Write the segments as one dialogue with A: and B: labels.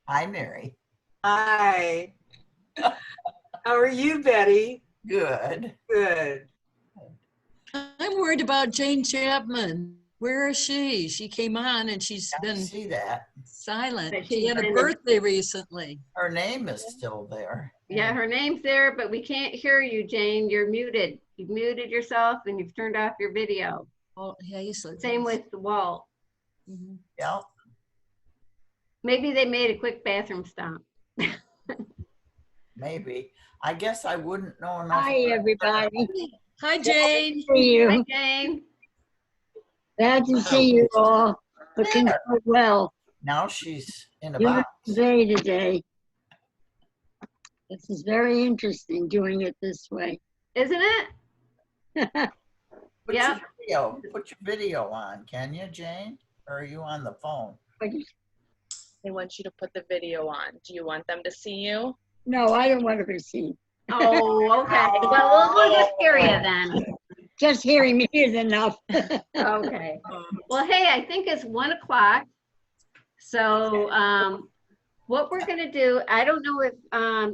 A: Hi, Mary.
B: Hi. How are you, Betty?
A: Good.
B: Good.
C: I'm worried about Jane Chapman. Where is she? She came on and she's
A: I
C: been
A: see that.
C: silent.
D: But
C: She
D: she's
C: had a
D: been-
C: birthday recently.
A: Her name is still there.
D: Yeah, her name's there, but we can't hear you, Jane. You're muted. You've muted yourself and you've turned off your video.
C: Oh, yeah, you said
D: Same with Walt.
C: Mhm.
A: Yeah,
D: Maybe they made a quick bathroom stop.
A: maybe. I guess I wouldn't know enough.
E: Hi, everybody.
C: Hi, Jane.
E: See
D: Hi,
E: you.
D: Jane.
E: Glad to see you all. Looking so well.
A: Now she's in a
E: Beautiful
A: box.
E: day today. This is very interesting doing it this way.
D: Isn't it?
A: Put
D: Yeah.
A: Put your video on, can you, Jane? Or are you on the phone?
F: They want you to put the video on. Do you want them to see you?
E: No, I don't want to be seen.
D: Oh, okay. Well, we'll just hear you then.
E: Just hearing me is enough.
D: Okay. Well, hey, I think it's 1 o'clock. So what we're going to do, I don't know if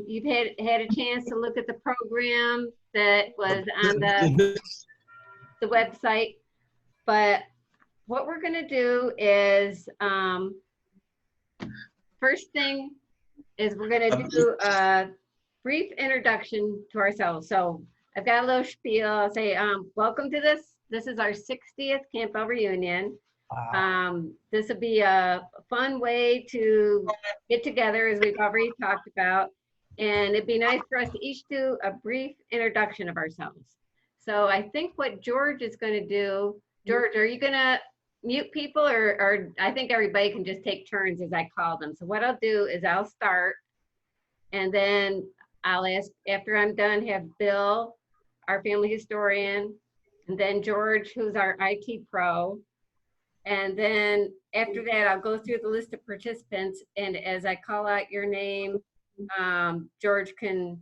D: you've had a chance to look at the program that was on the website, but what we're going to do is first thing is we're going to do a brief introduction to ourselves. So I've got a little spiel. I'll say, welcome to this. This is our 60th Campbell Reunion. This will be a fun way to get together, as we've already talked about. And it'd be nice for us to each do a brief introduction of ourselves. So I think what George is going to do, George, are you going to mute people or I think everybody can just take turns as I call them. So what I'll do is I'll start and then I'll ask, after I'm done, have Bill, our family historian, and then George, who's our IT pro. And then after that, I'll go through the list of participants. And as I call out your name, George can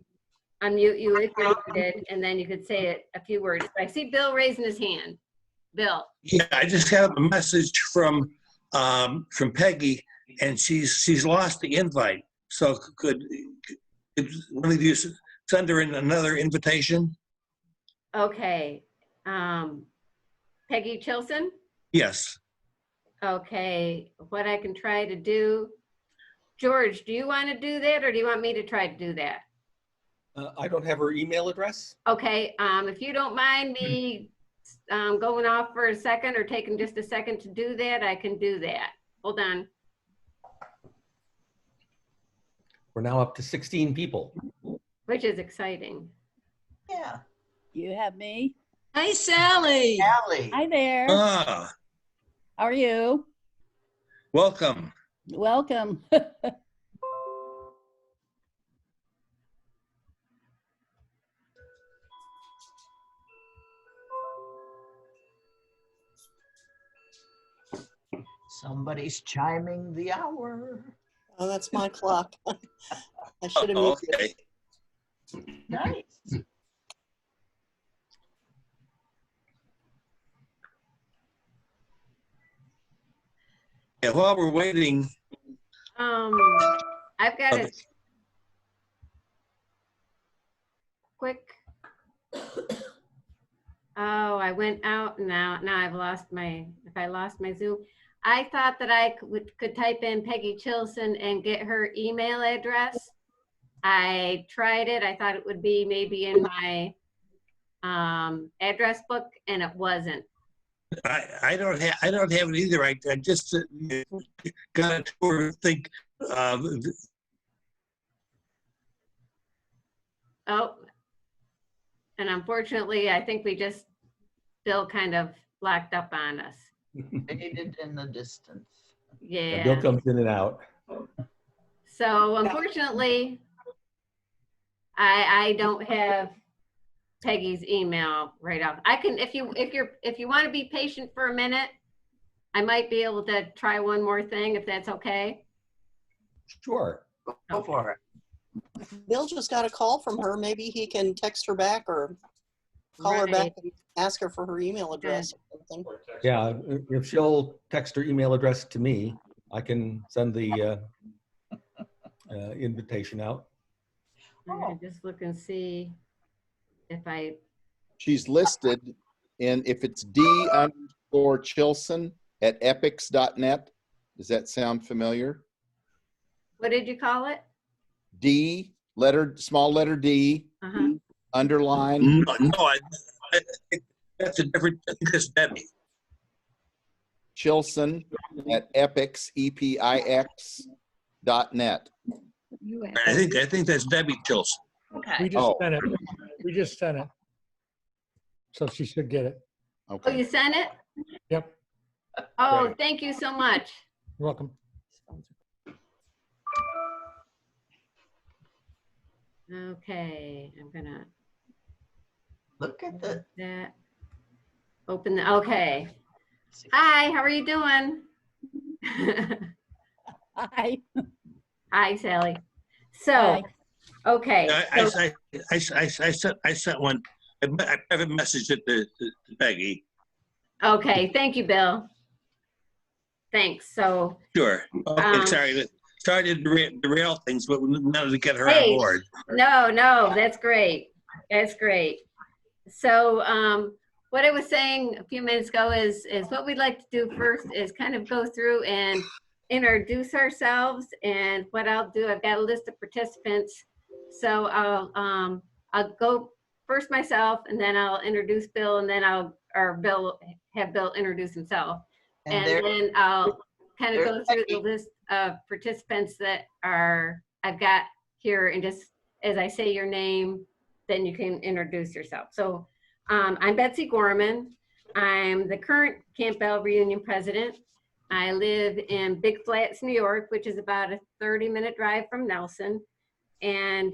D: unmute you if you're muted, and then you could say a few words. I see Bill raising his hand. Bill.
G: Yeah, I just got a message from Peggy, and she's lost the invite. So could one of you send her another invitation?
D: Okay. Peggy Chilson?
G: Yes.
D: Okay. What I can try to do. George, do you want to do that or do you want me to try to do that?
H: I don't have her email address.
D: Okay. If you don't mind me going off for a second or taking just a second to do that, I can do that. Hold on.
H: We're now up to 16 people.
D: Which is exciting.
A: Yeah.
I: You have me.
C: Hi, Sally.
A: Allie.
I: Hi there.
G: Ah,
I: How are you?
G: welcome.
I: Welcome.
A: Somebody's chiming the hour.
B: Oh, that's my clock. I should have muted it.
G: Okay.
A: Nice.
G: Yeah, while we're waiting,
D: I've got
G: Okay.
D: a quick. Oh, I went out now. Now I've lost my, if I lost my Zoom. I thought that I could type in Peggy Chilson and get her email address. I tried it. I thought it would be maybe in my address book, and it wasn't.
G: I don't have it either. I just got to think.
D: Oh, and unfortunately, I think we just still kind of locked up on us.
A: Faded in the distance.
D: Yeah.
H: Bill comes in and out.
D: So unfortunately, I don't have Peggy's email right off. I can, if you want to be patient for a minute, I might be able to try one more thing if that's okay.
H: Sure.
A: Go for it.
B: Bill just got a call from her. Maybe he can text her back or call her back and ask her for her email address or something.
H: Yeah, if she'll text her email address to me, I can send the invitation out.
D: I'm gonna just look and see if I,
J: She's listed in, if it's D_Chilson at epics.net. Does that sound familiar?
D: what did you call it?
J: D, small letter D,
D: Uh-huh.
J: underline.
G: No, I think that's a different, I think that's Debbie.
J: Chilson at epics, EPIX.net.
G: I think that's Debbie Chilson.
F: Okay.
K: We just
J: Oh.
K: sent it. We just sent it. So she should get it.
D: Oh,
J: Okay.
D: you sent it?
K: Yep,
D: Oh,
K: Right.
D: thank you so much.
K: you're welcome.
D: Okay, I'm gonna
A: Look at the,
D: that. Open the, okay. Hi, how are you doing?
I: Hi.
D: Hi, Sally. So,
I: Hi.
D: okay. so-
G: I sent one. I private messaged it to Peggy.
D: Okay, thank you, Bill. Thanks. So,
G: Sure. Okay, sorry to derail things, but we wanted to get her on board.
D: no, that's great. That's great. So, what I was saying a few minutes ago is what we'd like to do first is kind of go through and introduce ourselves. And what I'll do, I've got a list of participants. So I'll go first myself, and then I'll introduce Bill, and then have Bill introduce himself. And
A: there-
D: then I'll kind of
A: there's
D: go through the
A: Peggy.
D: list of participants that I've got here, and just as I say your name, then you can introduce yourself. So I'm Betsy Gorman. I'm the current Campbell Reunion president. I live in Big Flats, New York, which is about a 30-minute drive from Nelson. And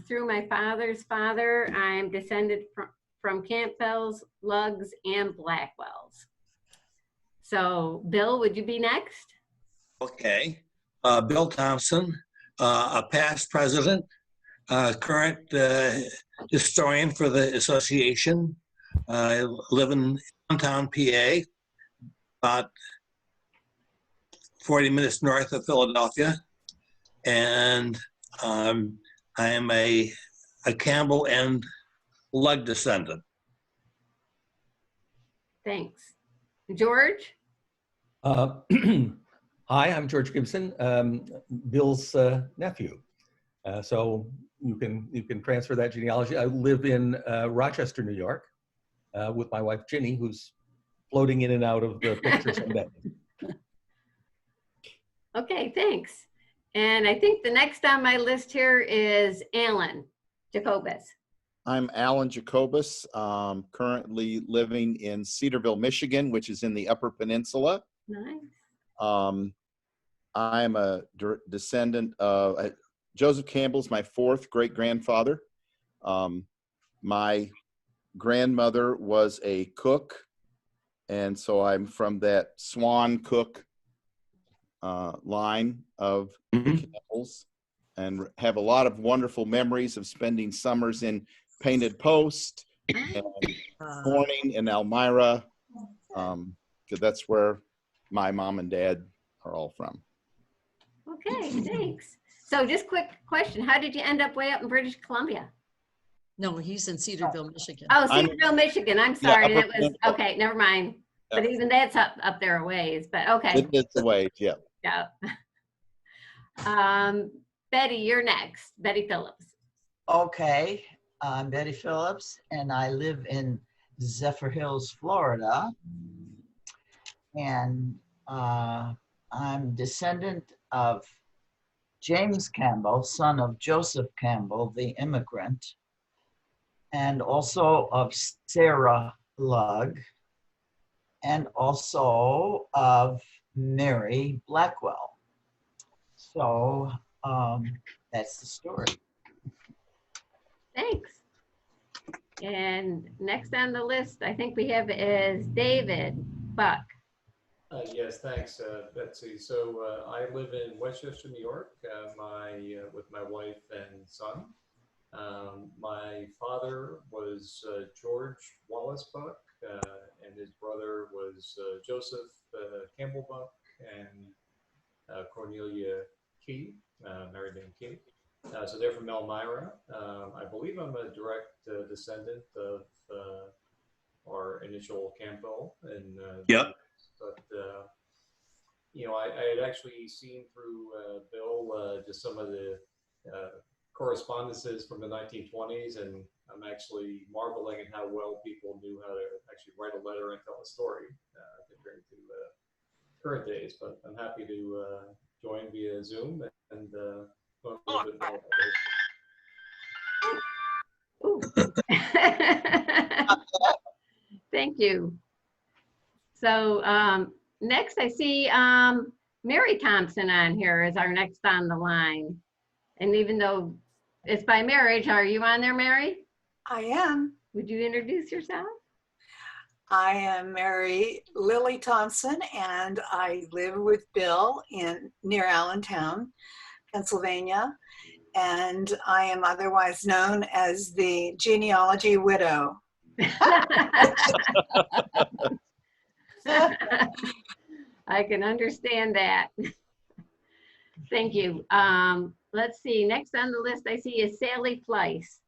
D: through my father's father, I'm descended from Campbells, Lugs, and Blackwells. So, Bill, would you be next?
G: Okay. Bill Thompson, a past president, current historian for the association. I live in downtown PA, about 40 minutes north of Philadelphia. And I am a Campbell and Lug descendant.
D: Thanks. George?
H: Hi, I'm George Gibson, Bill's nephew. So you can transfer that genealogy. I live in Rochester, New York, with my wife Ginny, who's floating in and out of the picture someday.
D: Okay, thanks. And I think the next on my list here is Alan Jacobus.
J: I'm Alan Jacobus, currently living in Cedarville, Michigan, which is in the Upper Peninsula.
D: Nice.
J: I'm a descendant of Joseph Campbell's my fourth great-grandfather. My grandmother was a cook, and so I'm from that Swan cook line of Campbells, and have a lot of wonderful memories of spending summers in Painted Post and Corning and Elmira, because that's where my mom and dad are all from.
D: Okay, thanks. So just quick question. How did you end up way up in British Columbia?
C: No, he's in Cedarville, Michigan.
D: Oh, Cedarville, Michigan. I'm sorry.
J: Upper
D: That was,
J: Peninsula.
D: okay, never mind. But
J: Yeah.
D: even that's up there a ways, but okay.
J: It is the way, yeah.
D: Yeah. Betty, you're next. Betty Phillips.
A: okay, I'm Betty Phillips, and I live in Zephyr Hills, Florida. And I'm descendant of James Campbell, son of Joseph Campbell, the immigrant, and also of Sarah Lug, and also of Mary Blackwell. So that's the story.
D: Thanks. And next on the list, I think we have is David Buck.
L: Yes, thanks, Betsy. So I live in Westchester, New York, with my wife and son. My father was George Wallace Buck, and his brother was Joseph Campbell Buck and Cornelia Key. Marylyn King. So they're from Elmira. I believe I'm a direct descendant of our initial Campbell. And
G: Yep.
L: But you know, I had actually seen through Bill just some of the correspondences from the 1920s, and I'm actually marveling at how well people knew how to actually write a letter and tell a story compared to current days. But I'm happy to join via Zoom and learn a little bit more about this.
D: Thank you. So next I see Mary Thompson on here is our next on the line. And even though it's by marriage, are you on there, Mary?
M: I am.
D: Would you introduce yourself?
M: I am Mary Lily Thompson, and I live with Bill near Allentown, Pennsylvania. And I am otherwise known as the genealogy widow.
D: I can understand that. Thank you. Let's see, next on the list I see is Sally Fleiss.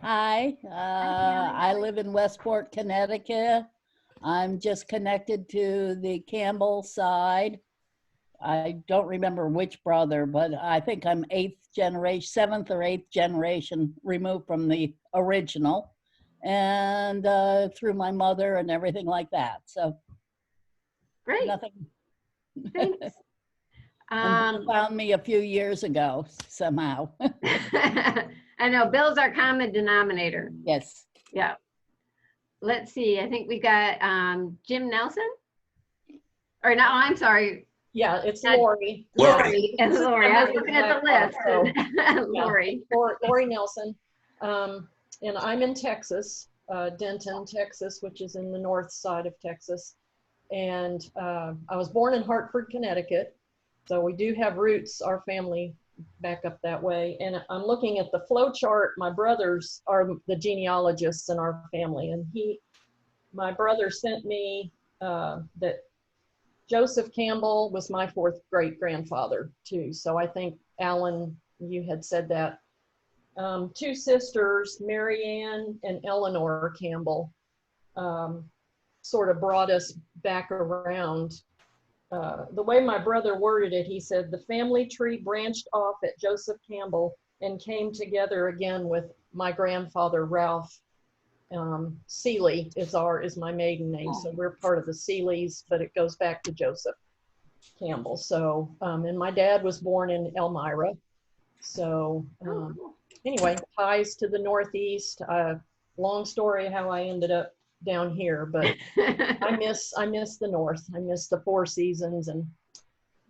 I: Hi, I live in Westport, Connecticut. I'm just connected to the Campbell side. I don't remember which brother, but I think I'm 7th or 8th generation removed from the original, and through my mother and everything like that. So
D: great.
I: Nothing.
D: Thanks.
I: And found me a few years ago somehow.
D: I know Bill's our common denominator.
I: Yes.
D: Yeah. Let's see. I think we got Jim Nelson. Or no, I'm sorry.
N: Yeah, it's Lori.
D: Lori. It's Lori. I was looking at the list. Lori.
N: Lori Nelson. And I'm in Texas, Denton, Texas, which is in the north side of Texas. And I was born in Hartford, Connecticut. So we do have roots, our family, back up that way. And I'm looking at the flow chart. My brothers are the genealogists in our family. And my brother sent me that Joseph Campbell was my 4th great grandfather too. So I think Alan, you had said that. 2 sisters, Mary Ann and Eleanor Campbell, sort of brought us back around. The way my brother worded it, he said, the family tree branched off at Joseph Campbell and came together again with my grandfather, Ralph. Seeley is my maiden name. So we're part of the Seeleys, but it goes back to Joseph Campbell. So, and my dad was born in Elmira. So anyway, ties to the Northeast. Long story how I ended up down here, but I miss the North. I miss the 4 seasons. And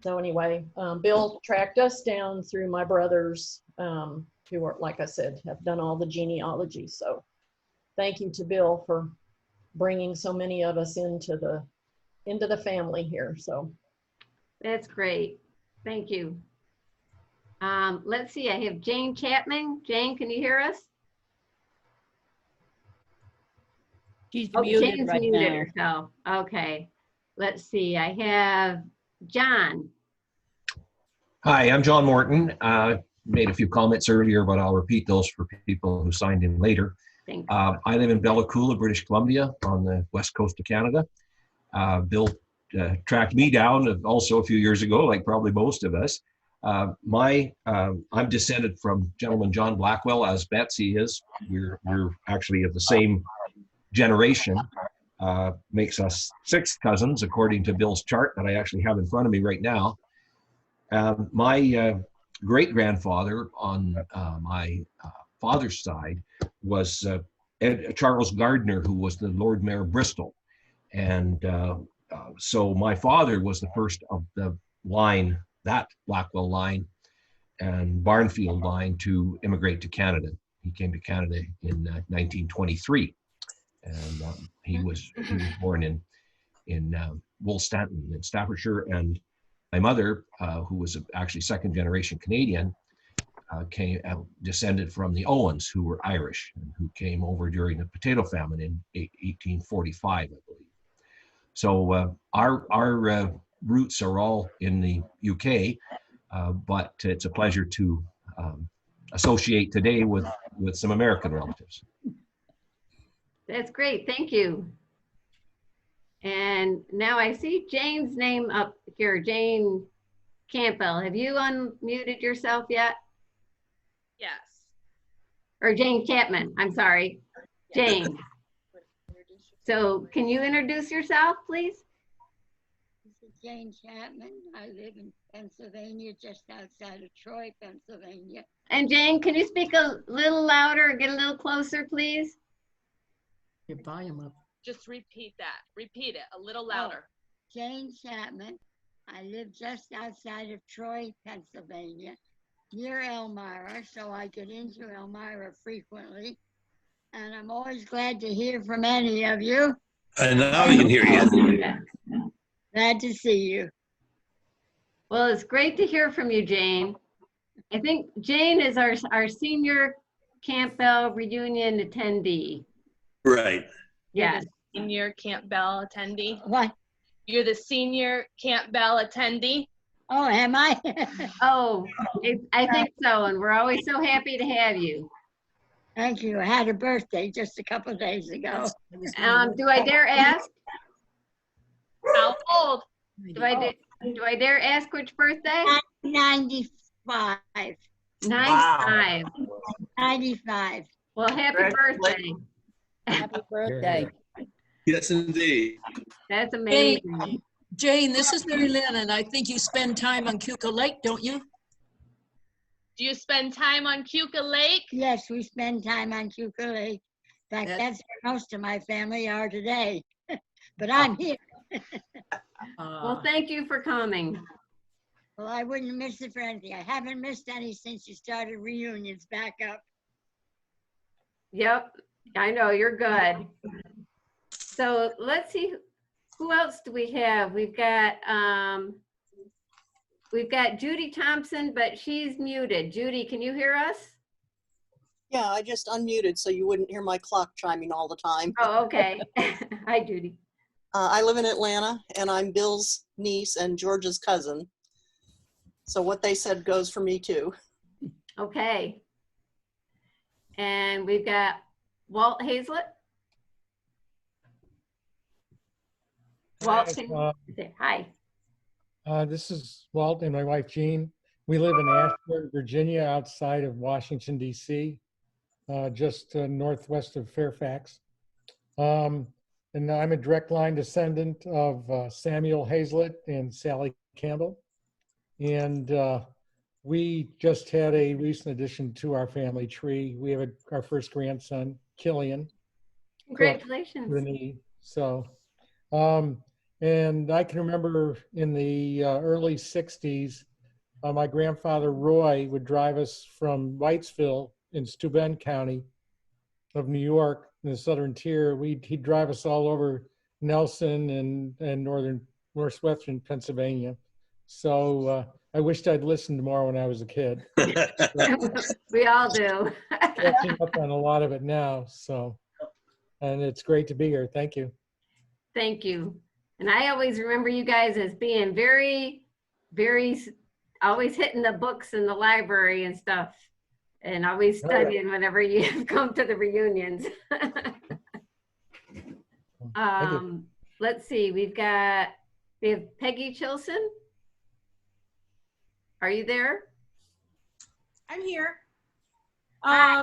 N: so anyway, Bill tracked us down through my brothers, who are, like I said, have done all the genealogy. So thank you to Bill for bringing so many of us into the family here. So
D: that's great. Thank you. Let's see, I have Jane Chapman. Jane, can you hear us?
I: She's muted
D: Jane's
I: right
D: muted
I: now.
D: herself. Okay. Let's see, I have John.
O: Hi, I'm John Morton. Made a few comments earlier, but I'll repeat those for people who signed in later.
D: Thanks.
O: I live in Bella Coola, British Columbia, on the west coast of Canada. Bill tracked me down also a few years ago, like probably most of us. I'm descended from gentleman John Blackwell, as Betsy is. We're actually of the same generation. Makes us 6 cousins, according to Bill's chart that I actually have in front of me right now. My great-grandfather on my father's side was Charles Gardner, who was the Lord Mayor of Bristol. And so my father was the first of the line, that Blackwell line and Barnfield line, to immigrate to Canada. He came to Canada in 1923. And he was born in Woolstanton in Staffordshire. And my mother, who was actually 2nd generation Canadian, descended from the Owens, who were Irish and who came over during the potato famine in 1845, I believe. So our roots are all in the UK. but it's a pleasure to associate today with some American relatives.
D: That's great. Thank you. And now I see Jane's name up here, Jane Campbell. Have you unmuted yourself yet?
F: Yes.
D: Or Jane Chapman, I'm sorry. Jane. So can you introduce yourself, please?
E: This is Jane Chapman. I live in Pennsylvania, just outside of Troy, Pennsylvania.
D: And Jane, can you speak a little louder, get a little closer, please?
C: Your volume up.
F: Just repeat that. Repeat it a little louder.
E: Jane Chapman. I live just outside of Troy, Pennsylvania, near Elmira, so I get into Elmira frequently. And I'm always glad to hear from any of you.
G: And now we can hear you.
E: Glad to see you.
D: Well, it's great to hear from you, Jane. I think Jane is our senior Campbell Reunion attendee.
G: Right.
D: Yes.
F: Senior Campbell attendee.
E: What?
F: You're the senior Campbell attendee.
E: Oh, am I?
D: Oh, I think so. And we're always so happy to have you.
E: Thank you. I had a birthday just a couple of days ago.
D: Do I dare ask?
F: How old?
D: Do I dare ask which birthday?
E: 95.
D: 95.
E: 95.
D: Well, happy birthday.
I: Happy birthday.
G: Yes, indeed.
D: That's amazing.
C: Jane, this is Marylyn, and I think you spend time on Cuca Lake, don't you?
F: Do you spend time on Cuca Lake?
E: Yes, we spend time on Cuca Lake. In fact, that's where most of my family are today. But I'm here.
D: Well, thank you for coming.
E: Well, I wouldn't miss it for anything. I haven't missed any since you started reunions back up.
D: Yep, I know, you're good. So let's see, who else do we have? We've got Judy Thompson, but she's muted. Judy, can you hear us?
B: Yeah, I just unmuted so you wouldn't hear my clock chiming all the time.
D: Oh, okay. Hi, Judy.
B: I live in Atlanta, and I'm Bill's niece and George's cousin. So what they said goes for me, too.
D: Okay. And we've got Walt Hazlett. Walt, can you say hi?
K: This is Walt and my wife Jean. We live in Ashburn, Virginia, outside of Washington, D.C., just northwest of Fairfax. And I'm a direct line descendant of Samuel Hazlett and Sally Campbell. And we just had a recent addition to our family tree. We have our first grandson, Killian.
D: Congratulations.
K: So, and I can remember in the early 60s, my grandfather Roy would drive us from Whitesville in Steuben County of New York in the southern tier. He'd drive us all over Nelson and northwestern Pennsylvania. So I wished I'd listened more when I was a kid.
D: We all do.
K: Catching up on a lot of it now. So, and it's great to be here. Thank you.
D: Thank you. And I always remember you guys as being very, always hitting the books in the library and stuff, and always studying whenever you come to the reunions. Let's see, we have Peggy Chilson. Are you there?
P: I'm here.
G: Hi.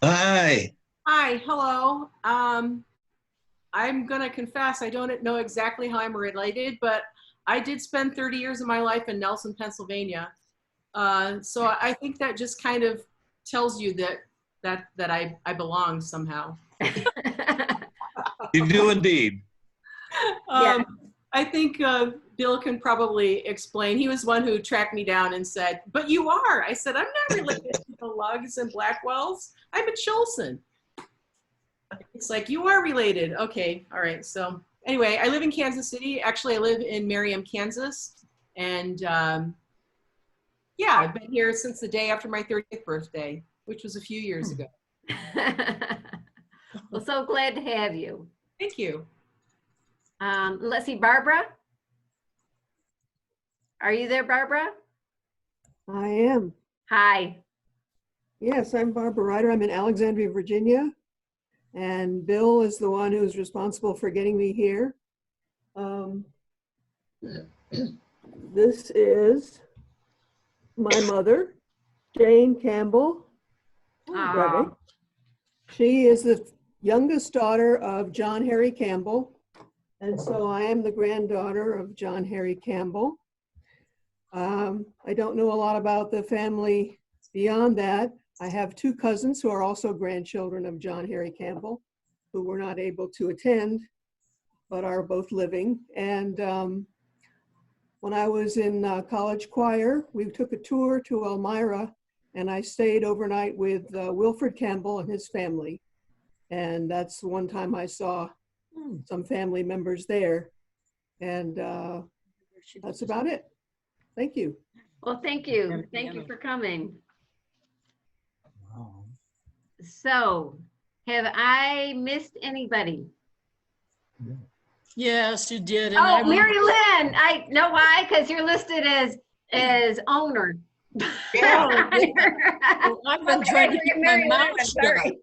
P: Hi, hello. I'm gonna confess, I don't know exactly how I'm related, but I did spend 30 years of my life in Nelson, Pennsylvania. So I think that just kind of tells you that I belong somehow.
G: You do indeed.
P: I think Bill can probably explain. He was one who tracked me down and said, "But you are." I said, "I'm not related to the Lugs and Blackwells. I'm a Chilson." It's like, "You are related." Okay, all right. So anyway, I live in Kansas City. Actually, I live in Merriam, Kansas. And yeah, I've been here since the day after my 30th birthday, which was a few years ago.
D: Well, so glad to have you.
P: Thank you.
D: Let's see, Barbara. Are you there, Barbara?
Q: I am.
D: Hi.
Q: Yes, I'm Barbara Ryder. I'm in Alexandria, Virginia. And Bill is the one who's responsible for getting me here. This is my mother, Jane Campbell.
D: Aw.
Q: She is the youngest daughter of John Harry Campbell. And so I am the granddaughter of John Harry Campbell. I don't know a lot about the family beyond that. I have two cousins who are also grandchildren of John Harry Campbell, who were not able to attend, but are both living. And when I was in college choir, we took a tour to Elmira, and I stayed overnight with Wilfred Campbell and his family. And that's the one time I saw some family members there. And that's about it. Thank you.
D: Well, thank you. Thank you for coming. So, have I missed anybody?
C: Yes, you did.
D: Oh, Marylyn. I know why, because you're listed as owner.
C: Yeah. I've been trying to keep my mouth shut.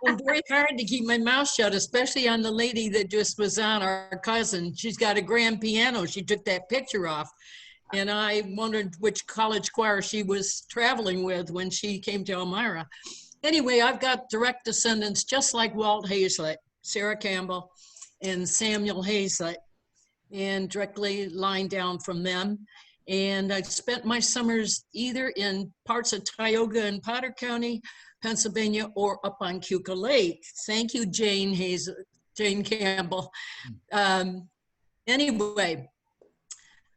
C: I'm very hard to keep my mouth shut, especially on the lady that just was on, our cousin. She's got a grand piano. She took that picture off. And I wondered which college choir she was traveling with when she came to Elmira. Anyway, I've got direct descendants just like Walt Hazlett, Sarah Campbell, and Samuel Hazlett, and directly line down from them. And I spent my summers either in parts of Tioga and Potter County, Pennsylvania, or up on Cuca Lake. Thank you, Jane Campbell. Anyway,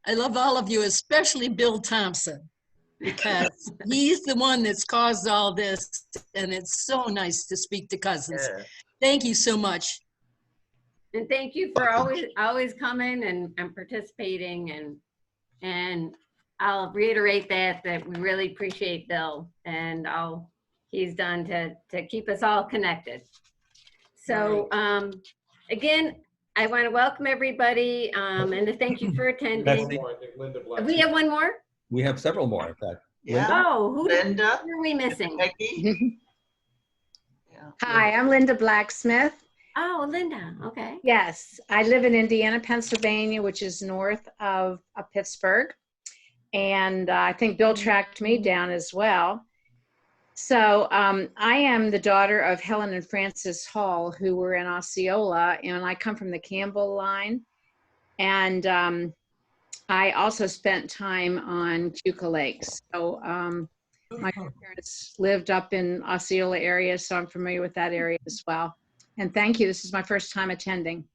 C: I love all of you, especially Bill Thompson, because he's the one that's caused all this, and it's so nice to speak to cousins. Yeah. Thank you so much.
D: And thank you for always coming and participating, and I'll reiterate that we really appreciate Bill and all he's done to keep us all connected. So again, I want to welcome everybody and to thank you for attending. We have one more?
H: We have several more, in fact.
A: Yeah.
D: Oh, who
A: Linda.
D: are we missing?
A: Peggy.
R: Hi, I'm Linda Blacksmith.
D: Oh, Linda, okay.
R: Yes, I live in Indiana, Pennsylvania, which is north of Pittsburgh. And I think Bill tracked me down as well. So I am the daughter of Helen and Francis Hall, who were in Osceola, and I come from the Campbell line. And I also spent time on Cuca Lake. So my parents lived up in Osceola area, so I'm familiar with that area as well. And thank you. This is my first time attending.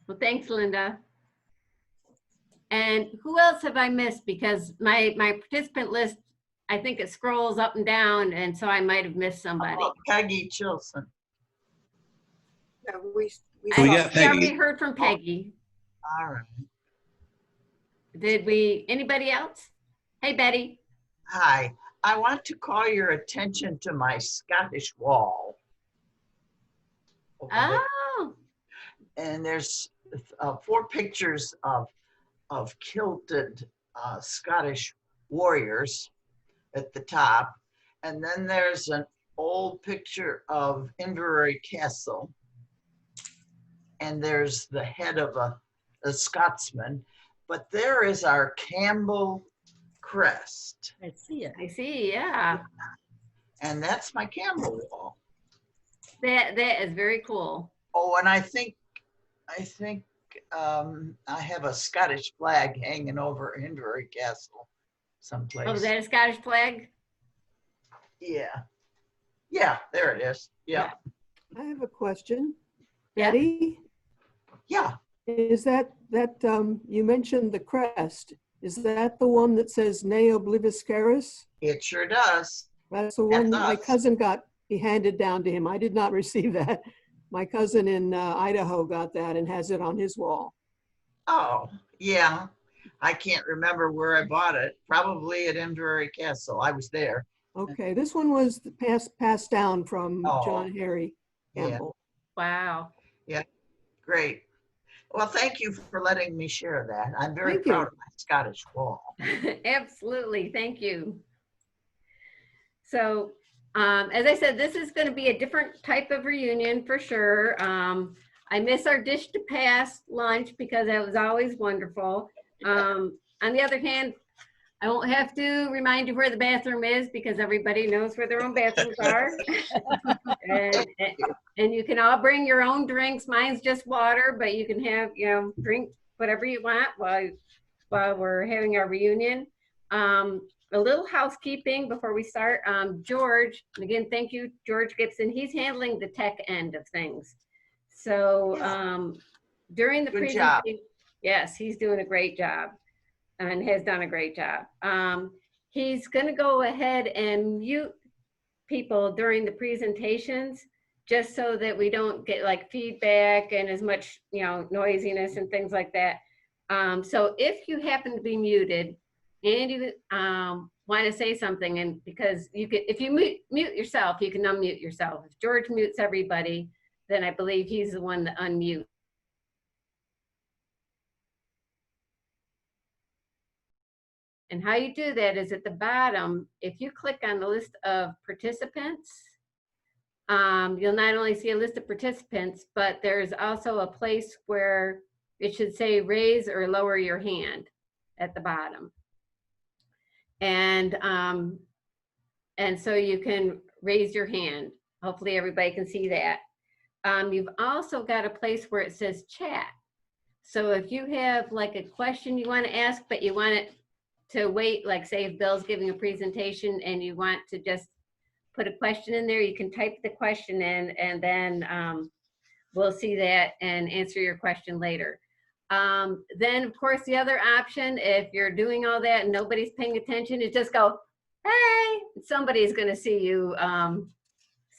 D: Well, thanks, Linda. And who else have I missed? Because my participant list, I think it scrolls up and down, and so I might have missed somebody.
A: Oh, Peggy Chilson.
M: We
D: already heard from Peggy.
A: All right.
D: Did anybody else? Hey, Betty.
A: Hi. I want to call your attention to my Scottish wall.
D: Oh.
A: And there's 4 pictures of kilted Scottish warriors at the top. And then there's an old picture of Inverary Castle. And there's the head of a Scotsman. But there is our Campbell crest.
C: I see it.
D: I see, yeah.
A: And that's my Campbell wall.
D: That is very cool.
A: Oh, and I think I have a Scottish flag hanging over Inverary Castle someplace.
D: Oh, is that a Scottish flag?
A: Yeah. Yeah, there it is. Yeah.
Q: I have a question.
D: Yeah.
Q: Betty?
A: Yeah.
Q: Is that you mentioned the crest. Is that the one that says Ne Obliviscaris?
A: It sure does.
Q: That's the one that my cousin got handed down to him. I did not receive that. My cousin in Idaho got that and has it on his wall.
A: Oh, yeah. I can't remember where I bought it. Probably at Inverary Castle. I was there.
Q: Okay, this one was passed down from John Harry Campbell.
D: Yeah. Wow.
A: Yeah, great. Well, thank you for letting me share that. I'm very
Q: Thank you.
A: proud of my Scottish wall.
D: Absolutely, thank you. So, as I said, this is going to be a different type of reunion for sure. I miss our dish to pass lunch because that was always wonderful. On the other hand, I won't have to remind you where the bathroom is because everybody knows where their own bathrooms are. and you can all bring your own drinks. Mine's just water, but you can have, you know, drink whatever you want while we're having our reunion. A little housekeeping before we start. George, and again, thank you, George Gibson. He's handling the tech end of things. So during the presentation, yes, he's doing a great job and has done a great job. He's going to go ahead and mute people during the presentations just so that we don't get like feedback and as much, you know, noisiness and things like that. So if you happen to be muted and you want to say something, and because you could, if you mute yourself, you can unmute yourself. If George mutes everybody, then I believe he's the one to unmute. And how you do that is at the bottom, if you click on the list of participants, you'll not only see a list of participants, but there's also a place where it should say raise or lower your hand at the bottom. And so you can raise your hand. Hopefully everybody can see that. You've also got a place where it says chat. So if you have like a question you want to ask, but you want it to wait, like say if Bill's giving a presentation and you want to just put a question in there, you can type the question in and then we'll see that and answer your question later. Then of course the other option, if you're doing all that and nobody's paying attention, is just go, hey, somebody's gonna see you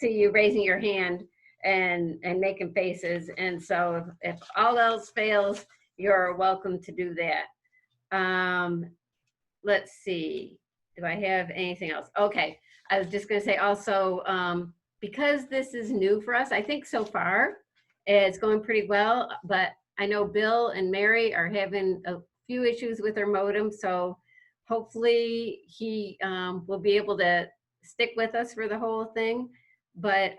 D: raising your hand and making faces. And so if all else fails, you're welcome to do that. Let's see, do I have anything else? Okay, I was just gonna say also, because this is new for us, I think so far it's going pretty well, but I know Bill and Mary are having a few issues with their modem, so hopefully he will be able to stick with us for the whole thing. But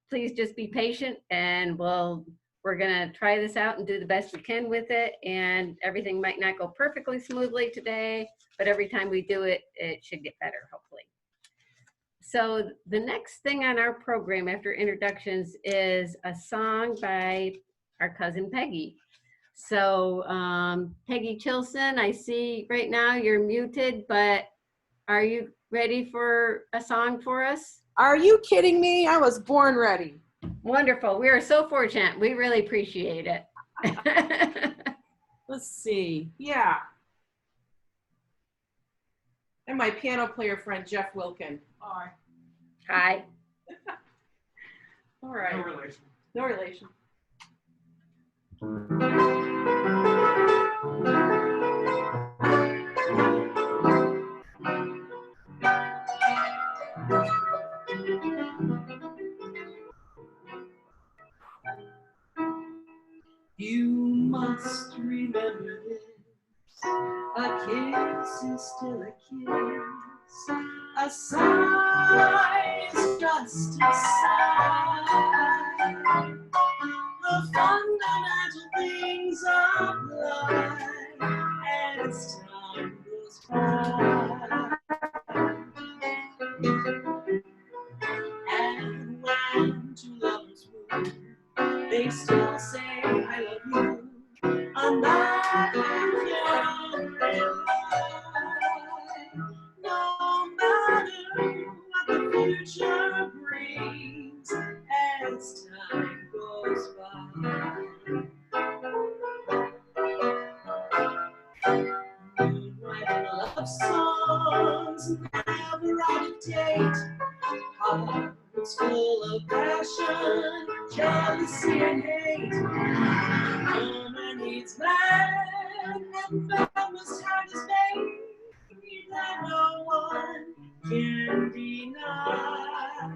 D: please just be patient and we're gonna try this out and do the best we can with it. And everything might not go perfectly smoothly today, but every time we do it, it should get better, hopefully. So the next thing on our program after introductions is a song by our cousin Peggy. So Peggy Chilson, I see right now you're muted, but are you ready for a song for us?
P: Are you kidding me? I was born ready.
D: Wonderful. We are so fortunate. We really appreciate it.
P: Let's see. Yeah. And my piano player friend, Jeff Wilkin. Hi.
D: Hi.
P: All right.
L: No relation.
P: No relation.
S: You must remember this. A kiss is still a kiss. A sigh is just a sigh. The fundamental things apply as time goes by. And when two lovers woo, they still say I love you. And that can rely. No matter what the future brings as time goes by. Moonlight love songs never out of date. Hearts full of passion, jealousy and hate. Woman needs man, and man must have his mate. That no one can deny.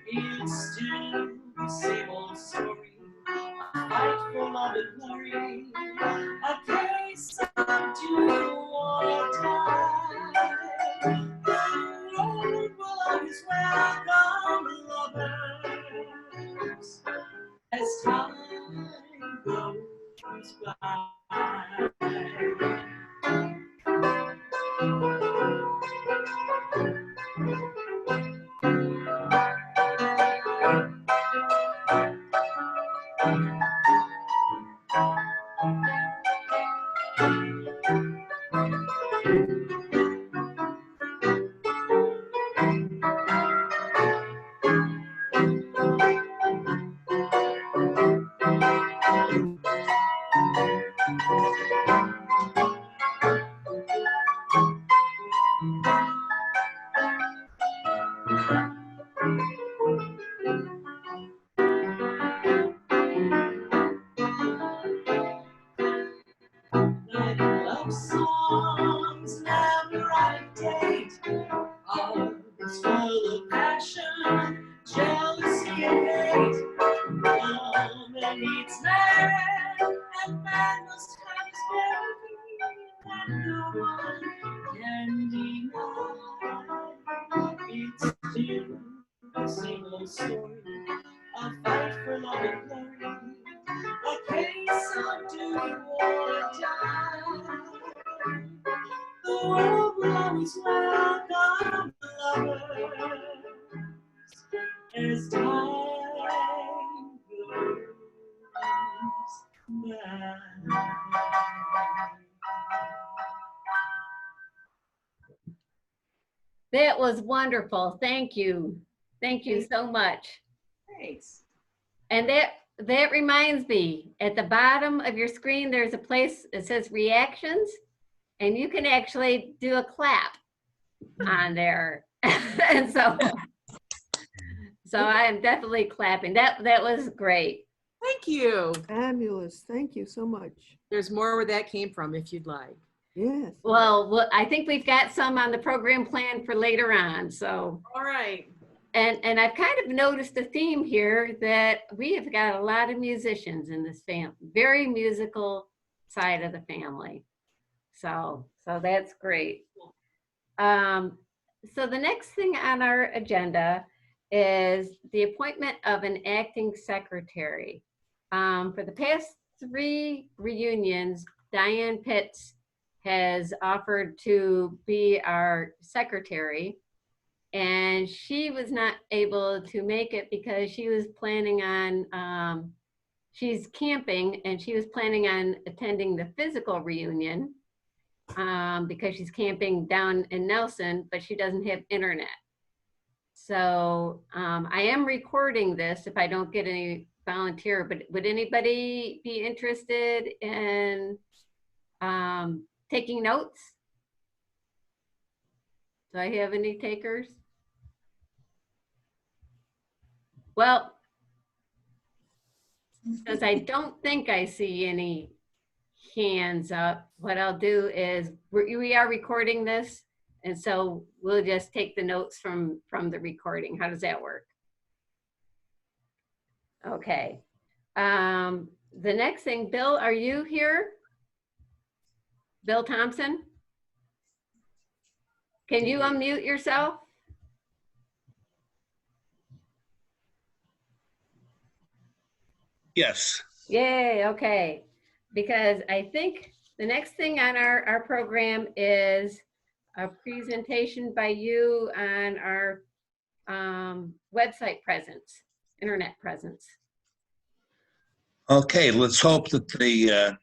S: It's still the same old story. A fight for love and war. Writing love songs never out of date. Ours full of passion, jealousy, and hate. Woman needs man, and man must have his way, and no one can deny. It's still the same old story, a fight for love and glory, a case of do you or die. The world will always welcome lovers as time goes by.
D: That was wonderful. Thank you. Thank you so much.
P: Thanks.
D: And that reminds me, at the bottom of your screen, there's a place that says reactions, and you can actually do a clap on there. And so I am definitely clapping. That was great.
P: Thank you.
Q: Fabulous. Thank you so much.
P: There's more where that came from if you'd like.
Q: Yes.
D: Well, I think we've got some on the program plan for later on. So.
P: All right.
D: And I've kind of noticed a theme here that we have got a lot of musicians in this family, very musical side of the family. So that's great. So the next thing on our agenda is the appointment of an acting secretary. For the past 3 reunions, Diane Pitts has offered to be our secretary, and she was not able to make it because she was planning on, she's camping, and she was planning on attending the physical reunion because she's camping down in Nelson, but she doesn't have internet. So I am recording this if I don't get any volunteer, but would anybody be interested in taking notes? Do I have any takers? Well, since I don't think I see any hands up, what I'll do is we are recording this, and so we'll just take the notes from the recording. How does that work? Okay. The next thing, Bill, are you here? Bill Thompson? Can you unmute yourself?
G: Yes.
D: Yay, okay. Because I think the next thing on our program is a presentation by you on our website presence, internet presence.
G: Okay, let's hope that the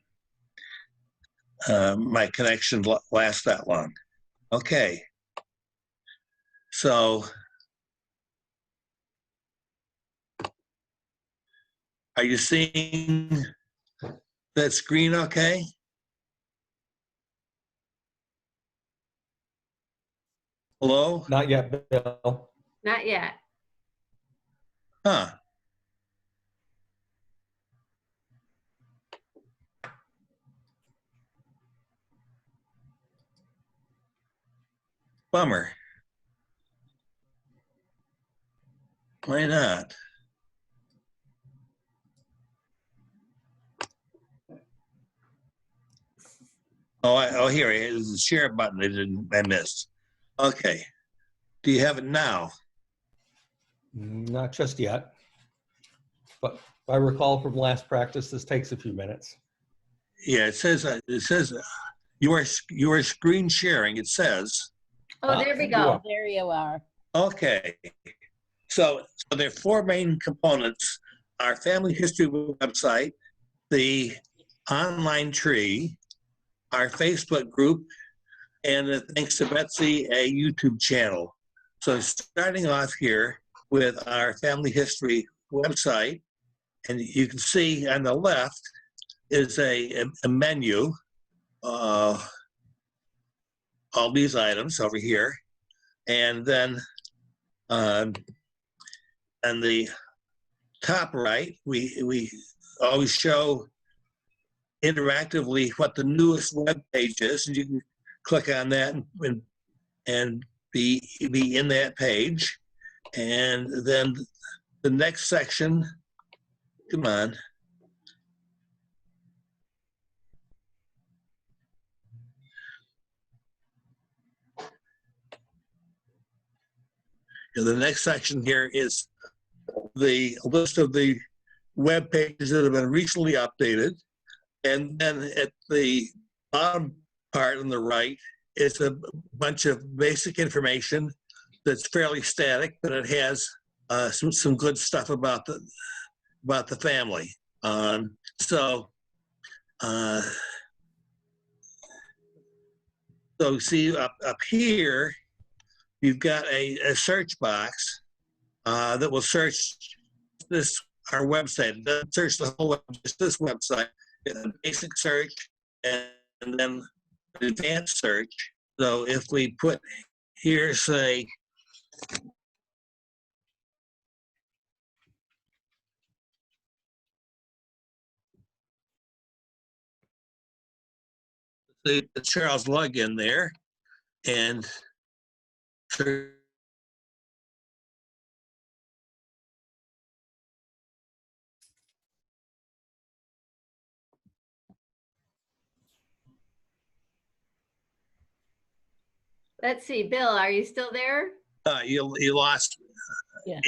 G: my connection lasts that long. Okay. So are you seeing that screen okay? Hello?
H: Not yet, Bill.
D: Not yet.
G: Huh. Bummer. Why not? Oh, here it is, the share button I missed. Okay. Do you have it now?
H: Not just yet. But if I recall from last practice, this takes a few minutes.
G: Yeah, it says you are screen sharing, it says.
D: Oh, there we go.
I: There you are.
G: Okay. So there are 4 main components: our family history website, the online tree, our Facebook group, and thanks to Betsy, a YouTube channel. So starting off here with our family history website, and you can see on the left is a menu. all these items over here. And then on the top right, we always show interactively what the newest web page is. And you can click on that and be in that page. And then the next section, come on. And the next section here is the list of the web pages that have been recently updated. And then at the bottom part on the right is a bunch of basic information that's fairly static, but it has some good stuff about the family. So see up here, you've got a search box that will search our website. It doesn't search the whole web, just this website. It's a basic search and then an advanced search. So if we put here, say, the Charles Lug in there, and
D: Let's see, Bill, are you still there?
G: you lost.
I: Yeah.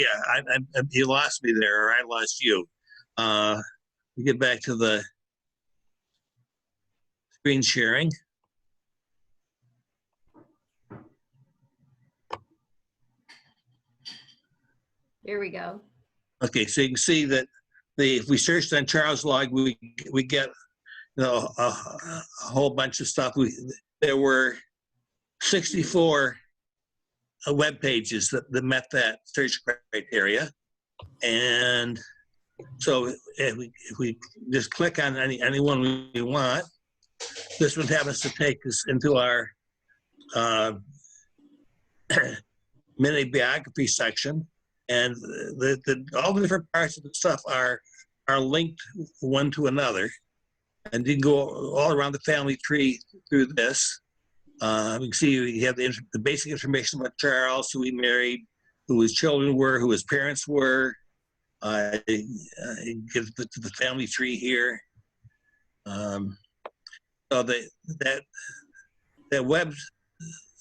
G: You lost me there, or I lost you. We get back to the screen sharing.
D: Here we go.
G: Okay, so you can see that if we searched on Charles Log, we get a whole bunch of stuff. There were 64 web pages that met that search criteria, and so if we just click on any one we want, this one happens to take us into our mini biography section, and all the different parts of the stuff are linked one to another, and you can go all around the family tree through this. You can see you have the basic information about Charles, who he married, who his children were, who his parents were. You get to the family tree here. So that web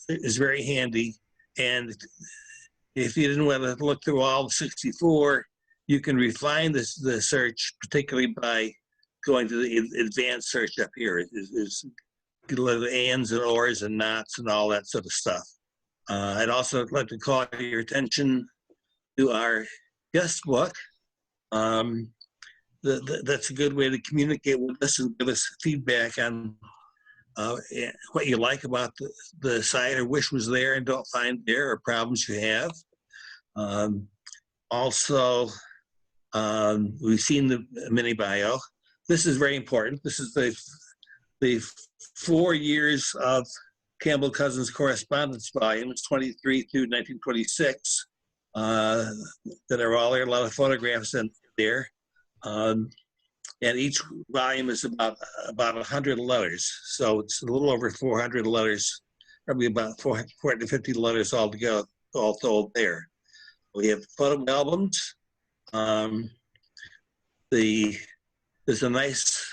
G: is very handy, and if you didn't want to look through all 64, you can refine the search, particularly by going to the advanced search up here. It's the ands and ors and nots and all that sort of stuff. I'd also like to call your attention to our guest book. That's a good way to communicate with us and give us feedback on what you like about the site, or wish was there and don't find there, or problems you have. Also, we've seen the mini bio. This is very important. This is the 4 years of Campbell Cousins correspondence volumes, 23 through 1926, that are all there. A lot of photographs in there. And each volume is about 100 letters. So it's a little over 400 letters, probably about 450 letters altogether, all told there. We have photo albums. There's a nice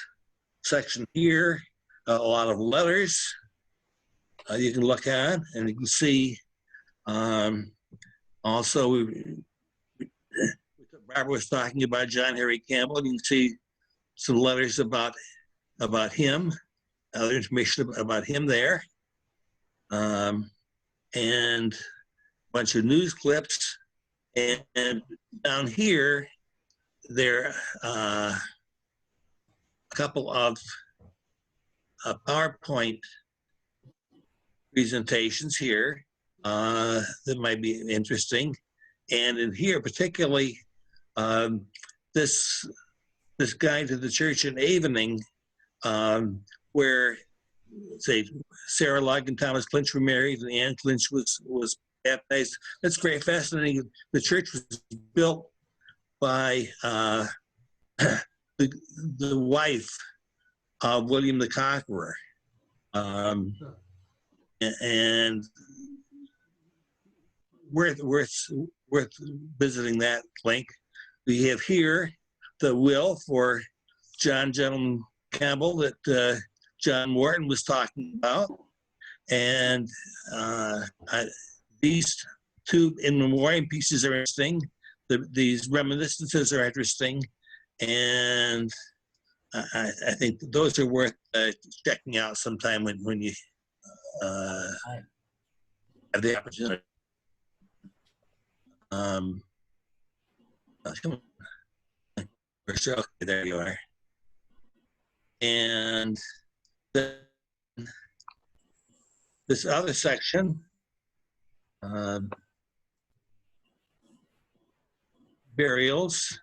G: section here, a lot of letters you can look at, and you can see also Barbara was talking about John Harry Campbell. You can see some letters about him, other information about him there, and a bunch of news clips. And down here, there are a couple of PowerPoint presentations here that might be interesting. And in here, particularly, this guide to the church in Avening, where say Sarah Logg and Thomas Clinch were married, and Anne Clinch was baptized. That's very fascinating. The church was built by the wife of William the Conqueror, and worth visiting that link. We have here the will for John Gentleman Campbell that John Morton was talking about, and these two in memoriam pieces are interesting. These reminiscences are interesting, and I think those are worth checking out sometime when you have the opportunity. Come on. Okay, there you are. And then this other section, burials.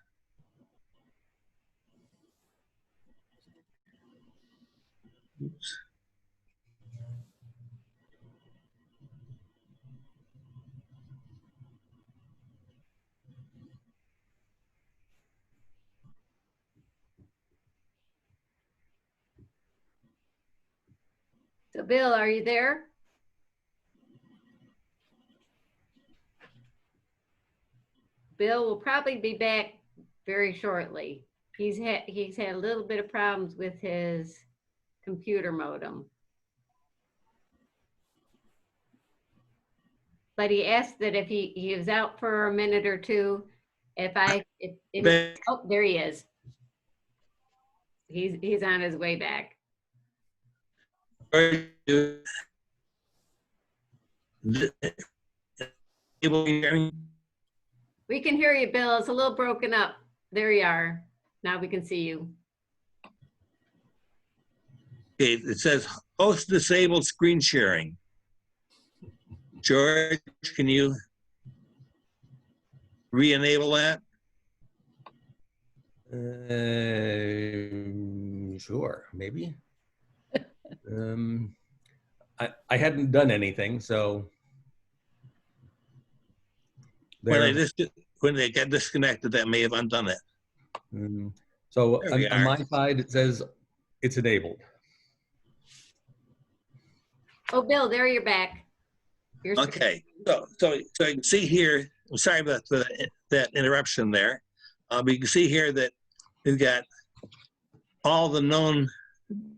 G: Oops.
D: So Bill, are you there? Bill will probably be back very shortly. He's had a little bit of problems with his computer modem. But he asked that if he was out for a minute or two, oh, there he is. He's on his way back.
G: We
D: can hear you, Bill. It's a little broken up. There you are. Now we can see you.
G: Okay, it says host disabled screen sharing. George, can you re-enable that?
H: Sure, maybe. I hadn't done anything, so.
G: When they get disconnected, that may have undone it.
H: So on my side, it says it's enabled.
D: Oh, Bill, there you're back.
G: Okay, so you can see here, I'm sorry about that interruption there. But you can see here that we've got all the known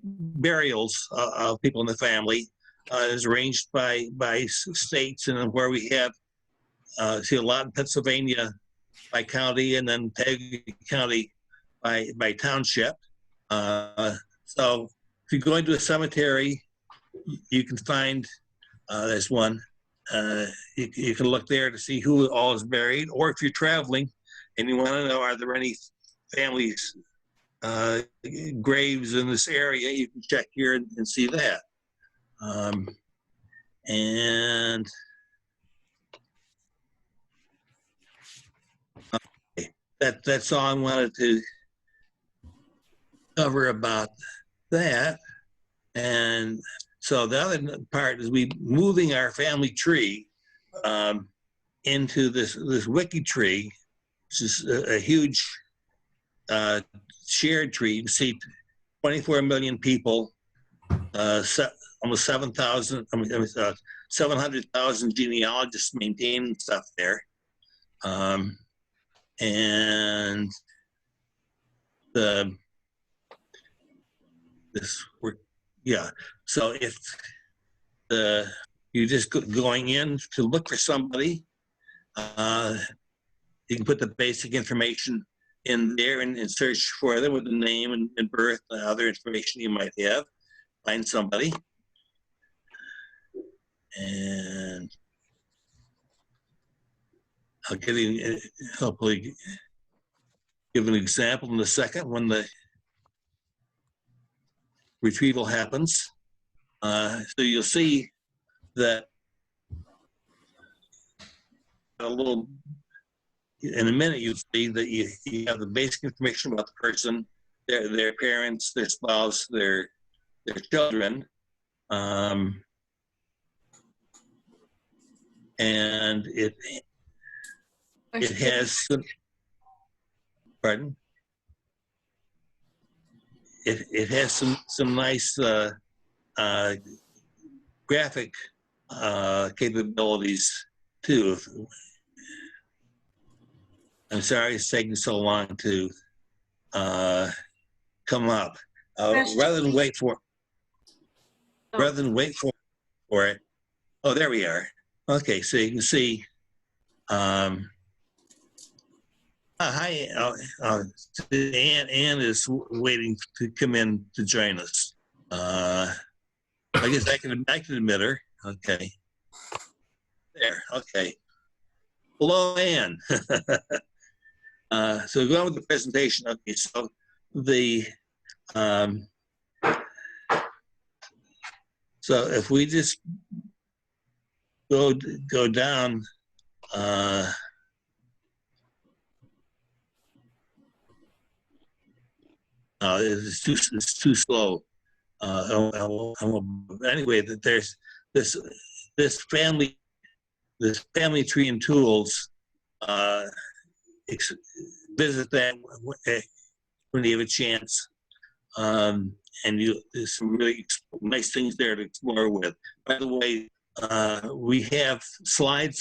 G: burials of people in the family is arranged by states, and where we have see a lot in Pennsylvania by county, and then Peggy County by township. So if you go into a cemetery, you can find there's one. You can look there to see who all is buried, or if you're traveling and you want to know, are there any families graves in this area, you can check here and see that. And okay, that's all I wanted to cover about that. And so the other part is we moving our family tree into this wiki tree, which is a huge shared tree. You can see 24 million people, almost 7,000, 700,000 genealogists maintaining stuff there. And so if you're just going in to look for somebody, you can put the basic information in there and search for them with the name and birth and other information you might have, find somebody. And I'll give you, hopefully give an example in a second when the retrieval happens. So you'll see that in a minute, you'll see that you have the basic information about the person, their parents, their spouse, their children, And it has some, pardon? It has some nice graphic capabilities too. I'm sorry it's taking so long to come up. Rather than wait for it. Oh, there we are. Okay, so you can see. Hi, Ann is waiting to come in to join us. I guess I can admit her. Okay. There. Okay. Hello, Ann. So going with the presentation. Okay, so the so if we just go down. It's too slow. Anyway, that there's this family tree and tools. Visit that when you have a chance, and there's some really nice things there to explore with. By the way, we have slides.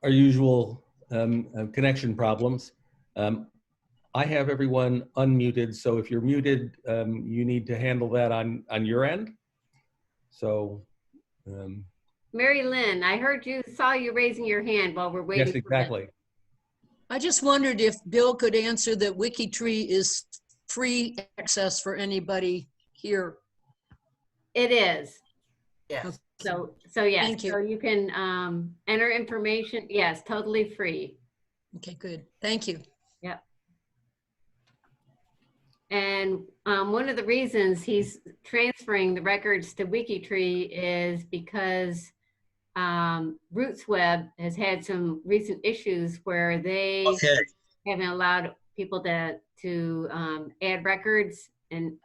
H: Our usual connection problems. I have everyone unmuted, so if you're muted, you need to handle that on your end. So,
D: Marylyn, I heard saw you raising your hand while we're waiting.
H: Yes, exactly.
C: I just wondered if Bill could answer that WikiTree is free access for anybody here.
D: It is.
A: Yes.
D: So yes,
C: Thank you.
D: so you can enter information. Yes, totally free.
C: Okay, good. Thank you.
D: Yep. And one of the reasons he's transferring the records to WikiTree is because RootsWeb has had some recent issues where they haven't allowed people to add records and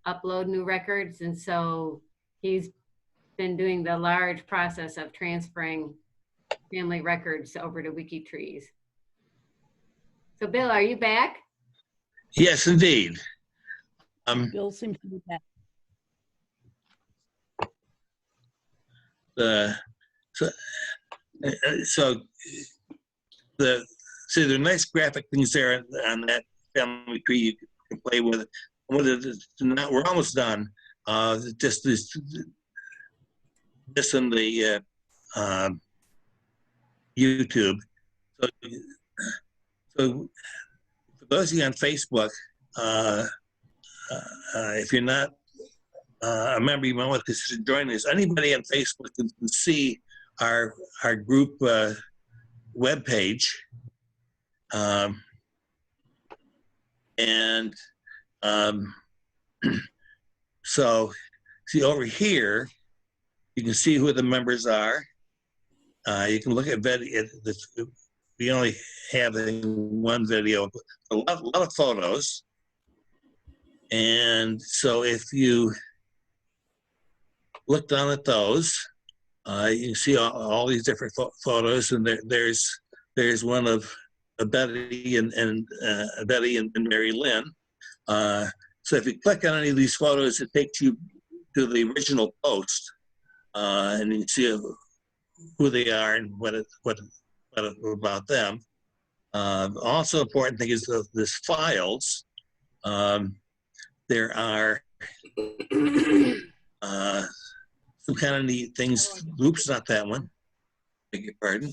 D: upload new records. And so he's been doing the large process of transferring family records over to WikiTrees. So Bill, are you back?
G: Yes, indeed.
I: Bill seems to be back.
G: So there are nice graphic things there on that family tree you can play with. We're almost done. Just in the YouTube. So for those of you on Facebook, if you're not a member, you might want to consider joining us. Anybody on Facebook can see our group web page, and so see over here, you can see who the members are. You can look at video. We only have one video, a lot of photos. And so if you look down at those, you can see all these different photos, and there's one of Betty and Marylyn. So if you click on any of these photos, it takes you to the original post, and you can see who they are and what about them. Also important thing is this files. There are some kind of neat things. Oops, not that one. Beg your pardon.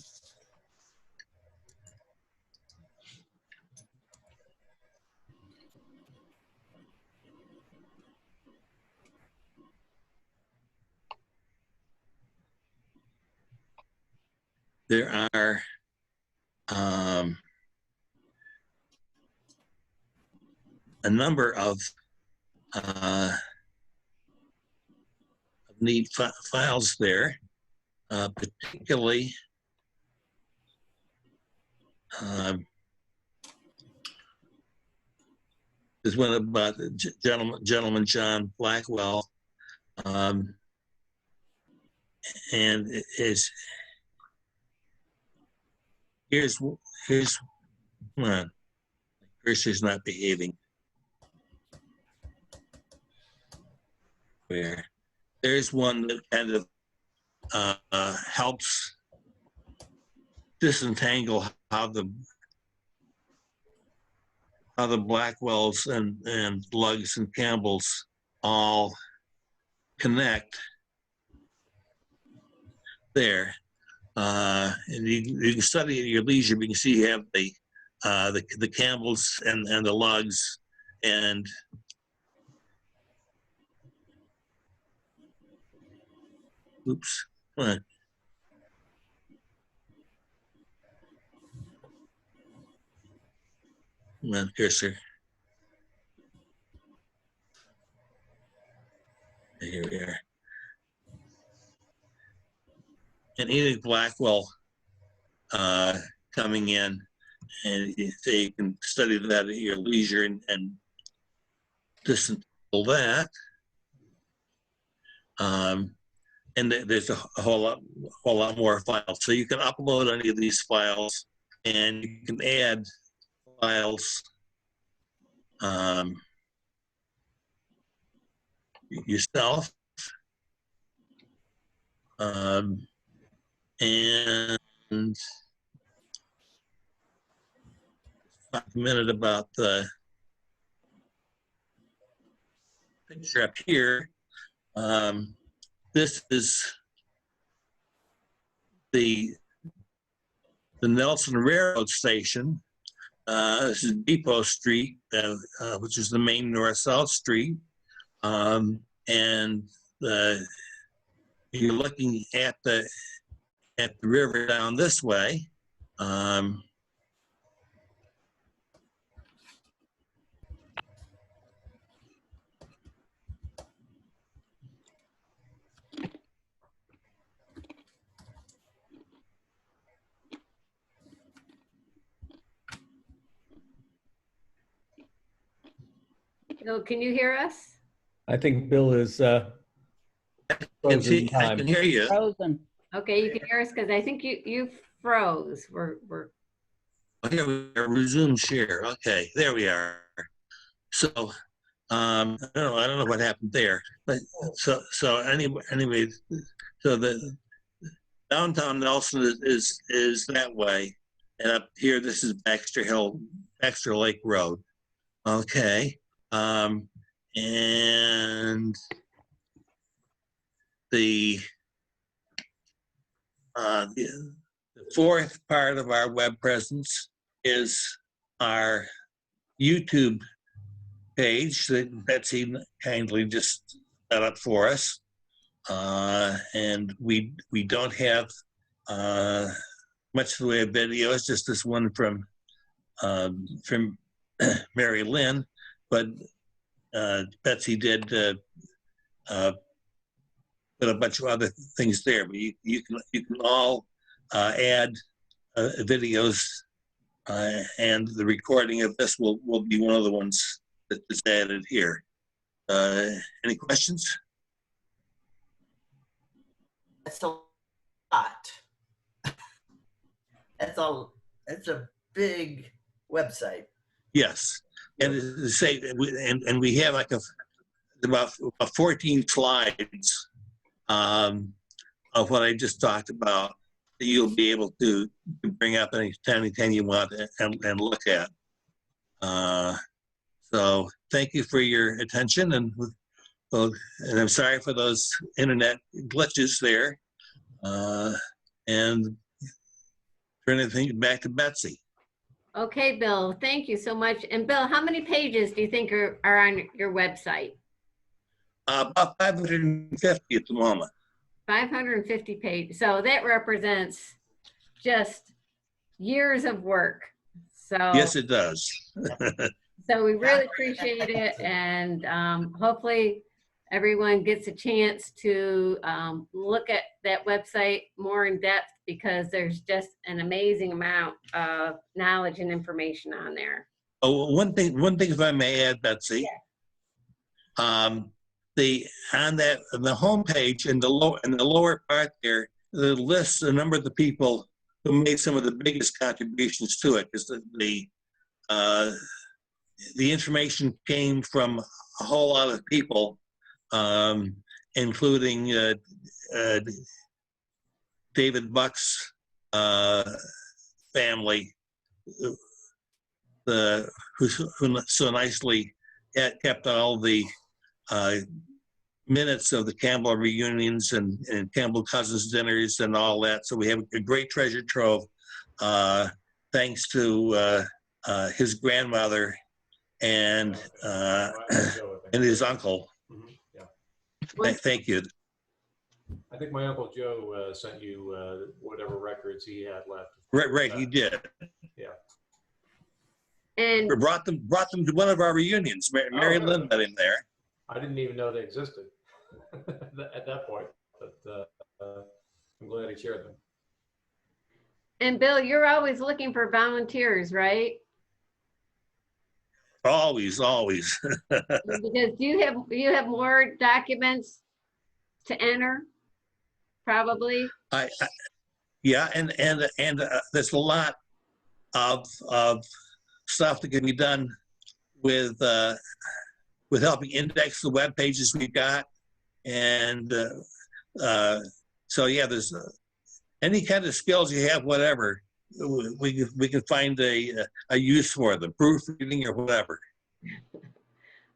G: There are a number of neat files there, particularly There's one about gentleman John Blackwell, and here's one. Cursor's not behaving. Where there's one that kind of helps disentangle how the Blackwells and Lugs and Campbells all connect there. And you can study at your leisure. But you can see you have the Campbells and the Lugs, and oops, come on. Come on, cursor. Here we are. And Edith Blackwell coming in, and so you can study that at your leisure and disentangle that. And there's a whole lot more files. So you can upload any of these files, and you can add files yourself. And talk a minute about the picture up here. This is the Nelson Railroad Station. This is Depot Street, which is the main north-south street. And you're looking at the river down this way.
D: Bill, can you hear us?
H: I think Bill is frozen in
G: I
H: time.
G: can hear you.
I: Frozen.
D: Okay, you can hear us because I think you froze. We're
G: Oh, here we are. Resume share. Okay, there we are. So I don't know what happened there, but so anyway, so the downtown Nelson is that way, and up here this is Baxter Lake Road. Okay, and the fourth part of our web presence is our YouTube page that Betsy kindly just set up for us. And we don't have much in the way of video. It's just this one from Marylyn, but Betsy did put a bunch of other things there. But you can all add videos, and the recording of this will be one of the ones that is added here. Any questions?
A: That's a lot. It's a big website.
G: Yes, and to say, and we have like about 14 slides of what I just talked about that you'll be able to bring up anytime you want and look at. So thank you for your attention, and I'm sorry for those internet glitches there. And turn everything back to Betsy.
D: okay, Bill. Thank you so much. And Bill, how many pages do you think are on your website?
G: About 550 at the moment.
D: 550 pages. So that represents just years of work. So
G: Yes, it does.
D: so we really appreciate it, and hopefully everyone gets a chance to look at that website more in depth, because there's just an amazing amount of knowledge and information on there.
G: Oh, one thing, if I may add, Betsy. On the homepage in the lower part there, the lists a number of the people who made some of the biggest contributions to it, because the information came from a whole lot of people, including David Buck's family, who so nicely kept all the minutes of the Campbell reunions and Campbell Cousins dinners and all that. So we have a great treasure trove, thanks to his grandmother and his uncle. Thank you.
L: I think my Uncle Joe sent you whatever records he had left.
G: Right, he did.
L: Yeah.
D: And
G: brought them to one of our reunions. Marylyn met him there.
L: I didn't even know they existed at that point, but I'm glad he shared them.
D: And Bill, you're always looking for volunteers, right?
G: Always.
D: Because you have more documents to enter, probably.
G: Yeah, and there's a lot of stuff that can be done with helping index the web pages we've got, and so yeah, there's any kind of skills you have, whatever, we can find a use for them, proofreading or whatever.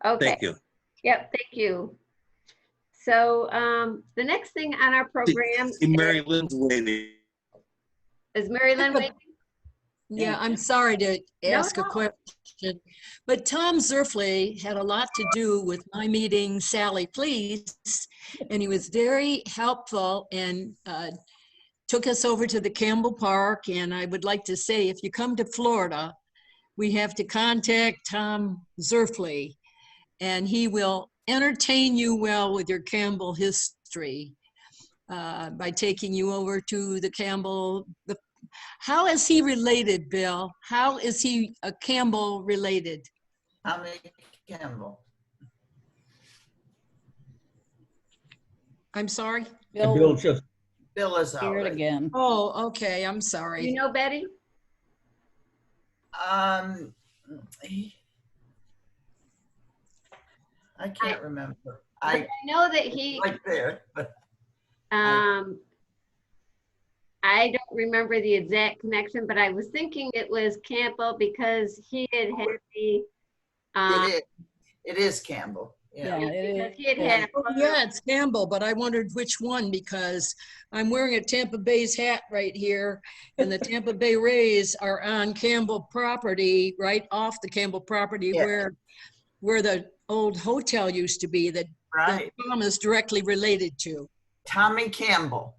D: Okay.
G: Thank you.
D: Yep, thank you. So the next thing on our program
G: Marylyn's waiting.
D: Is Marylyn waiting?
C: Yeah, I'm sorry to ask a question, but Tom Zerfley had a lot to do with my meeting Sally Please, and he was very helpful and took us over to the Campbell Park. And I would like to say, if you come to Florida, we have to contact Tom Zerfley, and he will entertain you well with your Campbell history by taking you over to the Campbell. How is he related, Bill? How is he a Campbell related?
A: I'm a Campbell.
C: I'm sorry?
H: Bill just
A: Bill is
I: Hear it
A: out.
I: again.
C: Oh, okay, I'm sorry.
D: You know Betty?
A: I can't remember.
D: I know that he
A: right there, but
D: I don't remember the exact connection, but I was thinking it was Campbell because he had the
A: it is Campbell. Yeah,
D: because he had had
C: Yeah, it's Campbell, but I wondered which one, because I'm wearing a Tampa Bay's hat right here, and the Tampa Bay Rays are on Campbell property, right off the Campbell property, where the old hotel used to be that Tom is directly related to.
A: Tommy Campbell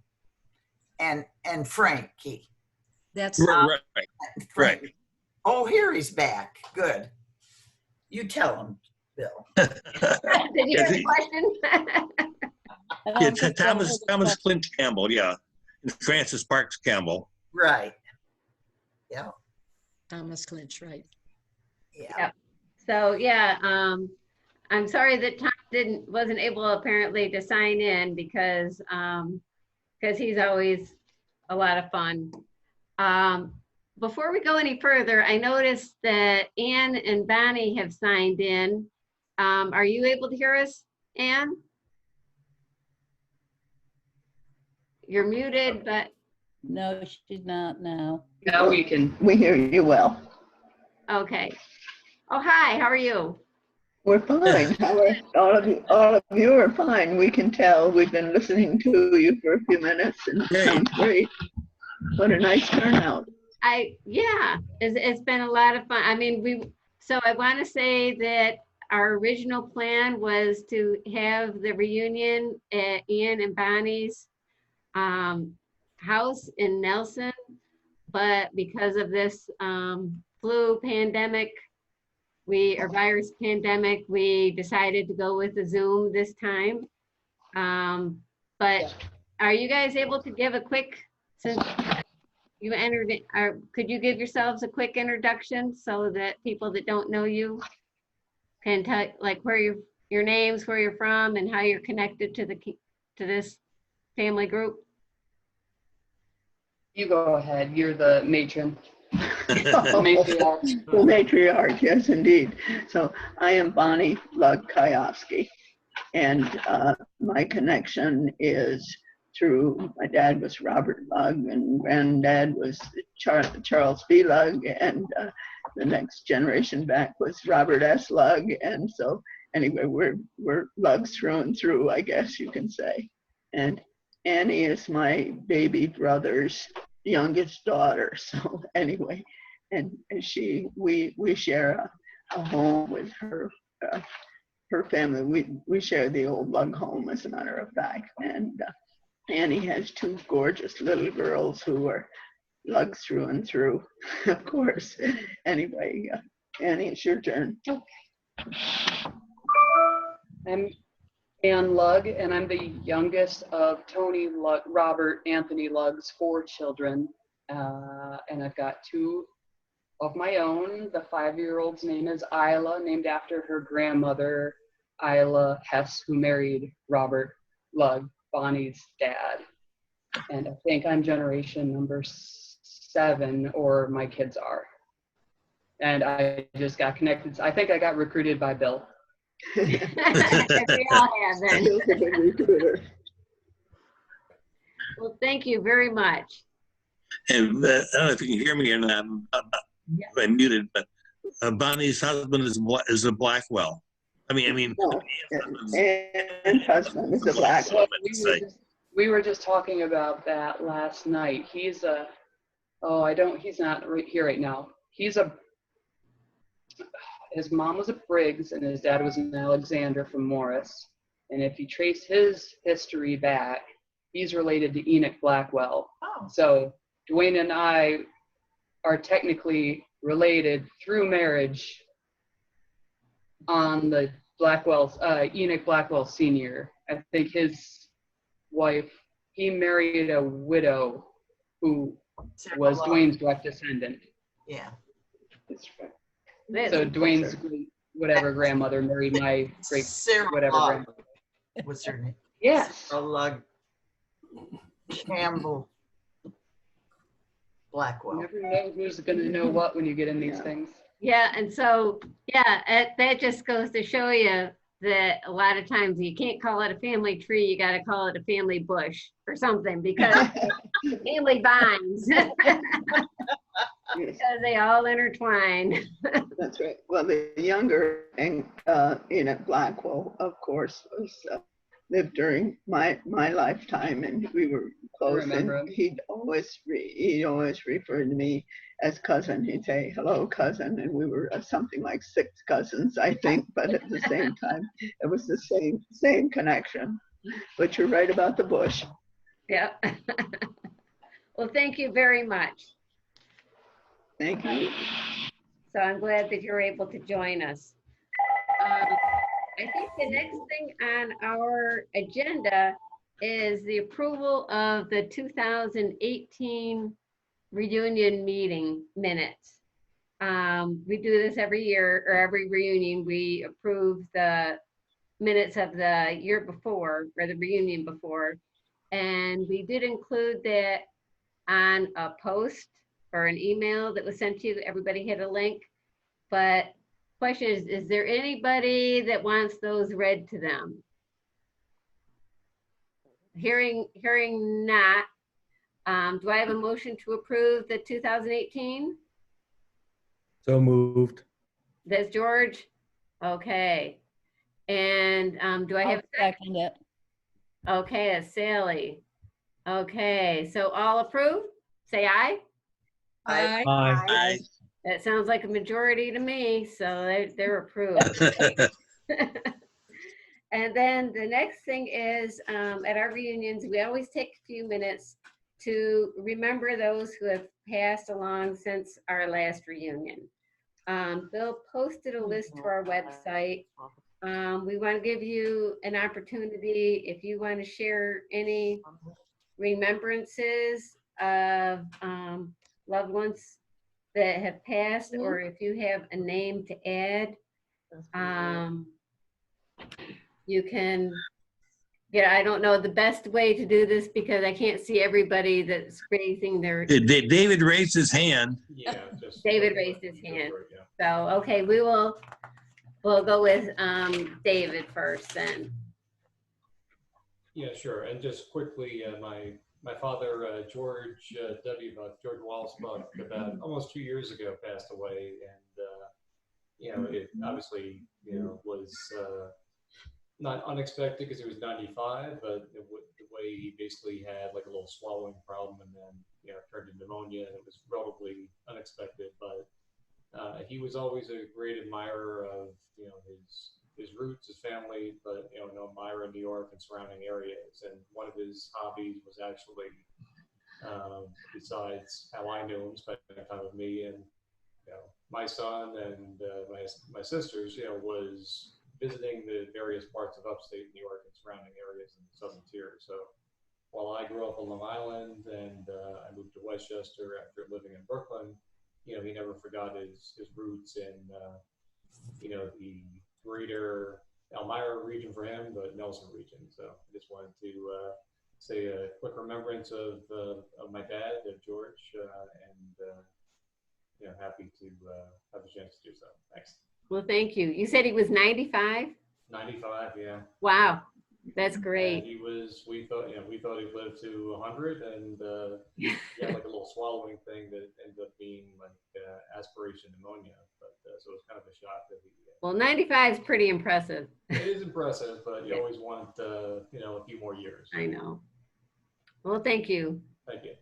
A: and Frankie.
C: That's
G: right.
A: Oh, here he's back. Good. You tell him, Bill.
D: Did you have a question?
G: Yeah, Thomas Clint Campbell, yeah. And Francis Parks Campbell.
A: Right. Yeah.
C: Thomas Clinch, right.
A: Yeah.
D: So yeah, I'm sorry that Tom wasn't able apparently to sign in because he's always a lot of fun. Before we go any further, I noticed that Ann and Bonnie have signed in. Are you able to hear us, Ann? You're muted, but.
I: No, she's not now.
T: No, we hear you well.
D: Okay. Oh, hi, how are you?
T: We're fine. How are all of you? All of you are fine. We can tell. We've been listening to you for a few minutes, and it sounds great. What a nice turnout.
D: Yeah, it's been a lot of fun. I mean, so I want to say that our original plan was to have the reunion at Ian and Bonnie's house in Nelson, but because of this flu pandemic, virus pandemic, we decided to go with the Zoom this time. But are you guys able to give a quick, since you entered it, or could you give yourselves a quick introduction so that people that don't know you can tell, like, where your names, where you're from, and how you're connected to this family group?
U: You go ahead. You're the matron.
T: Matriarch. The matriarch, yes, indeed. So I am Bonnie Lug Kyofski, and my connection is through, my dad was Robert Lug, and granddad was Charles B. Lug, and the next generation back was Robert S. Lug, and so anyway, we're Lugs through and through, I guess you can say. And Annie is my baby brother's youngest daughter. So anyway, and we share a home with her family. We share the old Lug home, as a matter of fact. And Annie has two gorgeous little girls who are Lugs through and through, of course. Anyway, Annie, it's your turn.
U: Okay. I'm Ann Lug, and I'm the youngest of Tony Lug, Robert Anthony Lug's 4 children. And I've got 2 of my own. The 5-year-old's name is Isla, named after her grandmother, Isla Hess, who married Robert Lug, Bonnie's dad. And I think I'm generation number 7, or my kids are. And I just got connected. I think I got recruited by Bill.
D: We all have then. Well, thank you very much.
G: And I don't know if you can hear me or not. I'm muted, but Bonnie's husband is a Blackwell. And
T: husband is a Blackwell.
U: We were just talking about that last night. He's not right here right now. His mom was a Briggs and his dad was an Alexander from Morris. And if you trace his history back, he's related to Enoch Blackwell.
A: Oh.
U: So Dwayne and I are technically related through marriage on the Blackwell's, Enoch Blackwell Sr. I think his wife, he married a widow who was Dwayne's direct descendant.
A: Yeah.
U: So Dwayne's whatever grandmother married my great whatever grandmother.
A: What's her name?
U: Yes.
A: Lug Campbell Blackwell.
U: You never know who's going to know what when you get in these things.
D: Yeah, and so, yeah, that just goes to show you that a lot of times you can't call it a family tree, you got to call it a family bush or something, because family binds. Because they all intertwine.
T: That's right. Well, the younger Enoch Blackwell, of course, was lived during my lifetime, and we were close. And he'd always refer to me as cousin. He'd say, "Hello, cousin," and we were something like 6 cousins, I think. But at the same time, it was the same connection. But you're right about the bush.
D: Yeah. Well, thank you very much.
T: Thank you.
D: So I'm glad that you're able to join us. I think the next thing on our agenda is the approval of the 2018 reunion meeting minutes. We do this every year, or every reunion. We approve the minutes of the year before, or the reunion before. And we did include that on a post or an email that was sent to you. Everybody had a link. But question is there anybody that wants those read to them? Hearing not, do I have a motion to approve the 2018?
H: So moved.
D: That's George. Okay. And do I have a
I: second it?
D: Okay, that's Sally. Okay, so all approve? Say aye.
I: Aye.
H: Aye.
D: That sounds like a majority to me, so they're approved. And then the next thing is, at our reunions, we always take a few minutes to remember those who have passed along since our last reunion. Bill posted a list to our website. We want to give you an opportunity if you want to share any remembrances of loved ones that have passed, or if you have a name to add. You can, I don't know the best way to do this because I can't see everybody that's raising their.
G: David raised his hand.
L: Yeah,
D: David raised his hand. So, okay, we'll go with David first then.
L: Yeah, sure. And just quickly, my father, George W. Buck, George Wallace Buck, about almost 2 years ago passed away. And, it obviously, was not unexpected because he was 95, but the way he basically had like a little swallowing problem and then, turned to pneumonia, and it was relatively unexpected. But he was always a great admirer of, his roots, his family, but, Elmira, New York and surrounding areas. And one of his hobbies was actually, besides how I knew him, spending time with me and, my son and my sisters, was visiting the various parts of upstate New York and surrounding areas in the southern tier. So while I grew up on Long Island and I moved to Westchester after living in Brooklyn, he never forgot his roots in, the greater Elmira region for him, but Nelson region. So I just wanted to say a quick remembrance of my dad, of George, and happy to have the chance to do so. Thanks.
D: Well, thank you. You said he was 95?
L: 95, yeah.
D: Wow, that's great.
L: And we thought he'd live to 100, and he had like a little swallowing thing that ended up being like aspiration pneumonia. But so it was kind of a shock that he.
D: Well, 95 is pretty impressive.
L: It is impressive, but you always want a few more years.
D: I know. Well, thank you.
L: Thank you.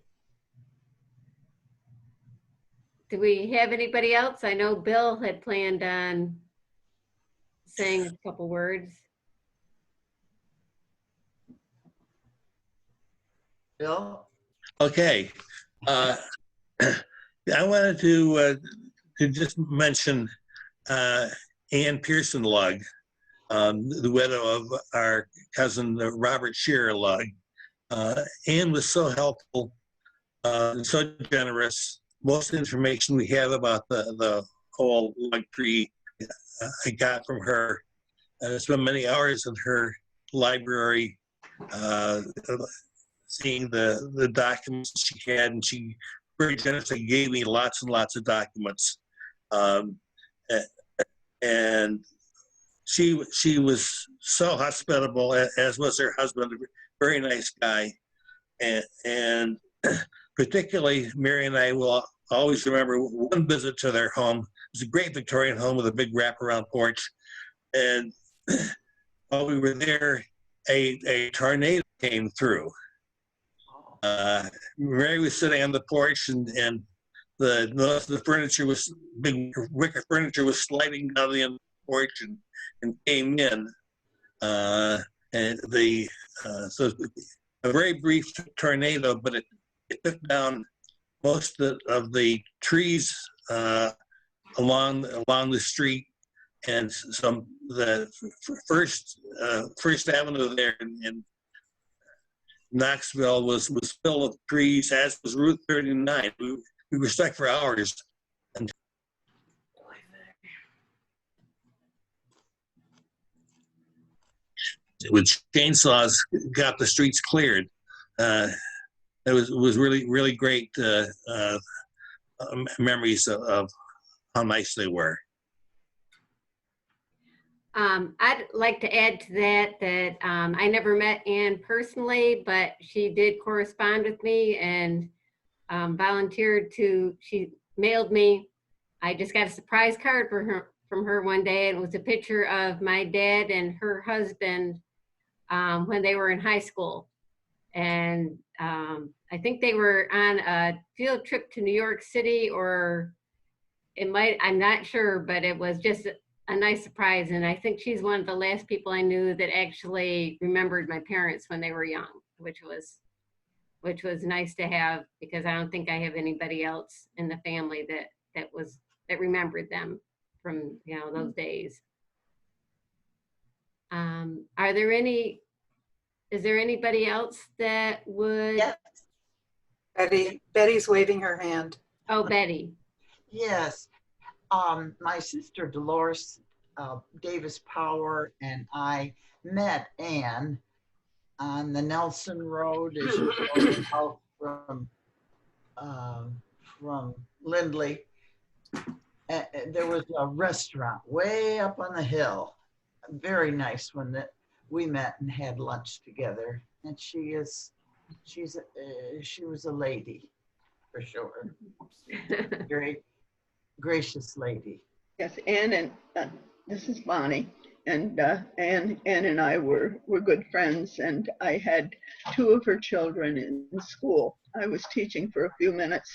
D: Do we have anybody else? I know Bill had planned on saying a couple words.
A: Bill?
G: Okay. I wanted to just mention Ann Pearson Lugg, the widow of our cousin Robert Shearer Lugg. Ann was so helpful, so generous. Most information we have about the whole Lugg tree I got from her. I spent many hours in her library seeing the documents she had, and she very generously gave me lots and lots of documents. And she was so hospitable, as was her husband, a very nice guy. And particularly, Mary and I will always remember one visit to their home. It was a great Victorian home with a big wraparound porch. And while we were there, a tornado came through. Mary was sitting on the porch, and the furniture was, big wicker furniture was sliding down the porch and came in. And so a very brief tornado, but it took down most of the trees along the street, and some the First Avenue there in Knoxville was full of trees, as was Route 39. We were stuck for hours. With chainsaws, got the streets cleared. It was really, really great memories of how nice they were.
D: I'd like to add to that I never met Ann personally, but she did correspond with me and volunteered to, she mailed me, I just got a surprise card from her one day, and it was a picture of my dad and her husband when they were in high school. And I think they were on a field trip to New York City, or it might, I'm not sure, but it was just a nice surprise. And I think she's one of the last people I knew that actually remembered my parents when they were young, which was nice to have, because I don't think I have anybody else in the family that it remembered them from, you know, those days. Are there any, is there anybody else that would?
M: Yes. Betty's waving her hand.
D: Oh, Betty.
A: Yes. My sister Dolores Davis Power and I met Anne on the Nelson Road as you go out from Lindley. There was a restaurant way up on the hill. Very nice one that we met and had lunch together. And she was a lady for sure. Very gracious lady.
T: Yes, Anne and this is Bonnie, and Anne and I were good friends, and I had 2 of her children in school. I was teaching for a few minutes,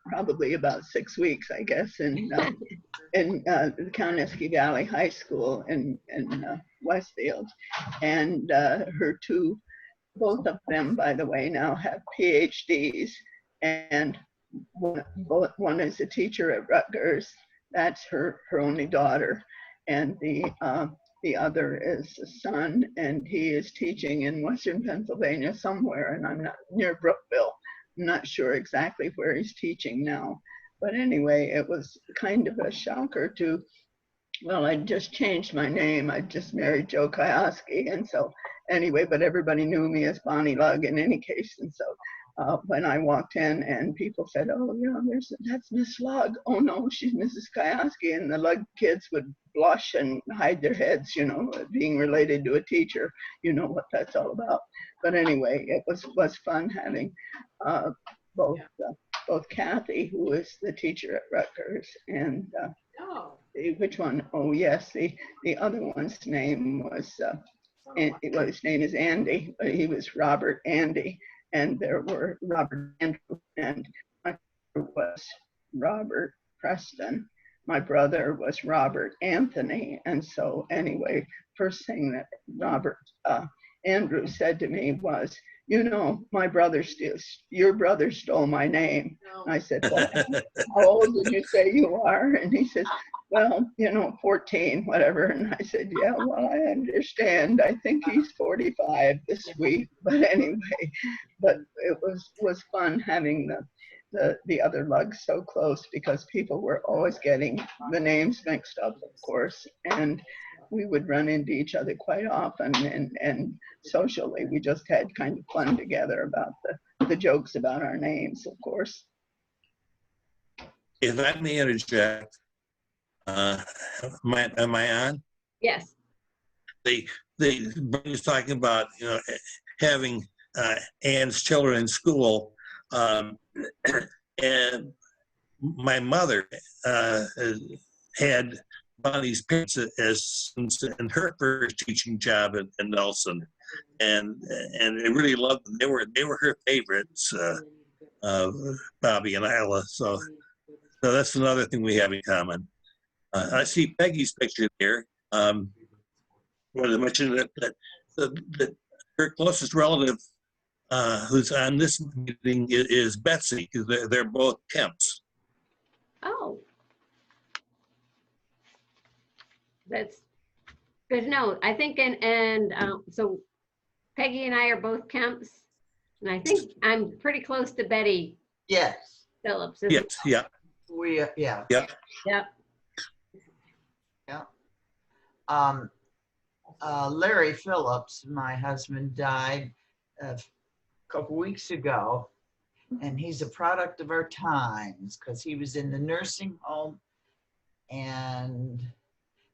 T: probably about 6 weeks, I guess, in the Cowanesque Valley High School in Westfield, and her 2, both of them, by the way, now have PhDs, and one is a teacher at Rutgers. That's her only daughter, and the other is a son, and he is teaching in Western Pennsylvania somewhere, and I'm not near Brookville. I'm not sure exactly where he's teaching now, but anyway, it was kind of a shocker to. Well, I just changed my name. I just married Joe Kyofski, and so anyway, but everybody knew me as Bonnie Lugg in any case, and so. When I walked in and people said, oh, you know, that's Miss Lugg. Oh no, she's Mrs. Kyofski. And the Lugg kids would blush and hide their heads, you know, being related to a teacher, you know what that's all about. But anyway, it was fun having both Kathy, who is the teacher at Rutgers, and which one? Oh yes, the other one's name was, his name is Andy, but he was Robert Andy. And there were Robert Andrew, and my brother was Robert Preston. My brother was Robert Anthony. And so anyway, first thing that Robert Andrew said to me was, you know, your brother stole my name. No. I said, well, how old did you say you are? And he says, well, you know, 14, whatever. And I said, yeah, well, I understand. I think he's 45 this week. But anyway, but it was fun having the other Lugs so close, because people were always getting the names mixed up, of course. And we would run into each other quite often, and socially we just had kind of fun together about the jokes about our names, of course.
G: If I may interject, am I on?
D: Yes.
G: Bernie's talking about, you know, having Anne's children in school, and my mother had Bonnie's parents as in her first teaching job in Nelson, and they really loved them. They were her favorites, Bobby and Isla. So that's another thing we have in common. I see Peggy's picture there. Wanted to mention that her closest relative who's on this meeting is Betsy, because they're both Kemps.
D: Oh. That's good to know. I think, so Peggy and I are both Kemps, and I think I'm pretty close to Betty.
A: Yes.
D: Phillips.
G: Yes. Yeah.
A: Yeah.
G: Yep.
D: Yep.
A: Yeah. Larry Phillips, my husband, died a couple weeks ago, and he's a product of our times because he was in the nursing home, and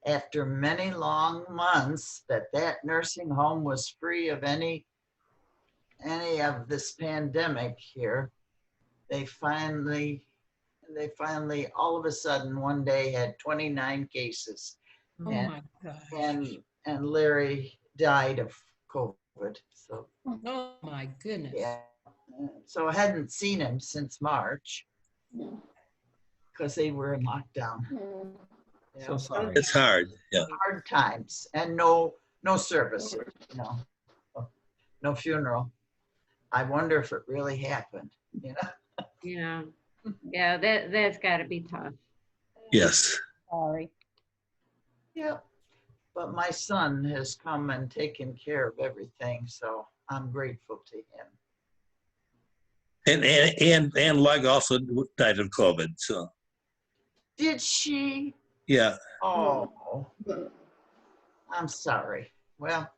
A: after many long months that nursing home was free of any of this pandemic here, they finally all of a sudden one day had 29 cases.
C: Oh my gosh.
A: And Larry died of COVID. So
C: oh my goodness.
A: Yeah. So I hadn't seen him since March because they were in lockdown.
H: Yeah. So sorry.
G: It's hard. Yeah.
A: Hard times, and no service, no funeral. I wonder if it really happened. You know.
D: Yeah. Yeah. That's got to be tough.
G: Yes.
I: Sorry.
A: Yep. But my son has come and taken care of everything, so I'm grateful to him.
G: And Lug also died of COVID. So.
A: Did she?
G: Yeah.
A: Oh, I'm sorry. Well,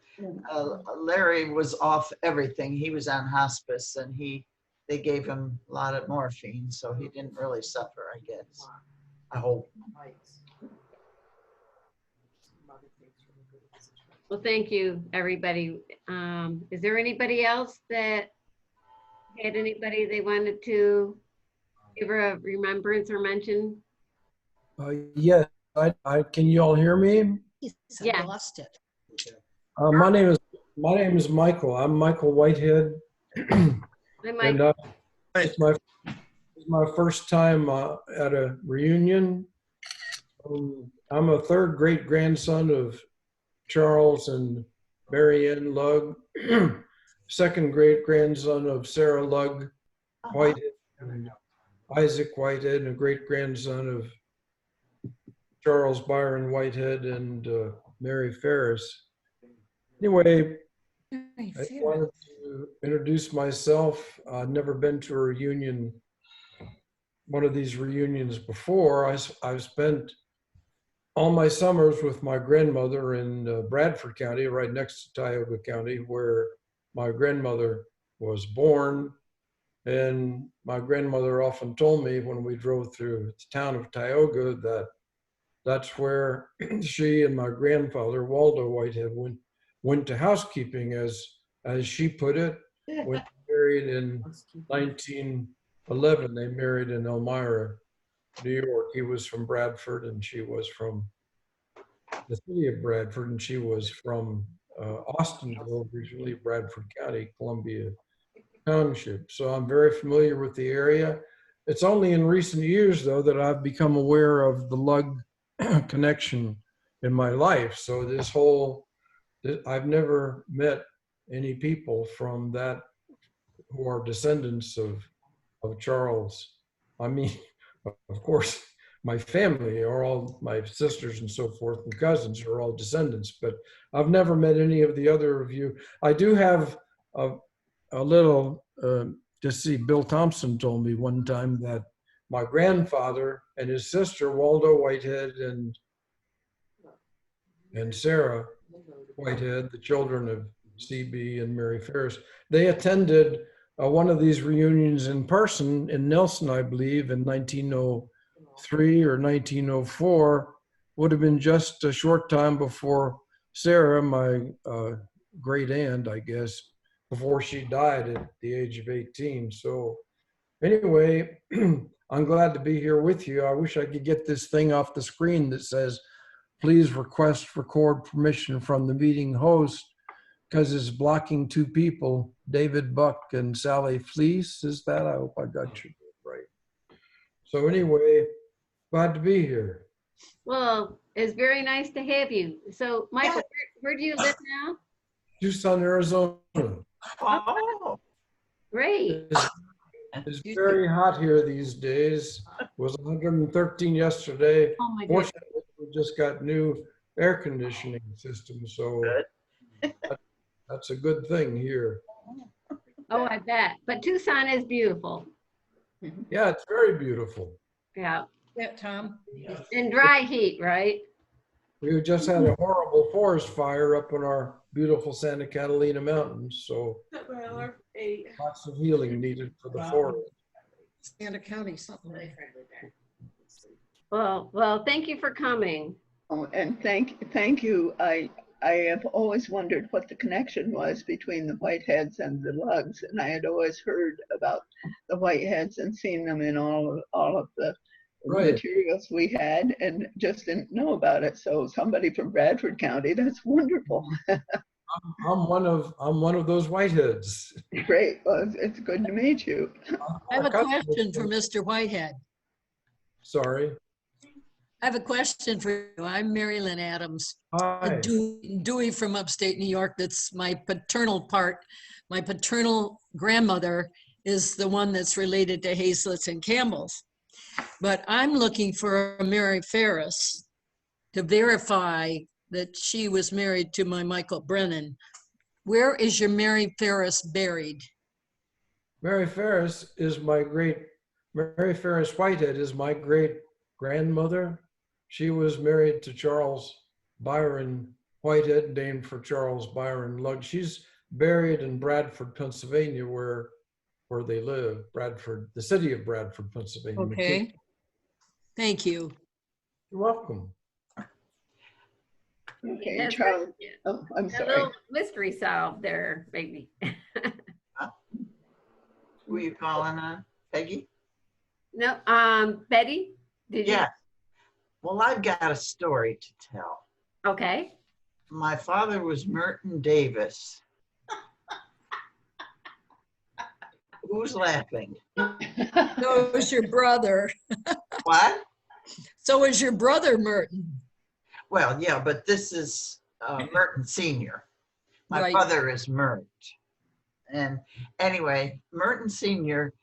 A: Larry was off everything. He was on hospice, and they gave him a lot of morphine, so he didn't really suffer, I guess. I hope.
D: Well, thank you, everybody. Is there anybody else that had anybody they wanted to give her a remembrance or mention?
J: Yes, can you all hear me?
D: Yeah.
C: Lost it.
J: My name is Michael. I'm Michael Whitehead.
D: Hi, Mike.
J: And it's my first time at a reunion. I'm a third great grandson of Charles and Marianne Lug, second great grandson of Sarah Lug Whitehead and Isaac Whitehead, and a great grandson of Charles Byron Whitehead and Mary Ferris. Anyway, I wanted to introduce myself. I've never been to a reunion, one of these reunions before. I've spent all my summers with my grandmother in Bradford County, right next to Tioga County, where my grandmother was born. And my grandmother often told me when we drove through the town of Tioga that that's where she and my grandfather, Waldo Whitehead, went to housekeeping, as she put it, when they married in 1911. They married in Elmira, New York. He was from Bradford and she was from the city of Bradford, and she was from Austinville, originally Bradford County, Columbia Township. So I'm very familiar with the area. It's only in recent years, though, that I've become aware of the Lug connection in my life. So I've never met any people from that who are descendants of Charles. I mean, of course, my family are all, my sisters and so forth and cousins are all descendants, but I've never met any of the other of you. I do have a little, just see, Bill Thompson told me one time that my grandfather and his sister, Waldo Whitehead and Sarah Whitehead, the children of CB and Mary Ferris, they attended one of these reunions in person in Nelson, I believe, in 1903 or 1904. Would have been just a short time before Sarah, my great aunt, I guess, before she died at the age of 18. So anyway, I'm glad to be here with you. I wish I could get this thing off the screen that says, please record permission from the meeting host, because it's blocking two people, David Buck and Sally Fleece. Is that? I hope I got you right. So anyway, glad to be here.
D: Well, it's very nice to have you. So, Michael, where do you live now?
J: Tucson, Arizona.
D: Oh, great.
J: It's very hot here these days. It was 113 yesterday.
D: Oh my
J: Fortunately, we just got new air conditioning systems, so that's a good thing here.
D: Oh, I bet. But Tucson is beautiful.
J: Yeah, it's very beautiful.
D: Yeah.
C: Yeah, Tom.
D: And dry heat, right?
J: We just had a horrible forest fire up in our beautiful Santa Catalina Mountains, so lots of healing needed for the forest.
C: Santa County, something like
D: that. Well, thank you for coming.
T: Oh, and thank you. I have always wondered what the connection was between the Whiteheads and the Lugs, and I had always heard about the Whiteheads and seen them in all of the materials we had, and just didn't know about it. So somebody from Bradford County, that's wonderful.
J: I'm one of those Whiteheads.
T: Great. Well, it's good to meet you.
C: I have a question for Mr. Whitehead.
J: Sorry.
C: I have a question for you. I'm Marylyn Adams.
J: Hi.
C: Dewey from upstate New York. That's my paternal part. My paternal grandmother is the one that's related to Hazlett's and Campbell's. But I'm looking for a Mary Ferris to verify that she was married to my Michael Brennan. Where is your Mary Ferris buried?
J: Mary Ferris Whitehead is my great grandmother. She was married to Charles Byron Whitehead, named for Charles Byron Lugg. She's buried in Bradford, Pennsylvania, where they live. Bradford, the city of Bradford, Pennsylvania.
C: Okay. Thank you.
J: You're welcome.
T: Okay,
D: That's
T: Charles.
D: right.
T: Oh, I'm
D: A
T: sorry.
D: little mystery solved there, maybe.
A: Who are you calling on? Peggy?
D: No, Betty, did you?
A: Yeah. Well, I've got a story to tell.
D: Okay.
A: My father was Merton Davis. Who's laughing?
C: So is your brother.
A: What?
C: So is your brother, Morton.
A: Well, yeah, but this is Merton Sr. My
C: Right.
A: brother is Mert. And anyway, Merton Sr.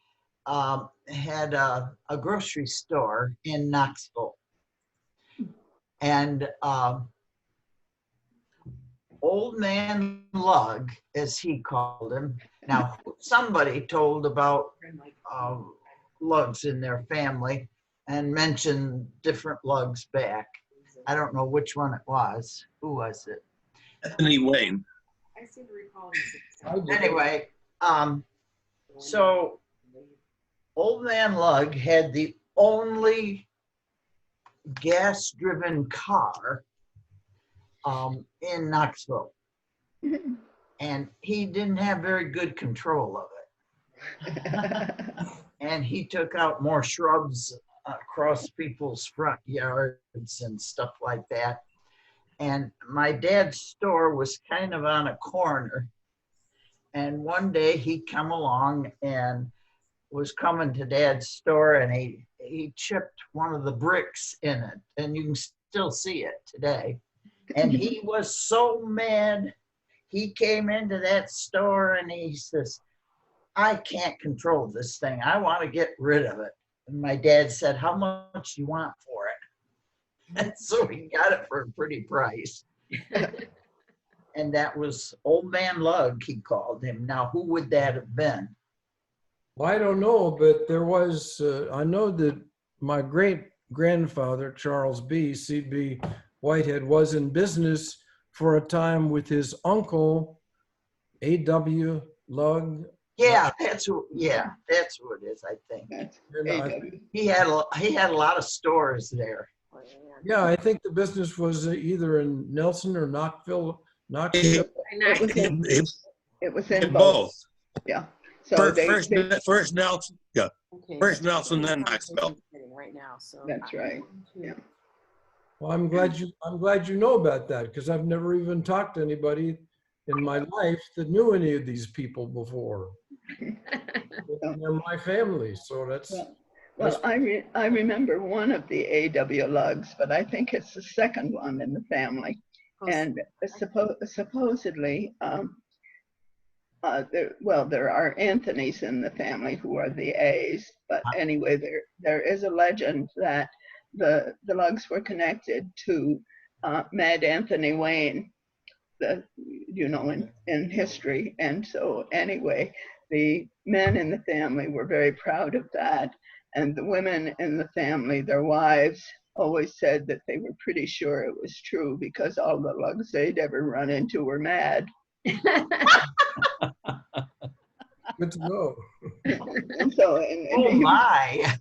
A: Had a grocery store in Knoxville. And Old Man Lugg, as he called him. Now, somebody told about Luggs in their family and mentioned different Luggs back. I don't know which one it was. Who was it?
G: Anthony Wayne.
P: I seem to recall.
A: Anyway, so Old Man Lugg had the only gas-driven car in Knoxville. And he didn't have very good control of it. And he took out more shrubs across people's front yards and stuff like that. And my dad's store was kind of on a corner. And one day he come along and was coming to Dad's store, and he chipped one of the bricks in it, and you can still see it today. And he was so mad. He came into that store and he says, I can't control this thing. I want to get rid of it. And my dad said, how much do you want for it? And so he got it for a pretty price. And that was Old Man Lugg, he called him. Now, who would that have been?
J: Well, I don't know, but there was, I know that my great grandfather, Charles B. C.B. Whitehead, was in business for a time with his uncle, A.W. Lugg.
A: Yeah, that's who it is, I think. He had a lot of stores there.
J: Yeah, I think the business was either in Nelson or Knoxville.
T: It was in
G: both.
T: Yeah. So
G: First Nelson, yeah.
P: Okay.
G: First Nelson, then Knoxville.
P: Right now, so
T: that's right. Yeah.
J: Well, I'm glad you know about that, because I've never even talked to anybody in my life that knew any of these people before. They're my family, so that's.
T: Well, I remember one of the A.W. Luggs, but I think it's the second one in the family. And supposedly, there are Anthonys in the family who are the A's, but anyway, there is a legend that the Luggs were connected to Mad Anthony Wayne, in history. And so anyway, the men in the family were very proud of that. And the women in the family, their wives, always said that they were pretty sure it was true because all the Luggs they'd ever run into were mad.
J: Good to know.
T: And so,
A: Oh my.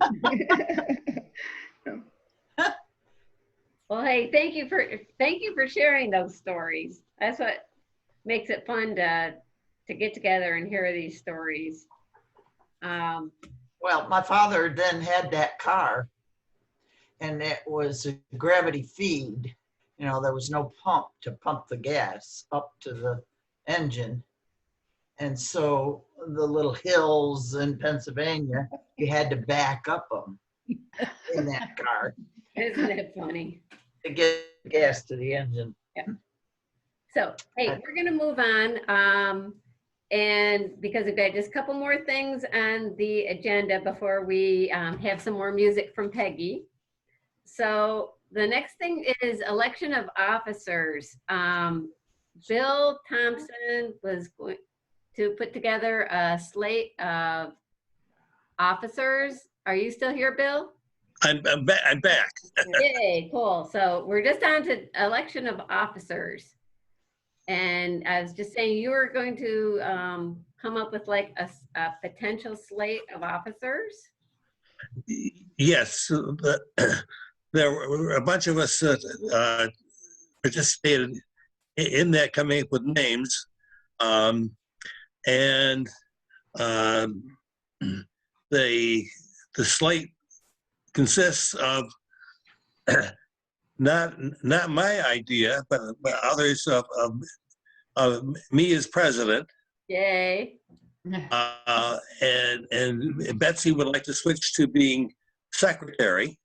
D: Well, hey, thank you for sharing those stories. That's what makes it fun to get together and hear these stories.
A: Well, my father then had that car, and it was a gravity feed. You know, there was no pump to pump the gas up to the engine. And so the little hills in Pennsylvania, you had to back up them in that car.
D: Isn't it funny?
A: To get gas to the engine.
D: Yeah. So, hey, we're going to move on. And because we've got just a couple more things on the agenda before we have some more music from Peggy. So the next thing is election of officers. Bill Thompson was going to put together a slate of officers. Are you still here, Bill?
G: I'm back.
D: Yay, cool. So we're just on to election of officers. And I was just saying you were going to come up with like a potential slate of officers.
G: Yes, there were a bunch of us participated in that, coming up with names. And the slate consists of not my idea, but others of me as president.
D: Yay.
G: And Betsy would like to switch to being secretary.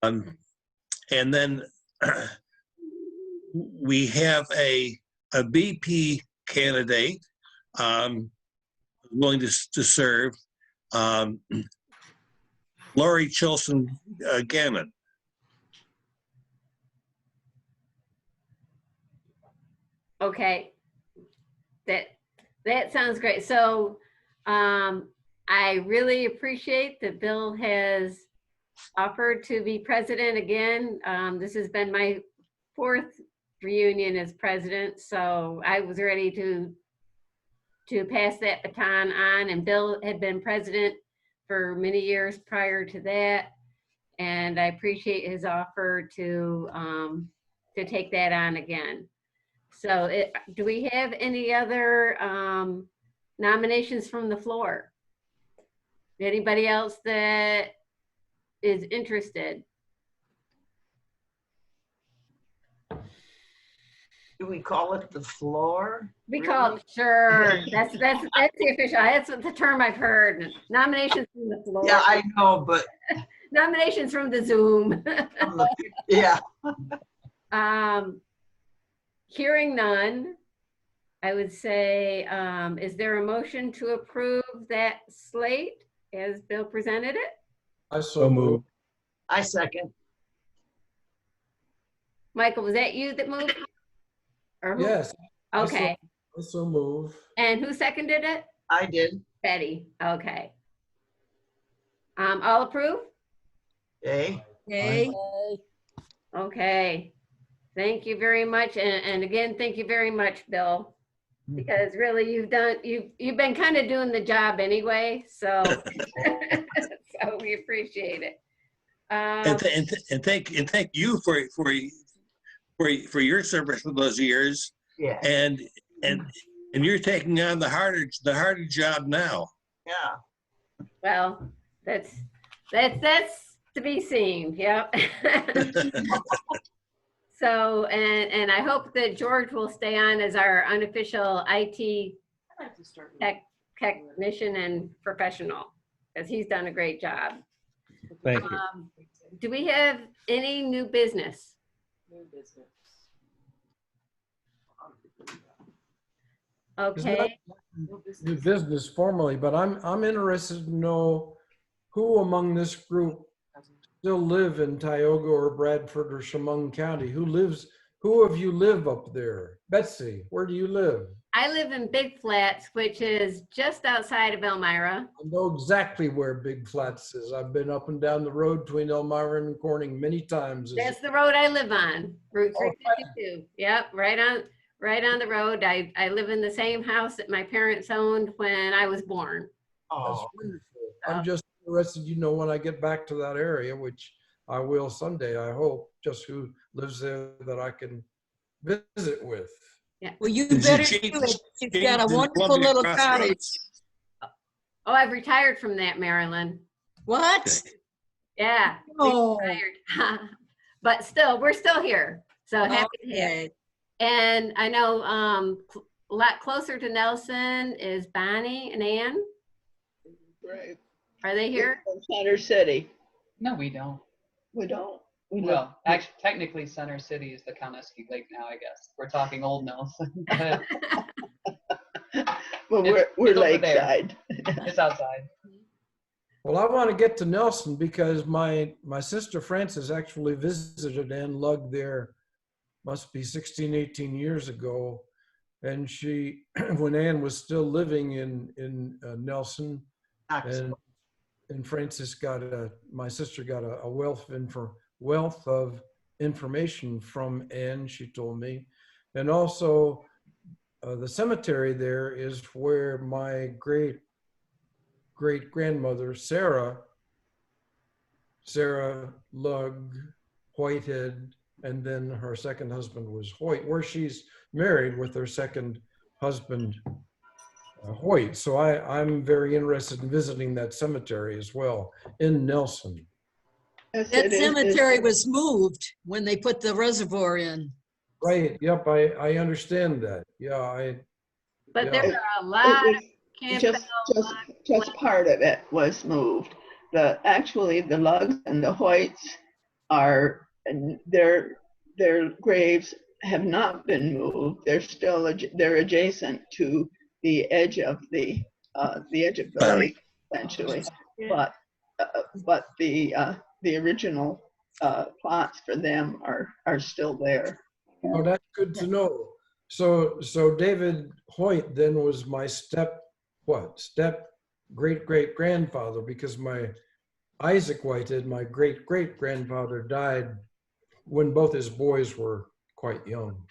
G: And then we have a BP candidate willing to serve, Lori Chilson Gammon.
D: Okay, that sounds great. So I really appreciate that Bill has offered to be president again. This has been my 4th reunion as president, so I was ready to pass that baton on, and Bill had been president for many years prior to that, and I appreciate his offer to take that on again. So do we have any other nominations from the floor? Anybody else that is interested?
A: Do we call it the floor?
D: We call it, sure. That's the official. That's the term I've heard. Nominations from the floor.
A: Yeah, I know, but
D: nominations from the Zoom.
A: Yeah.
D: Hearing none, I would say, is there a motion to approve that slate as Bill presented it?
J: I so move.
A: I second.
D: Michael, was that you that moved? Or who?
J: Yes.
D: Okay.
J: I so move.
D: And who seconded it?
A: I did.
D: Betty. Okay. All approve?
A: Yay.
D: Yay. Okay. Thank you very much. And again, thank you very much, Bill, because really you've been kind of doing the job anyway. So, so we appreciate it.
G: And thank you for your service for those years.
A: Yeah.
G: And you're taking on the harder job now.
A: Yeah.
D: Well, that's to be seen. Yep. So, and I hope that George will stay on as our unofficial IT technician and professional, because he's done a great job.
H: Thank you.
D: Do we have any new business?
U: New business.
D: Okay.
J: New business formally, but I'm interested to know who among this group still live in Tioga or Bradford or Chemung County. Who of you live up there? Betsy, where do you live?
D: I live in Big Flats, which is just outside of Elmira.
J: I know exactly where Big Flats is. I've been up and down the road between Elmira and Corning many times.
D: That's the road I live on, Route 352. Yep, right on the road. I live in the same house that my parents owned when I was born.
J: That's wonderful. I'm just interested, when I get back to that area, which I will someday, I hope, just who lives there that I can visit with.
D: Yeah.
C: Well, you better do it. You've got a wonderful little cottage.
D: Oh, I've retired from that, Marylyn.
C: What?
D: Yeah.
C: Oh.
D: Retired. But still, we're still here. So happy to have it. And I know a lot closer to Nelson is Bonnie and Ann.
T: Right.
D: Are they here?
T: Center City.
U: No, we don't.
T: We don't.
U: Well, actually, technically, Center City is the Kyofski Lake now, I guess. We're talking Old Nelson.
T: Well, we're
F: It's over there.
T: lakeside.
F: It's outside.
J: Well, I want to get to Nelson because my sister Frances actually visited Ann Lugg there, must be 16, 18 years ago. And she, when Ann was still living in Nelson, and Frances my sister got a wealth of information from Ann, she told me. And also the cemetery there is where my great-grandmother, Sarah Lugg, Whitehead, and then her second husband was Hoyt, where she's married with her second husband, Hoyt. So I'm very interested in visiting that cemetery as well in Nelson.
C: That cemetery was moved when they put the reservoir in.
J: Right, yep, I understand that. Yeah,
D: But
J: yeah.
D: there are a lot of
T: Just part of it was moved. Actually the Luggs and the Hoyts are, their graves have not been moved. They're adjacent to the edge of the lake, essentially. But the original plots for them are still there.
J: Oh, that's good to know. So David Hoyt then was my step great-great-grandfather, because my Isaac Whitehead, my great-great-grandfather, died when both his boys were quite young.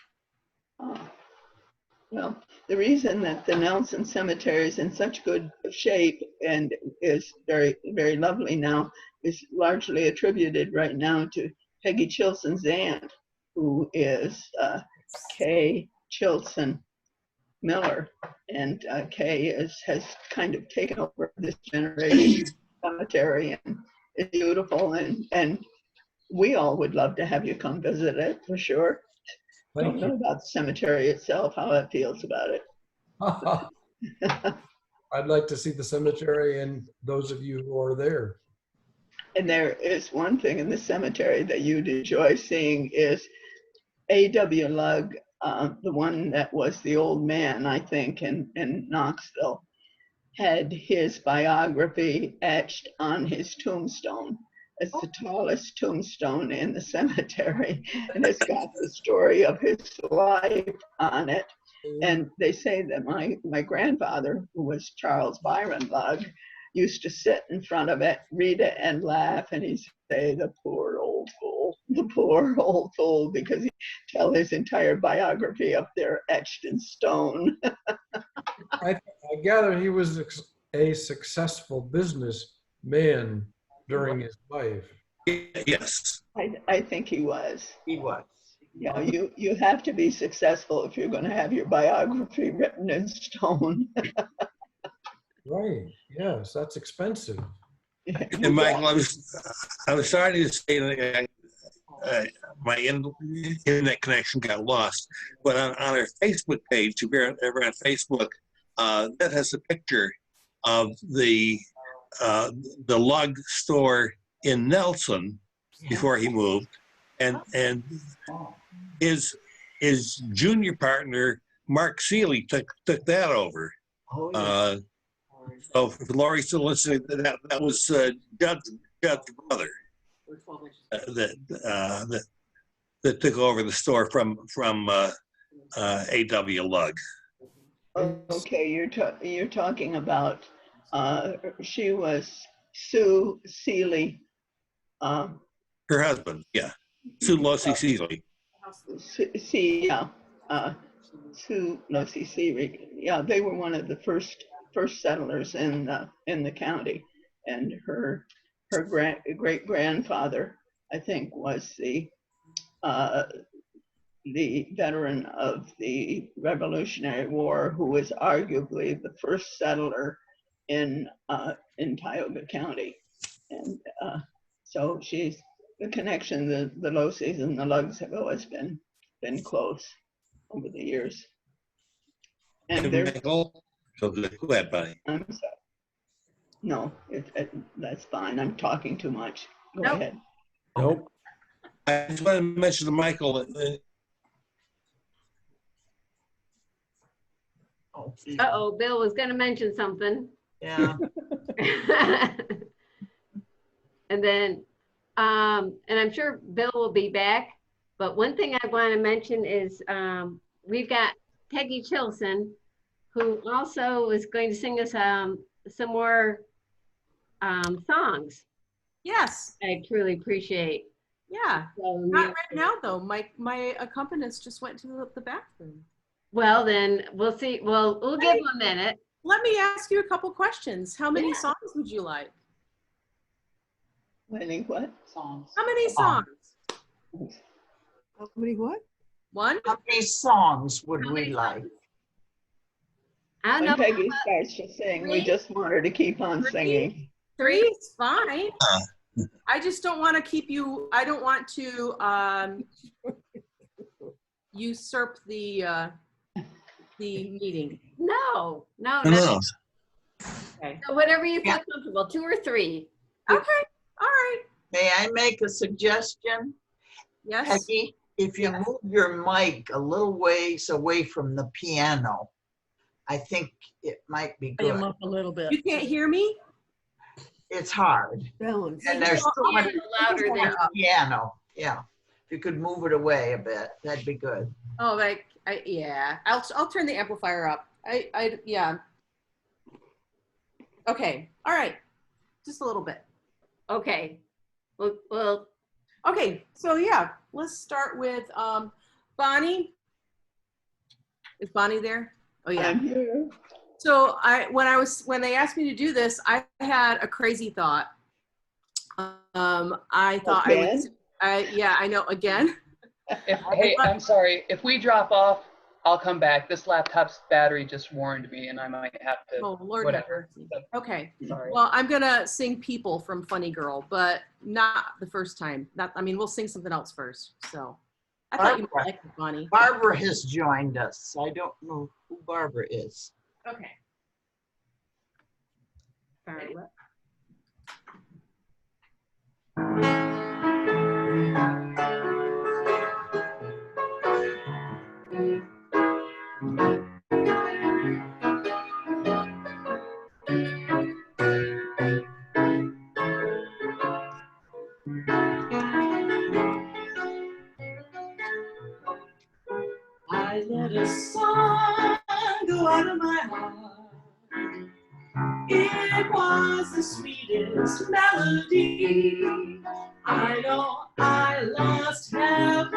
T: Well, the reason that the Nelson Cemetery is in such good shape and is very, very lovely now is largely attributed right now to Peggy Chilson's aunt, who is Kay Chilson Miller. And Kay has kind of taken over this generation cemetery, and it's beautiful. And we all would love to have you come visit it for sure. Don't know about the cemetery itself, how it feels about it.
J: I'd like to see the cemetery and those of you who are there.
T: And there is one thing in the cemetery that you'd enjoy seeing is A.W. Lugg, the one that was the old man, I think, in Knoxville, had his biography etched on his tombstone. It's the tallest tombstone in the cemetery, and it's got the story of his life on it. And they say that my grandfather, who was Charles Byron Lugg, used to sit in front of it, read it, and laugh, and he'd say, "The poor old fool," because he'd tell his entire biography up there etched in stone.
J: I gather he was a successful businessman during his life.
G: Yes.
T: I think he was.
A: He was.
T: Yeah, you have to be successful if you're going to have your biography written in stone.
J: Right. Yes, that's expensive.
G: And Michael, I was starting to say that my internet connection got lost, but on our Facebook page, if you're ever on Facebook, that has a picture of the Lugg store in Nelson before he moved, and his junior partner Mark Seeley took that over.
A: Oh, yeah.
G: So if Laurie's still listening, that was Judd's brother that took over the store from A.W. Lugg.
T: Okay, you're talking about she was Sue Seeley.
G: Her husband, yeah, Sue Lossy Seeley.
T: Sue Lossy Seeley. Yeah, they were one of the first settlers in the county, and her great grandfather, I think, was the veteran of the Revolutionary War, who was arguably the first settler in Tioga County. And so she's the connection. The Losseys and the Luggs have always been close over the years. And
G: Michael, so good. Go ahead, buddy.
T: I'm sorry. No, that's fine. I'm talking too much. Go ahead.
J: Nope.
G: I just want to mention to Michael
D: Uh-oh, Bill was gonna mention something.
A: Yeah.
D: And then, and I'm sure Bill will be back, but one thing I want to mention is we've got Peggy Chilson, who also is going to sing us some more songs.
P: Yes.
D: I truly appreciate.
P: Yeah.
D: So,
P: Not right now though. My accompanist just went to the bathroom.
D: Well, then we'll see. Well, we'll give him a minute.
P: Let me ask you a couple questions. How many songs would you like?
T: Many what?
I: Songs.
P: How many songs?
Q: How many what?
P: One?
A: How many songs would we like?
D: I don't
T: When
D: know.
T: Peggy starts to sing, we just want her to keep on singing.
P: Three's fine. I just don't want to keep you, I don't want to usurp the meeting.
D: No.
P: Okay.
D: So whatever you feel comfortable, 2 or 3.
P: Okay, all right.
A: May I make a suggestion?
P: Yes.
A: Peggy, if you move your mic a little ways away from the piano, I think it might be
C: I am
A: good.
C: up a little bit.
P: You can't hear me?
A: It's hard.
Q: Balance.
A: And there's so much
D: louder than
A: on the piano. Yeah. If you could move it away a bit, that'd be good.
P: Oh, like, yeah. I'll turn the amplifier up. Yeah. Okay, all right. Just a little bit.
D: Okay. Well.
P: Okay, so yeah, let's start with Bonnie. Is Bonnie there? Oh yeah.
T: I'm here.
P: So when they asked me to do this, I had a crazy thought. I thought I know again.
U: Hey, I'm sorry. If we drop off, I'll come back. This laptop's battery just warned me, and I might have to.
P: Oh Lord,
U: whatever.
P: Okay.
U: Sorry.
P: Well, I'm gonna sing "People" from Funny Girl, but not the first time. We'll sing something else first. So I thought you might like it, Bonnie.
A: Barbara has joined us. I don't know who Barbara is.
P: Okay. Barbara.
S: I let a song go out of my heart. It was the sweetest melody. I know I lost heaven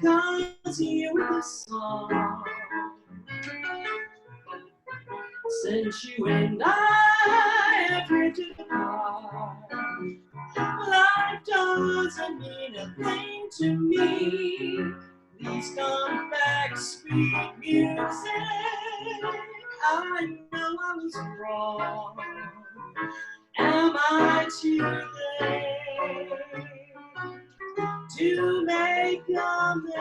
S: 'cause you were the song. Since you and I have drifted apart, life doesn't mean a thing to me. Please come back, sweet music. I know I was wrong. Am I too late to make amends?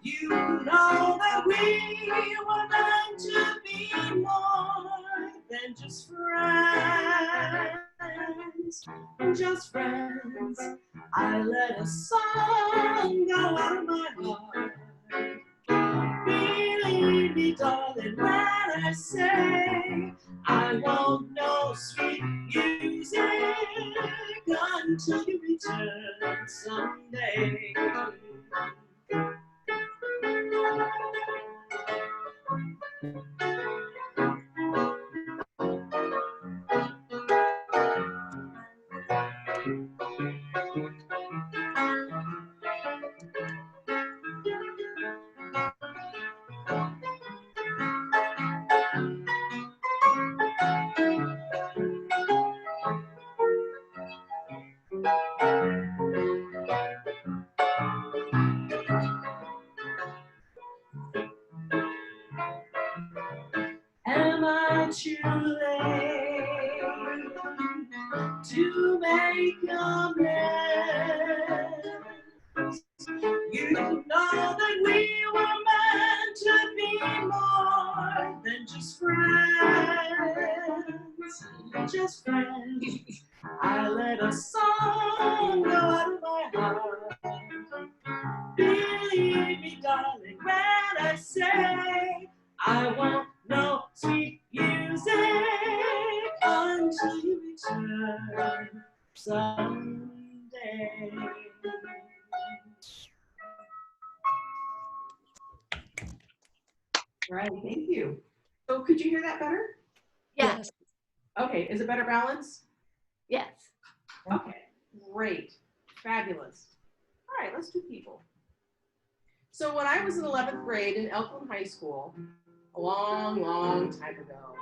S: You know that we were meant to be more than just friends. Just friends. I let a song go out of my heart. Believe me, darling, when I say I won't know sweet music until you return someday. Am I too late to make amends? You know that we were meant to be more than just friends. Just friends. I let a song go out of my heart. Believe me, darling, say I want no sweet music until you return someday.
P: Right, thank you. So could you hear that better?
D: Yes.
P: Okay, is it better balance?
D: Yes.
P: Okay, great, fabulous. All right, let's do people. So when I was in 11th grade in Elkland High School, a long, long time ago,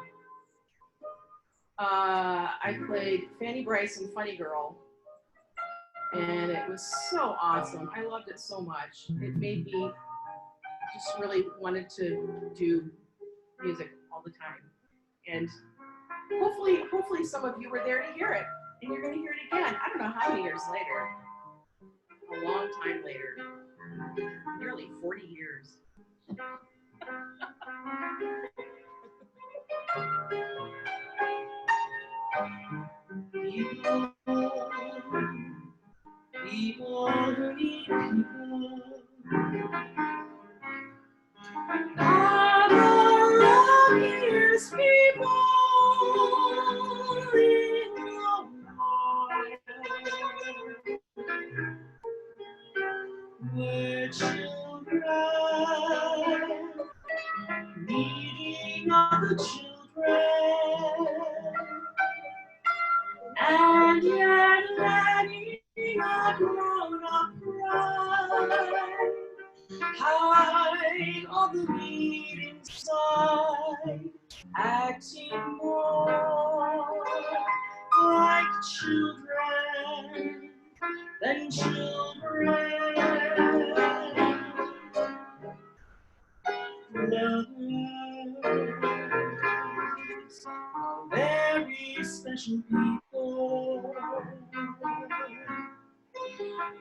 P: I played Fanny Bryce and Funny Girl, and it was so awesome. I loved it so much. It made me just really wanted to do music all the time. And hopefully some of you were there to hear it, and you're going to hear it again. I don't know how many years later. A long time later. Nearly 40 years.
S: People who need people are the luckiest people in the world. We're children needing other children, and yet letting a grown-up cry, hide all the need inside, acting more like children than children. Lovers, very special people.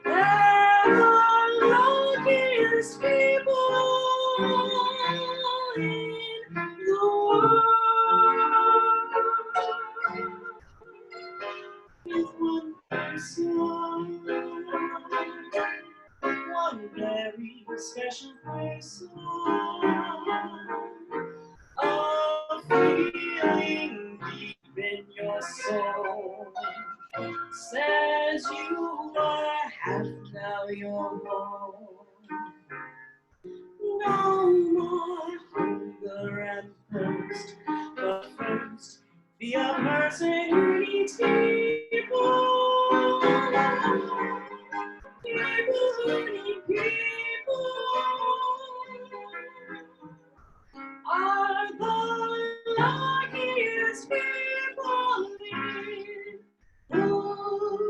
S: They're the luckiest people in the world. With one person, one very special person, a feeling deep in your soul says you are half, now you're whole. No more hunger and thirst, but first be a person who needs people. People who need people are the luckiest people in the world.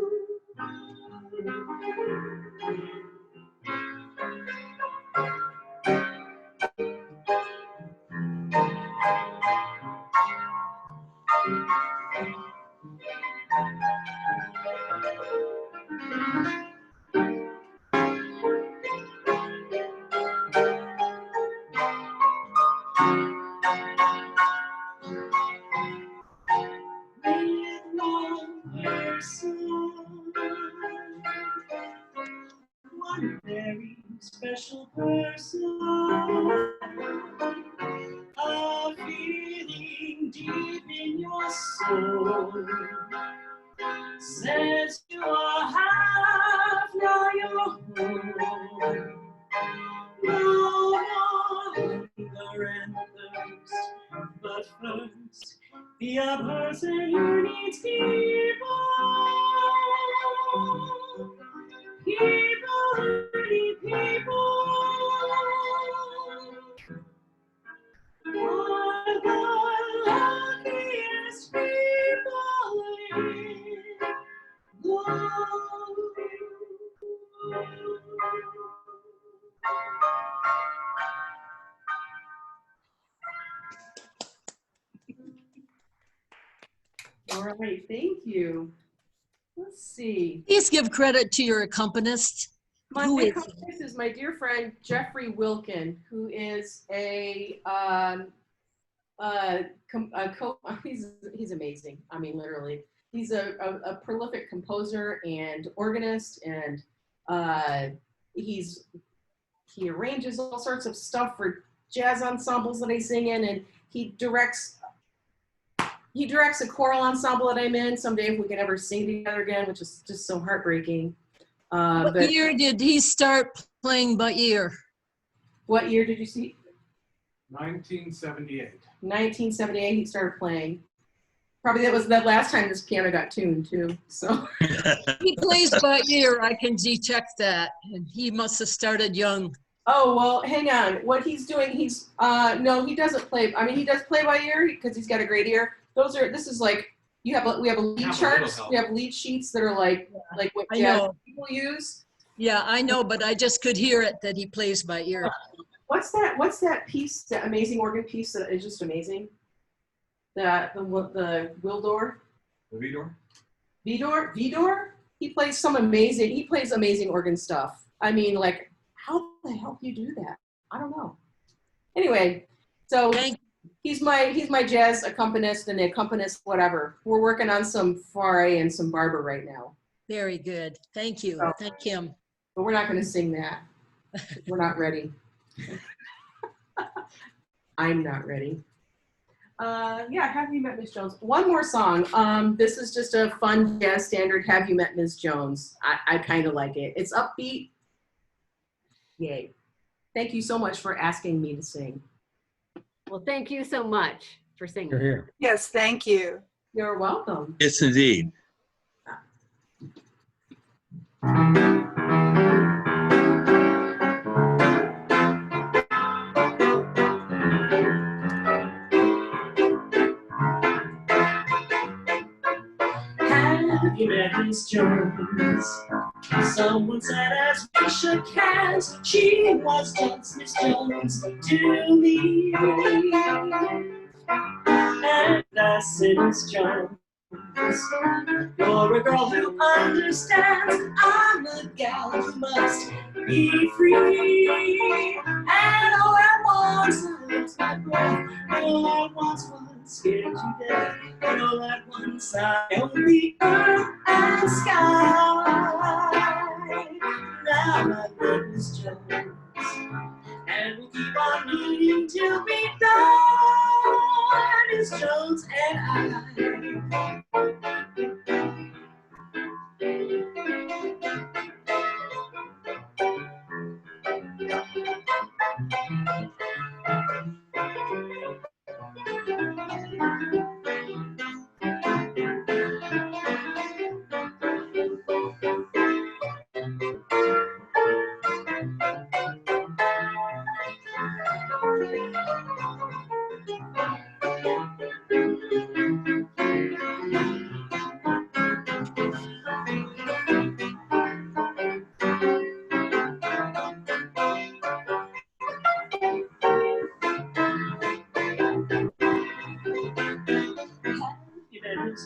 S: One very special person, a feeling deep in your soul says you are half, now you're whole. No more hunger and thirst, but first be a person who needs people. People who need people are the luckiest people in the world.
P: All right, thank you. Let's see.
C: Please give credit to your accompanist.
P: My
C: Who is
P: accompanist is my dear friend Jeffrey Wilkin, who is he's amazing. I mean, literally, he's a prolific composer and organist, and he arranges all sorts of stuff for jazz ensembles that I sing in, and he directs a choral ensemble that I'm in. Someday if we can ever sing together again, which is just so heartbreaking.
C: What year did he start playing by ear?
P: What year did you see?
N: 1978.
P: 1978 he started playing. Probably that was the last time this piano got tuned too, so.
C: He plays by ear, I can detect that. And he must have started young.
P: Oh, well, hang on. What he's doing, no, he doesn't play. I mean, he does play by ear because he's got a great ear. This is like, we have a lead charts. We have lead sheets that are like what jazz people use.
C: Yeah, I know, but I just could hear it that he plays by ear.
P: What's that piece, that amazing organ piece that is just amazing? The Wildor?
N: The Vidor?
P: Vidor? He plays amazing organ stuff. I mean, like, how the hell do you do that? I don't know. Anyway, so he's my jazz accompanist and accompanist whatever. We're working on some Fauré and some Barber right now.
C: Very good. Thank you.
P: So,
C: thank him.
P: But we're not going to sing that. We're not ready. I'm not ready. Yeah, Have You Met Miss Jones? One more song. This is just a fun jazz standard, Have You Met Miss Jones? I kind of like it. It's upbeat. Yay. Thank you so much for asking me to sing.
D: Well, thank you so much for singing.
H: You're here.
M: Yes, thank you.
P: You're welcome.
G: Yes, indeed.
S: Have you met Miss Jones? Someone said as we shook hands, she was just Miss Jones to me. And I said, Miss Jones, you're a girl who understands. I'm a gal who must be free. And all at once I lost my breath. All at once was scared to death. And all at once I owned the earth and sky. Now my name is Jones, and we keep on needing to be done. It's Jones and I.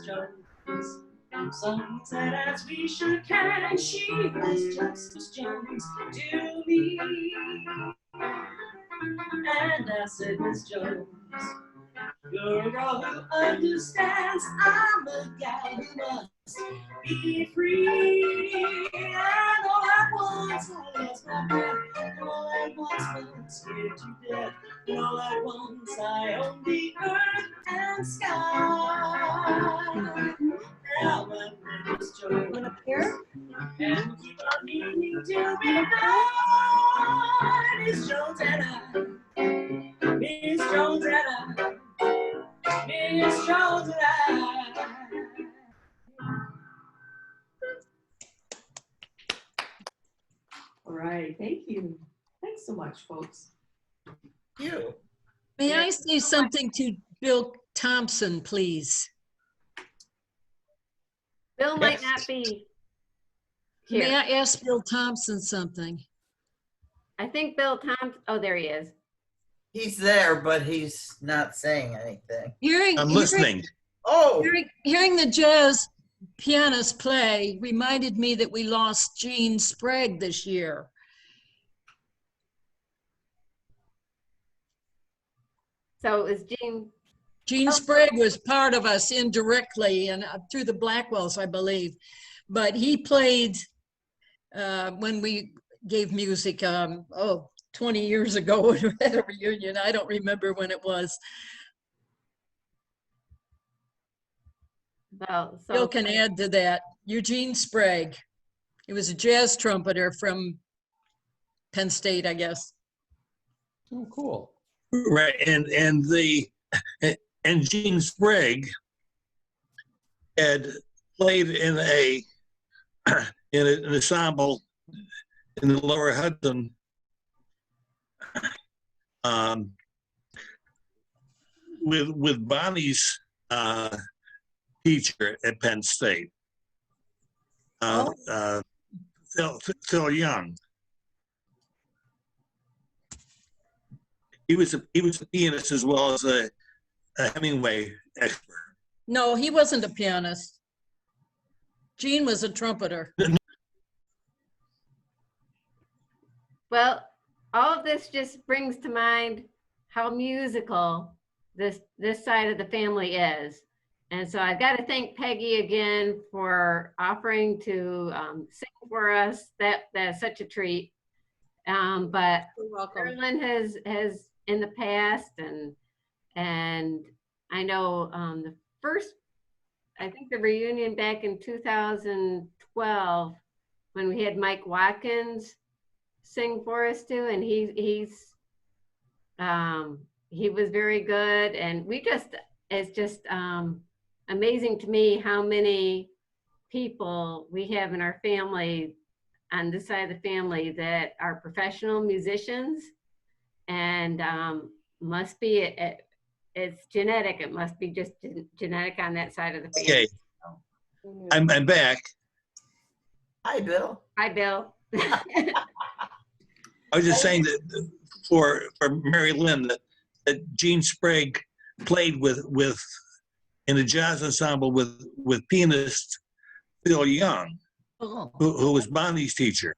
S: Jones. Some said as we shook hands, she was just as Jones to me. And I said, Miss Jones, you're a girl who understands. I'm a gal who must be free. And all at once I lost my breath. And all at once I was scared to death. And all at once I owned the earth and sky. Now my name is Jones. Up here? And we keep on needing to be done. Miss Jones and I. Miss Jones and I. Miss Jones and I. All right, thank you. Thanks so much, folks.
A: You.
C: May I say something to Bill Thompson, please?
D: Bill might not be here.
C: May I ask Bill Thompson something?
D: I think Bill Thompson, oh, there he is.
A: He's there, but he's not saying anything.
G: I'm listening.
C: Hearing the jazz pianist play reminded me that we lost Gene Sprague this year.
D: So is
C: Gene Sprague was part of us indirectly and through the Blackwells, I believe. But he played when we gave music, 20 years ago at a reunion. I don't remember when it was.
D: Well, so
C: Bill can add to that. Eugene Sprague. He was a jazz trumpeter from Penn State, I guess.
H: Oh, cool.
G: Right, and Gene Sprague had played in an ensemble in the Lower Hudson with Bonnie's teacher at Penn State, Phil Young. He was a pianist as well as a Hemingway expert.
C: No, he wasn't a pianist. Gene was a trumpeter.
D: Well, all of this just brings to mind how musical this side of the family is. And so I've got to thank Peggy again for offering to sing for us. That's such a treat. But Marylyn has in the past, and I know the first, I think the reunion back in 2012 when we had Mike Watkins sing for us too, and he was very good, and it's just amazing to me how many people we have in our family on this side of the family that are professional musicians, and must be it's genetic. It must be just genetic on that side of the family.
G: Okay, I'm back.
A: Hi, Bill.
D: Hi, Bill.
G: I was just saying that for Mary Lynn that Gene Sprague played in a jazz ensemble with pianist Phil Young, who was Bonnie's teacher.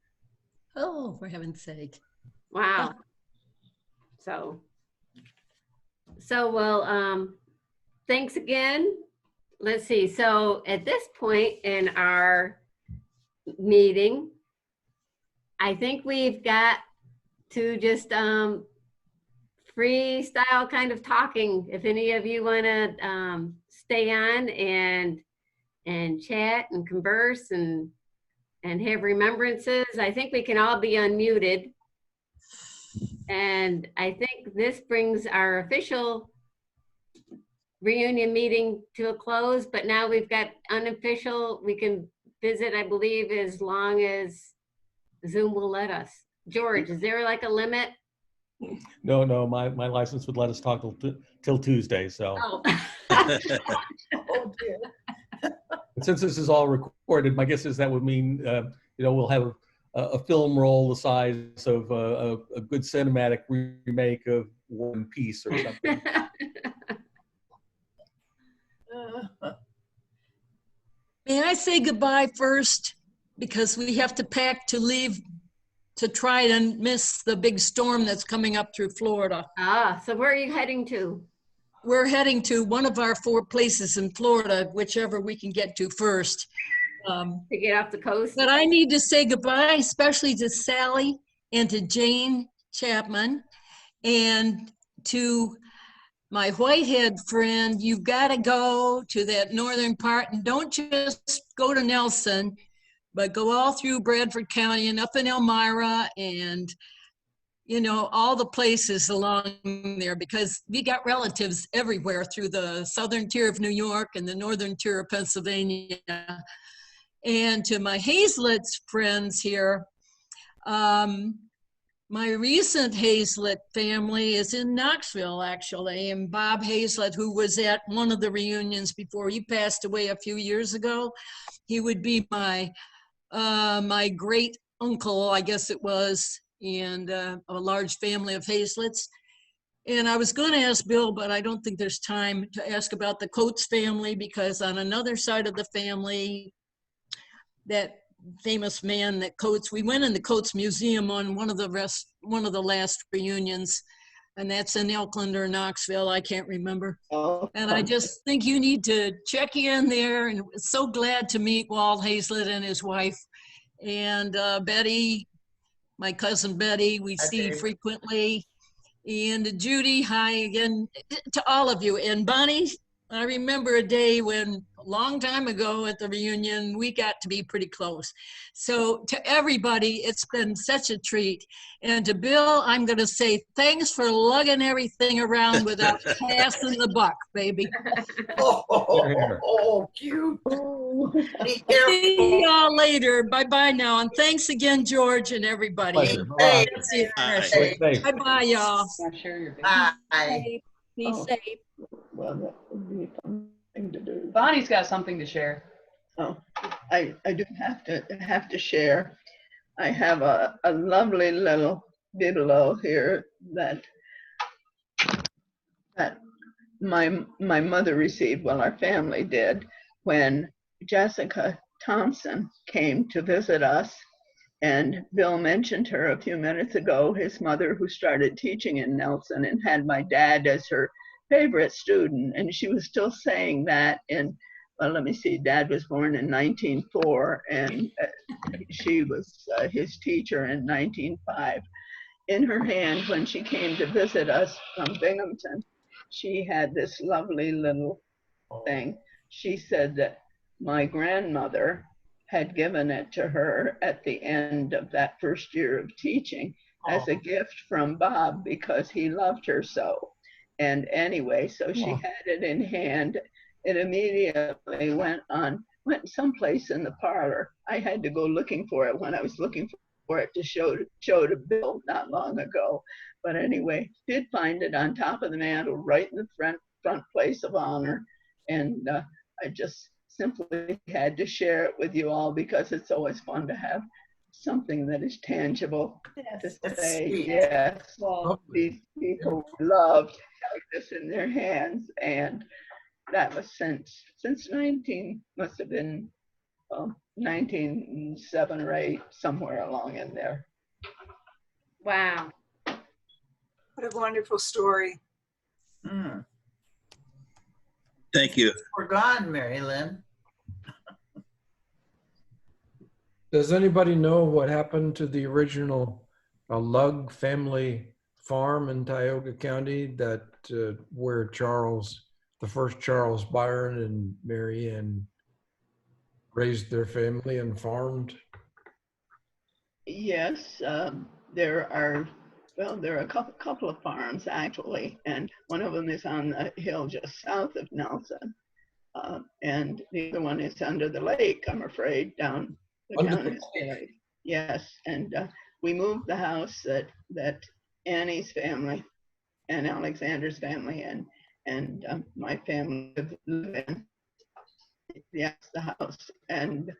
C: Oh, for heaven's sake!
D: Wow. So well, thanks again. Let's see. So at this point in our meeting, I think we've got to just freestyle kind of talking. If any of you want to stay on and chat and converse and have remembrances, I think we can all be unmuted. And I think this brings our official reunion meeting to a close, but now we've got unofficial, we can visit, I believe, as long as Zoom will let us. George, is there like a limit?
H: No, my license would let us talk till Tuesday, so.
D: Oh.
A: Oh dear.
H: And since this is all recorded, my guess is that would mean, we'll have a film roll the size of a good cinematic remake of War and Peace or something.
C: May I say goodbye first? Because we have to pack to leave to try and miss the big storm that's coming up through Florida.
D: Ah, so where are you heading to?
C: We're heading to one of our 4 places in Florida, whichever we can get to first.
D: To get off the coast?
C: But I need to say goodbye, especially to Sally and to Jane Chapman and to my Whitehead friend. You've got to go to that northern part and don't just go to Nelson, but go all through Bradford County and up in Elmira and, all the places along there, because we got relatives everywhere through the southern tier of New York and the northern tier of Pennsylvania. And to my Hazlett's friends here, my recent Hazlett family is in Knoxville, actually, and Bob Hazlett, who was at one of the reunions before he passed away a few years ago, he would be my great uncle, I guess it was, and a large family of Hazletts. And I was going to ask Bill, but I don't think there's time to ask about the Coates family, because on another side of the family, that famous man that Coates, we went in the Coates Museum on one of the last reunions, and that's in Elkland or Knoxville, I can't remember.
T: Oh.
C: And I just think you need to check in there, and so glad to meet Walt Hazlett and his wife, and Betty my cousin Betty, we see frequently. And Judy, hi again to all of you. And Bonnie, I remember a day when a long time ago at the reunion, we got to be pretty close. So to everybody, it's been such a treat. And to Bill, I'm going to say thanks for lugging everything around without passing the buck, baby.
T: Oh, cute.
C: See y'all later. Bye-bye now. And thanks again, George and everybody.
H: Pleasure. Bye-bye.
C: That's it.
H: Bye.
C: Bye-bye, y'all.
A: Bye.
I: Be safe.
T: Well, that would be a fun thing to do.
U: Bonnie's got something to share.
T: Oh, I do have to share. I have a lovely little bibelot here that my mother received, well, our family did, when Jessica Thompson came to visit us. And Bill mentioned her a few minutes ago, his mother, who started teaching in Nelson and had my dad as her favorite student. And she was still saying that in, well, let me see, Dad was born in 1904 and she was his teacher in 1905. In her hand, when she came to visit us from Binghamton, she had this lovely little thing. She said that my grandmother had given it to her at the end of that first year of teaching as a gift from Bob because he loved her so. And anyway, so she had it in hand. It immediately went someplace in the parlor. I had to go looking for it when I was looking for it to show to Bill not long ago. But anyway, did find it on top of the mantle, right in the front place of honor. And I just simply had to share it with you all because it's always fun to have something that is tangible to say, yes, these people loved like this in their hands. And that was since 1907 or 8, somewhere along in there.
D: Wow.
M: What a wonderful story.
G: Thank you.
A: We're gone, Marylyn.
J: Does anybody know what happened to the original Lug family farm in Tioga County that where the first Charles Byron and Mary Ann raised their family and farmed?
T: Yes, there are a couple of farms actually, and one of them is on the hill just south of Nelson, and the other one is under the lake, I'm afraid, down the county. Yes, and we moved the house that Annie's family and Alexander's family and my family live in. Yes, the house, and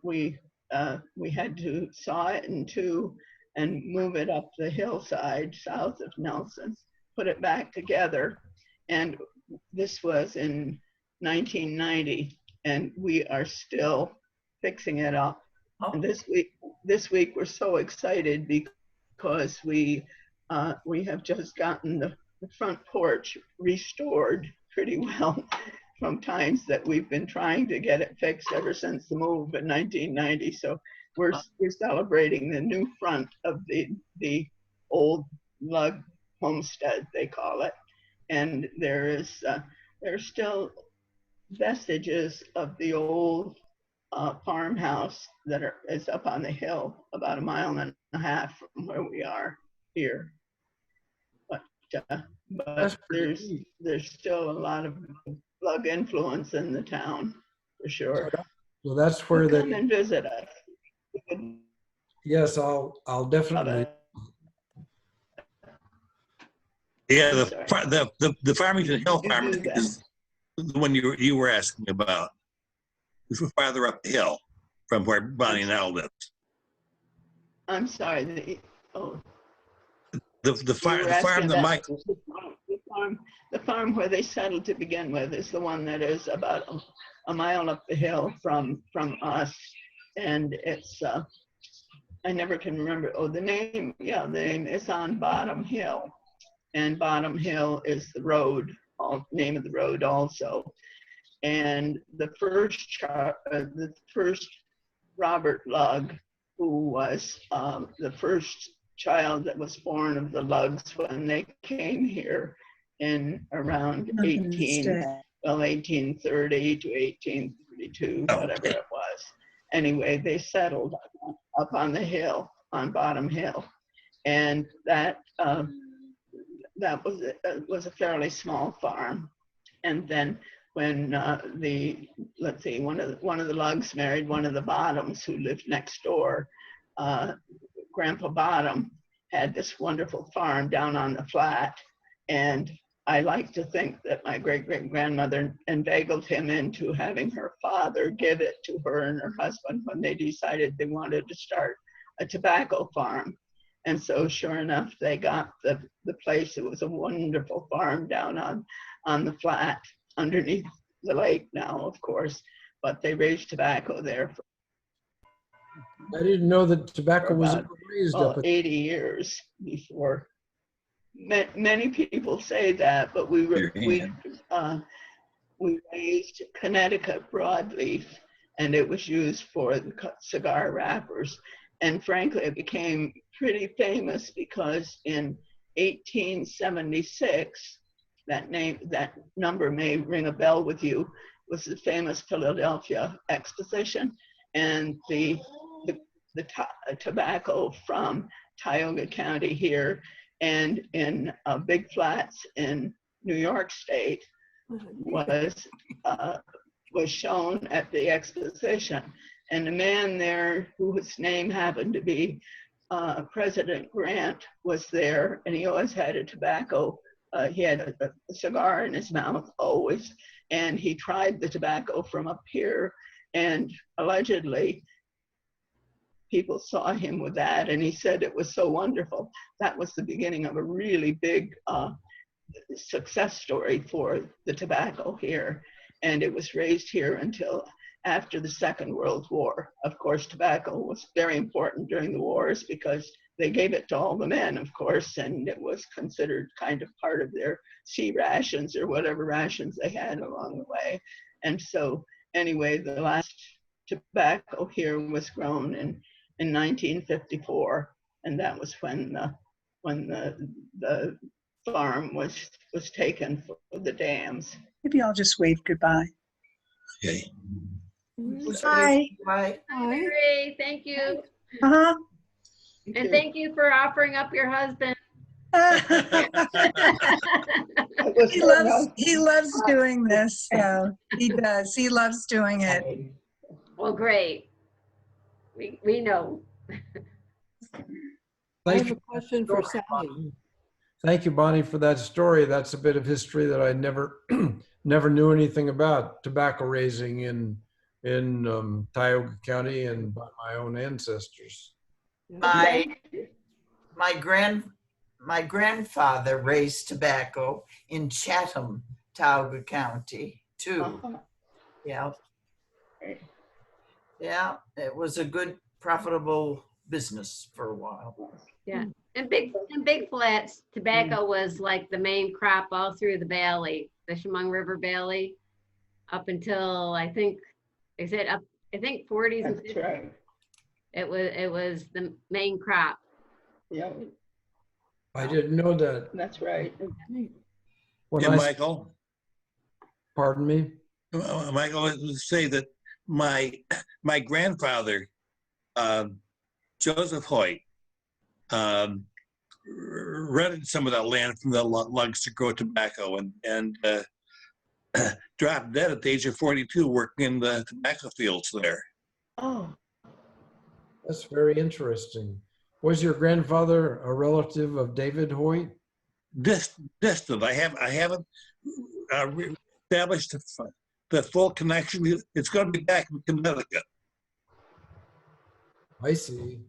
T: we had to saw it in two and move it up the hillside south of Nelson, put it back together, and this was in 1990, and we are still fixing it up. And this week we're so excited because we have just gotten the front porch restored pretty well from times that we've been trying to get it fixed ever since the move in 1990. So we're celebrating the new front of the old lug homestead, they call it, and there's still vestiges of the old farmhouse that is up on the hill about 1.5 miles from where we are here. But there's still a lot of lug influence in the town for sure.
J: So that's where they
T: come and visit us.
J: Yes, I'll definitely.
G: Yeah, the Farmington Hill farm is the one you were asking about. It's farther up the hill from where Bonnie now lives.
T: I'm sorry.
G: The
T: farm where they settled to begin with is the one that is about a mile up the hill from us, and it's I never can remember. Oh, the name. Yeah, the name is on Bottom Hill, and Bottom Hill is the road. Name of the road also. And the first Robert Lug who was the first child that was born of the Lugs when they came here in around 1830 to 1832, whatever it was. Anyway, they settled up on the hill, on Bottom Hill, and that was a fairly small farm. And then when one of the Lugs married one of the Bottoms who lived next door, Grandpa Bottom had this wonderful farm down on the flat, and I like to think that my great-great-grandmother inveigled him into having her father give it to her and her husband when they decided they wanted to start a tobacco farm. And so sure enough, they got the place. It was a wonderful farm down on the flat underneath the lake now, of course, but they raised tobacco there for
J: I didn't know that tobacco was raised up at
T: 80 years before. Many people say that, but we raised Connecticut broadleaf, and it was used for the cigar wrappers. And frankly, it became pretty famous because in 1876, that number may ring a bell with you, was the famous Philadelphia Exposition, and the tobacco from Tioga County here and in Big Flats in New York State was shown at the exposition. And the man there, whose name happened to be President Grant, was there, and he always had a tobacco. He had a cigar in his mouth always, and he tried the tobacco from up here, and allegedly people saw him with that, and he said it was so wonderful. That was the beginning of a really big success story for the tobacco here, and it was raised here until after the Second World War. Of course, tobacco was very important during the wars because they gave it to all the men, of course, and it was considered kind of part of their sea rations or whatever rations they had along the way. And so anyway, the last tobacco here was grown in 1954, and that was when the farm was taken for the dams.
N: Maybe I'll just wave goodbye.
G: Okay.
N: Hi.
A: Bye.
D: Hi, Mary. Thank you.
N: Uh-huh.
D: And thank you for offering up your husband.
N: He loves doing this. So he does. He loves doing it.
D: Well, great. We know.
Q: I have a question for Sally.
J: Thank you, Bonnie, for that story. That's a bit of history that I never knew anything about, tobacco raising in Tioga County and by my own ancestors.
A: My grandfather raised tobacco in Chatham, Tioga County, too. Yeah. Yeah, it was a good, profitable business for a while.
D: Yeah, and Big Flats, tobacco was like the main crop all through the valley, the Chemung River Valley, up until I think 40s and 50s. Right. It was the main crop.
T: Yeah.
J: I didn't know that.
T: That's right.
G: Michael.
J: Pardon me?
G: Michael, I would say that my grandfather, Joseph Hoyt, rented some of that land from the Lugs to grow tobacco and dropped dead at the age of 42 working in the tobacco fields there.
T: Oh.
J: That's very interesting. Was your grandfather a relative of David Hoyt?
G: Distant. I haven't established the full connection. It's going to be back in Connecticut.
J: I see.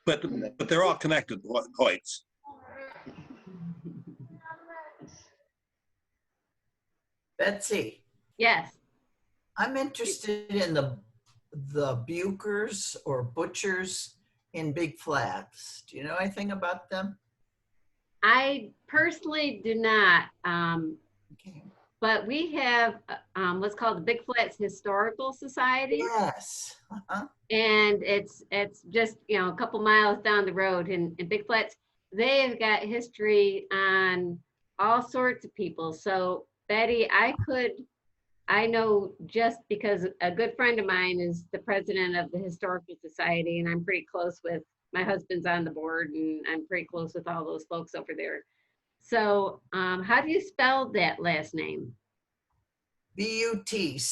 G: But they're all connected, Hoyts.
A: Betsy.
D: Yes.
A: I'm interested in the Bukers or butchers in Big Flats. Do you know anything about them?
D: I personally do not, but we have what's called the Big Flats Historical Society.
A: Yes.
D: And it's just, you know, a couple miles down the road in Big Flats. They have got history on all sorts of people. So Betty, I know just because a good friend of mine is the president of the Historical Society, and I'm pretty close with, my husband's on the board, and I'm pretty close with all those folks over there. So how do you spell that last name?
A: B-U-T-C-H-E-R.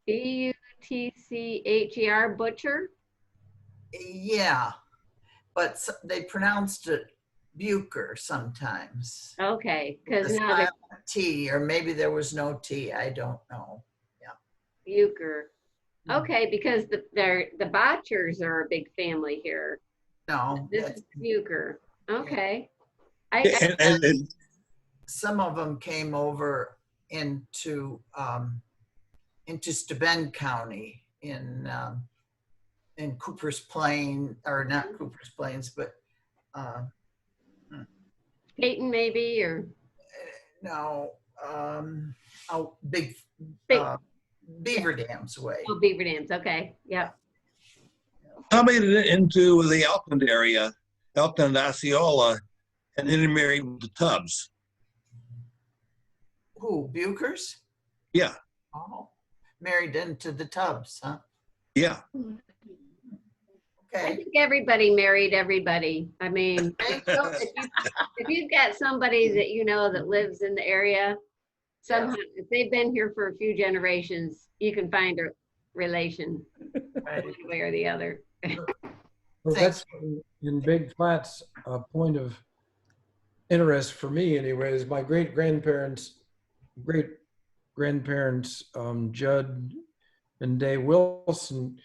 D: B-U-T-C-H-E-R, Butcher?
A: Yeah, but they pronounced it Bucher sometimes.
D: Okay, because
A: With a
D: now they're
A: silent T, or maybe there was no T, I don't know. Yeah.
D: Bucher. Okay, because the Botchers are a big family here.
A: No.
D: This is Bucher. Okay.
A: And some of them came over into Steuben County in Cooper's Plain, or not Cooper's Plains, but
D: Peyton maybe, or
A: no, Beaver Dams way.
D: Oh, Beaver Dams. Okay, yeah.
G: I made it into the Elkland area, Elkland, Osceola, and intermarried with the Tubbs.
A: Who, Buchers?
G: Yeah.
A: Oh, married into the Tubbs, huh?
G: Yeah.
D: I think everybody married everybody. I mean, if you've got somebody that you know that lives in the area, somehow, if they've been here for a few generations, you can find a relation one way or the other.
J: Well, that's in Big Flats a point of interest for me anyways. My great-grandparents, Judd and Day Wilson,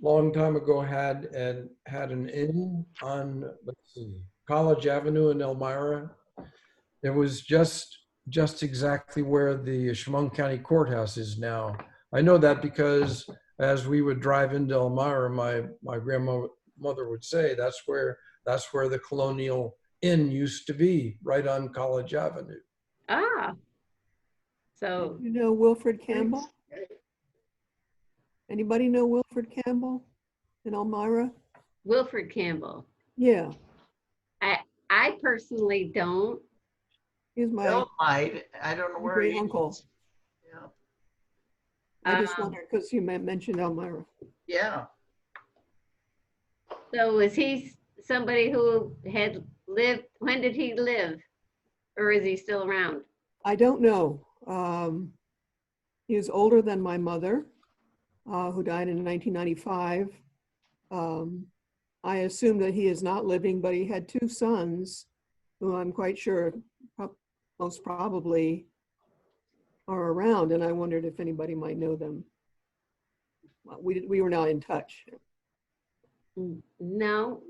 J: long time ago had an inn on, let's see, College Avenue in Elmira. It was just exactly where the Chemung County Courthouse is now. I know that because as we would drive into Elmira, my grandmother would say that's where the Colonial Inn used to be, right on College Avenue.
D: Ah. So
Q: you know Wilfred Campbell? Anybody know Wilfred Campbell in Elmira?
D: Wilfred Campbell.
Q: Yeah.
D: I personally don't.
Q: He's my
A: I don't know where
Q: great
A: he
Q: uncle.
A: is. Yeah.
Q: I just wondered because you mentioned Elmira.
A: Yeah.
D: So is he somebody who had lived, when did he live? Or is he still around?
Q: I don't know. He was older than my mother, who died in 1995. I assume that he is not living, but he had two sons who I'm quite sure most probably are around, and I wondered if anybody might know them. We were not in touch.
D: No.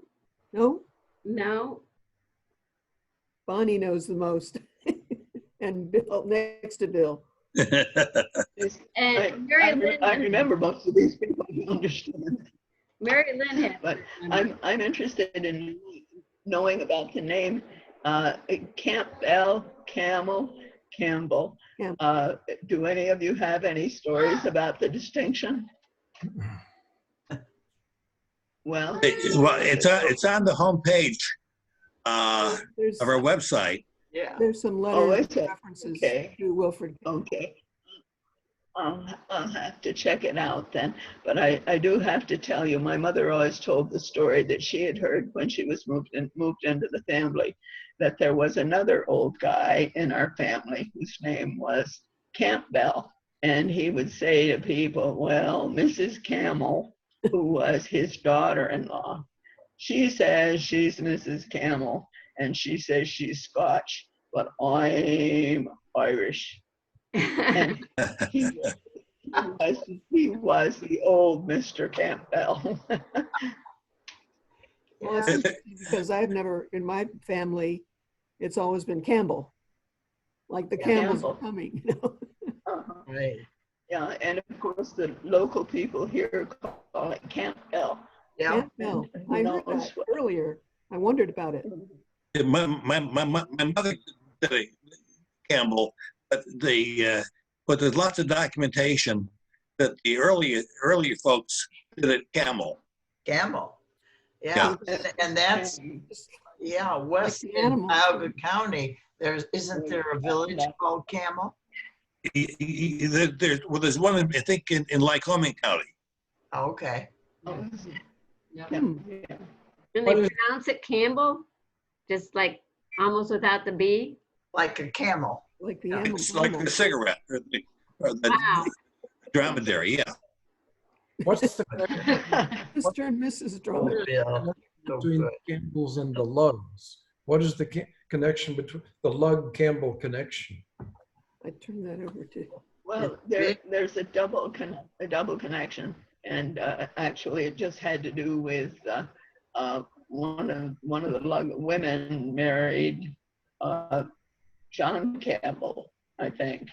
Q: No?
D: No.
Q: Bonnie knows the most. And Bill, next to Bill.
D: And
T: I remember most of these people. I understand.
D: Marylyn had.
T: But I'm interested in knowing about the name Campbell, Campbell. Do any of you have any stories about the distinction? Well,
G: it's on the homepage of our website.
A: Yeah.
Q: There's some letters references to Wilfred.
T: Okay. I'll have to check it out then. But I do have to tell you, my mother always told the story that she had heard when she was moved into the family, that there was another old guy in our family whose name was Campbell. And he would say to people, well, Mrs. Camel, who was his daughter-in-law, she says she's Mrs. Camel, and she says she's Scotch, but I'm Irish. And he was the old Mr. Campbell.
Q: Well, because I've never, in my family, it's always been Campbell. Like the Campbells are coming, you know?
A: Right.
T: Yeah, and of course the local people here call it Campbell.
A: Yeah.
Q: Campbell. I heard that earlier. I wondered about it.
G: My mother Campbell, but there's lots of documentation that the earlier folks did it Campbell.
A: Campbell. Yeah. And that's, yeah, west in Tioga County, isn't there a village called Campbell?
G: There's one, I think, in Lycoming County.
A: Oh, okay.
D: And they pronounce it Campbell, just like almost without the B.
A: Like a camel.
Q: Like the
G: It's like the cigarette or the
D: Wow.
G: dromedary, yeah.
J: What's the
Q: Mr. and Mrs. Dromedary.
J: between the Campbells and the Lugs? What is the connection between the Lug-Campbell connection?
Q: I turn that over to.
T: Well, there's a double connection, and actually, it just had to do with one of the Lug women married John Campbell, I think,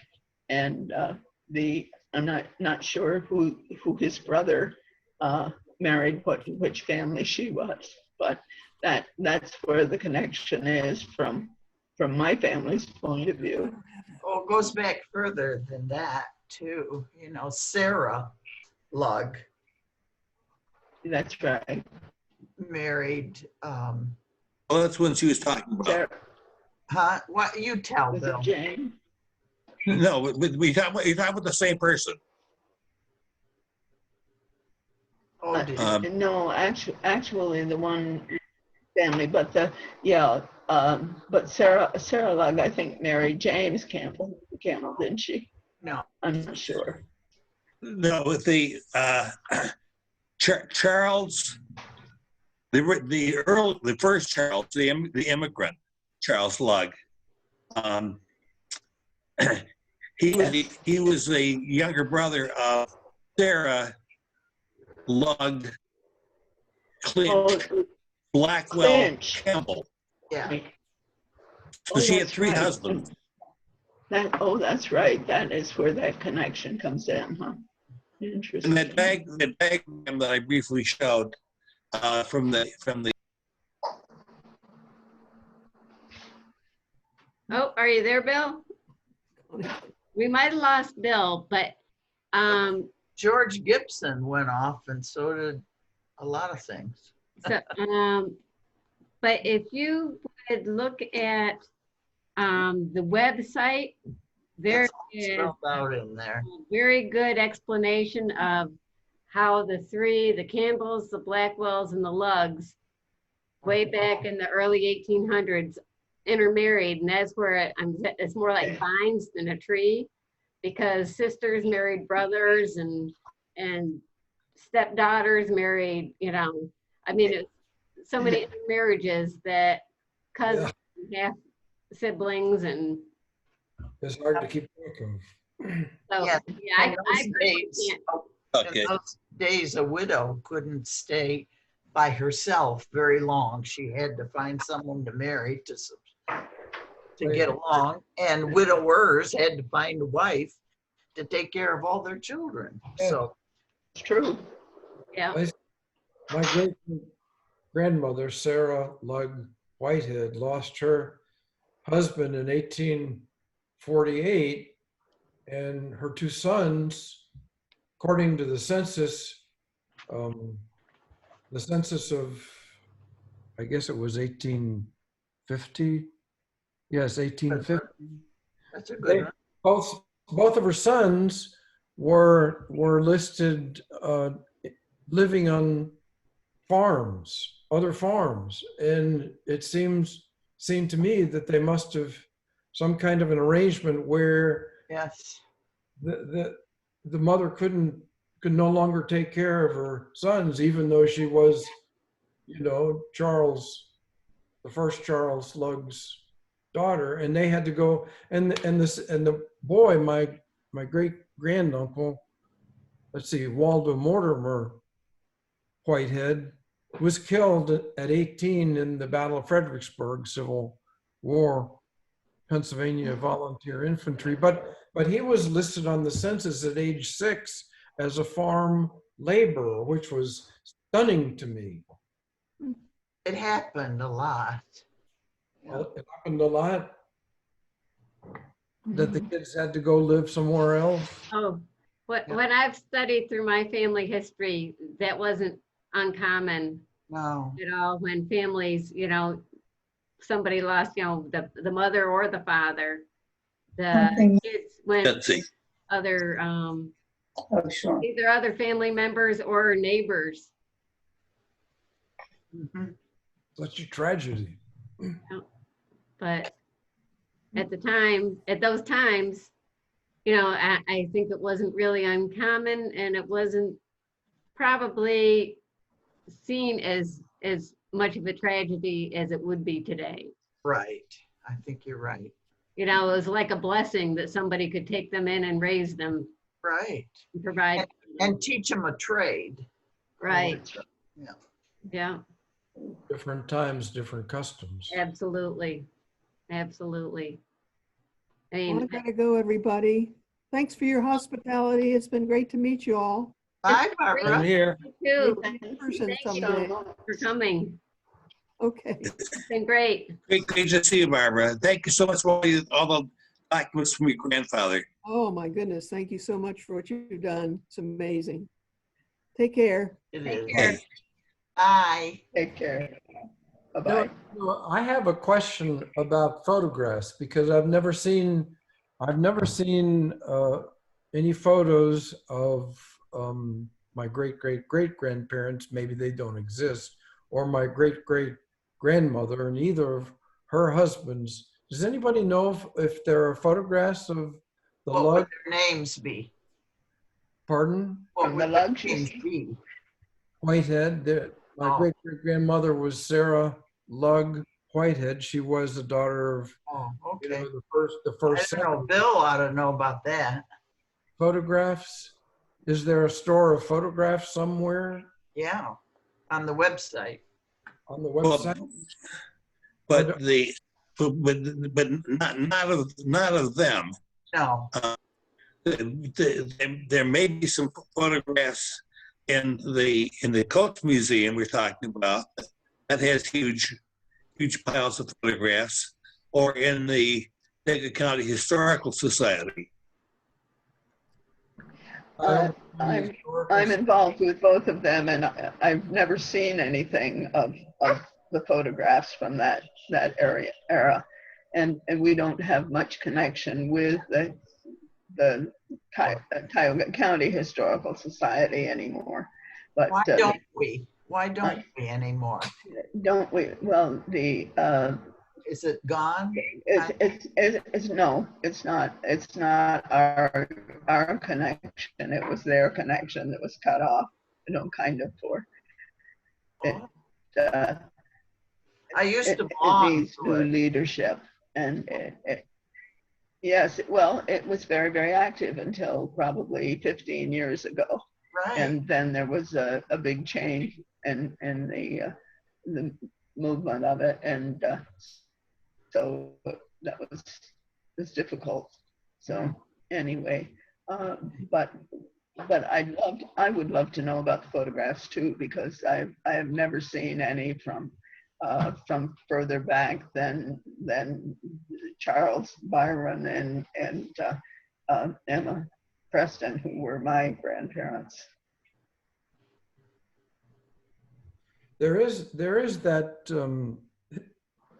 T: and I'm not sure who his brother married, which family she was, but that's where the connection is from my family's point of view.
A: Oh, it goes back further than that too. You know, Sarah Lug.
T: That's right.
A: Married.
G: Well, that's when she was talking about.
T: Sarah.
A: Huh? What you tell
T: Was
A: Bill?
T: it Jane?
G: No, we talk about the same person.
A: Oh,
T: no, actually the one family, but but Sarah Lug, I think, married James Campbell, didn't she?
A: No,
T: I'm not sure.
G: No, with the Charles, the first Charles, the immigrant, Charles Lug. He was a younger brother of Sarah Lug Clinch, Blackwell Campbell.
A: Yeah.
G: So she had three husbands.
T: That's right. That is where that connection comes in, huh? Interesting.
G: And that diagram that I briefly showed from the.
D: Oh, are you there, Bill? We might have lost Bill, but
A: George Gibson went off, and so did a lot of things.
D: so, but if you would look at the website, there is
A: out in there.
D: a very good explanation of how the Campbells, the Blackwells, and the Lugs, way back in the early 1800s, intermarried, and that's where it's more like vines than a tree, because sisters married brothers and stepdaughters married, I mean, it's so many marriages that cousins have siblings, and
J: it's hard to keep track of.
D: so
A: Yeah.
D: I
A: In those days, a widow couldn't stay by herself very long. She had to find someone to marry to get along, and widowers had to find a wife to take care of all their children. So
T: it's true.
D: Yeah.
J: My great grandmother, Sarah Lug Whitehead, lost her husband in 1848, and her two sons, according to the census of, I guess it was 1850. Yes, 1850.
A: That's a good one.
J: Both of her sons were listed living on farms, other farms, and it seemed to me that they must have some kind of an arrangement where the mother could no longer take care of her sons, even though she was, the first Charles Lug's daughter, and they had to go, and the boy, my great granduncle, let's see, Waldo Mortimer Whitehead, was killed at 18 in the Battle of Fredericksburg, Civil War, Pennsylvania volunteer infantry, but he was listed on the census at age 6 as a farm laborer, which was stunning to me.
A: It happened a lot.
J: Well, it happened a lot. that the kids had to go live somewhere else?
D: Oh, when I've studied through my family history, that wasn't uncommon
A: No.
D: at all. When families, somebody lost, the mother or the father, the
N: Something-
D: kids went
G: Betsy.
D: other,
N: Oh, sure.
D: either other family members or neighbors.
J: Such a tragedy.
D: But at those times, I think it wasn't really uncommon, and it wasn't probably seen as much of a tragedy as it would be today.
A: Right. I think you're right.
D: It was like a blessing that somebody could take them in and raise them.
A: Right.
D: And provide.
A: And teach them a trade.
D: Right.
A: Yeah.
D: Yeah.
J: Different times, different customs.
D: Absolutely. Absolutely.
Q: Well, I gotta go, everybody. Thanks for your hospitality. It's been great to meet you all.
A: Bye, Barbara.
H: I'm here.
D: You too.
Q: In person
D: Thank
Q: someday.
D: you for coming.
Q: Okay.
D: It's been great.
G: Great to see you, Barbara. Thank you so much for all the documents from your grandfather.
Q: Oh, my goodness. Thank you so much for what you've done. It's amazing. Take care.
A: It
D: Take
A: is.
D: care.
A: Bye.
T: Take care.
J: You
T: Bye-bye.
J: know, I have a question about photographs because I've never seen any photos of my great-great-great-grandparents. Maybe they don't exist, or my great-great-grandmother and either of her husbands. Does anybody know if there are photographs of the
A: What
J: lug?
A: would their names be?
J: Pardon?
A: What would their names be?
J: Whitehead. My
A: Oh.
J: great-great-grandmother was Sarah Lug Whitehead. She was the daughter of
A: Oh, okay.
J: the first
A: I don't know. Bill ought to know about that.
J: photographs. Is there a store of photographs somewhere
A: Yeah. On the website.
J: on the website?
G: But not of them.
A: No.
G: There may be some photographs in the Coach Museum we're talking about that has huge piles of photographs, or in the Deca County Historical Society.
T: I'm involved with both of them, and I've never seen anything of the photographs from that era, and we don't have much connection with the Tioga County Historical Society anymore. But
A: why don't we? Why don't we anymore?
T: Don't we? Well,
A: is it gone?
T: It's no, it's not. It's not our connection. It was their connection that was cut off. Kind of for it.
A: I used to
T: it
A: belong
T: needs
A: to
T: new
A: it.
T: leadership, and yes, well, it was very, very active until probably 15 years ago.
A: Right.
T: And then there was a big change in the movement of it, and so that was difficult. So anyway, but I would love to know about the photographs too, because I have never seen any from further back than Charles, Byron, and Emma Preston, who were my grandparents.
J: There is that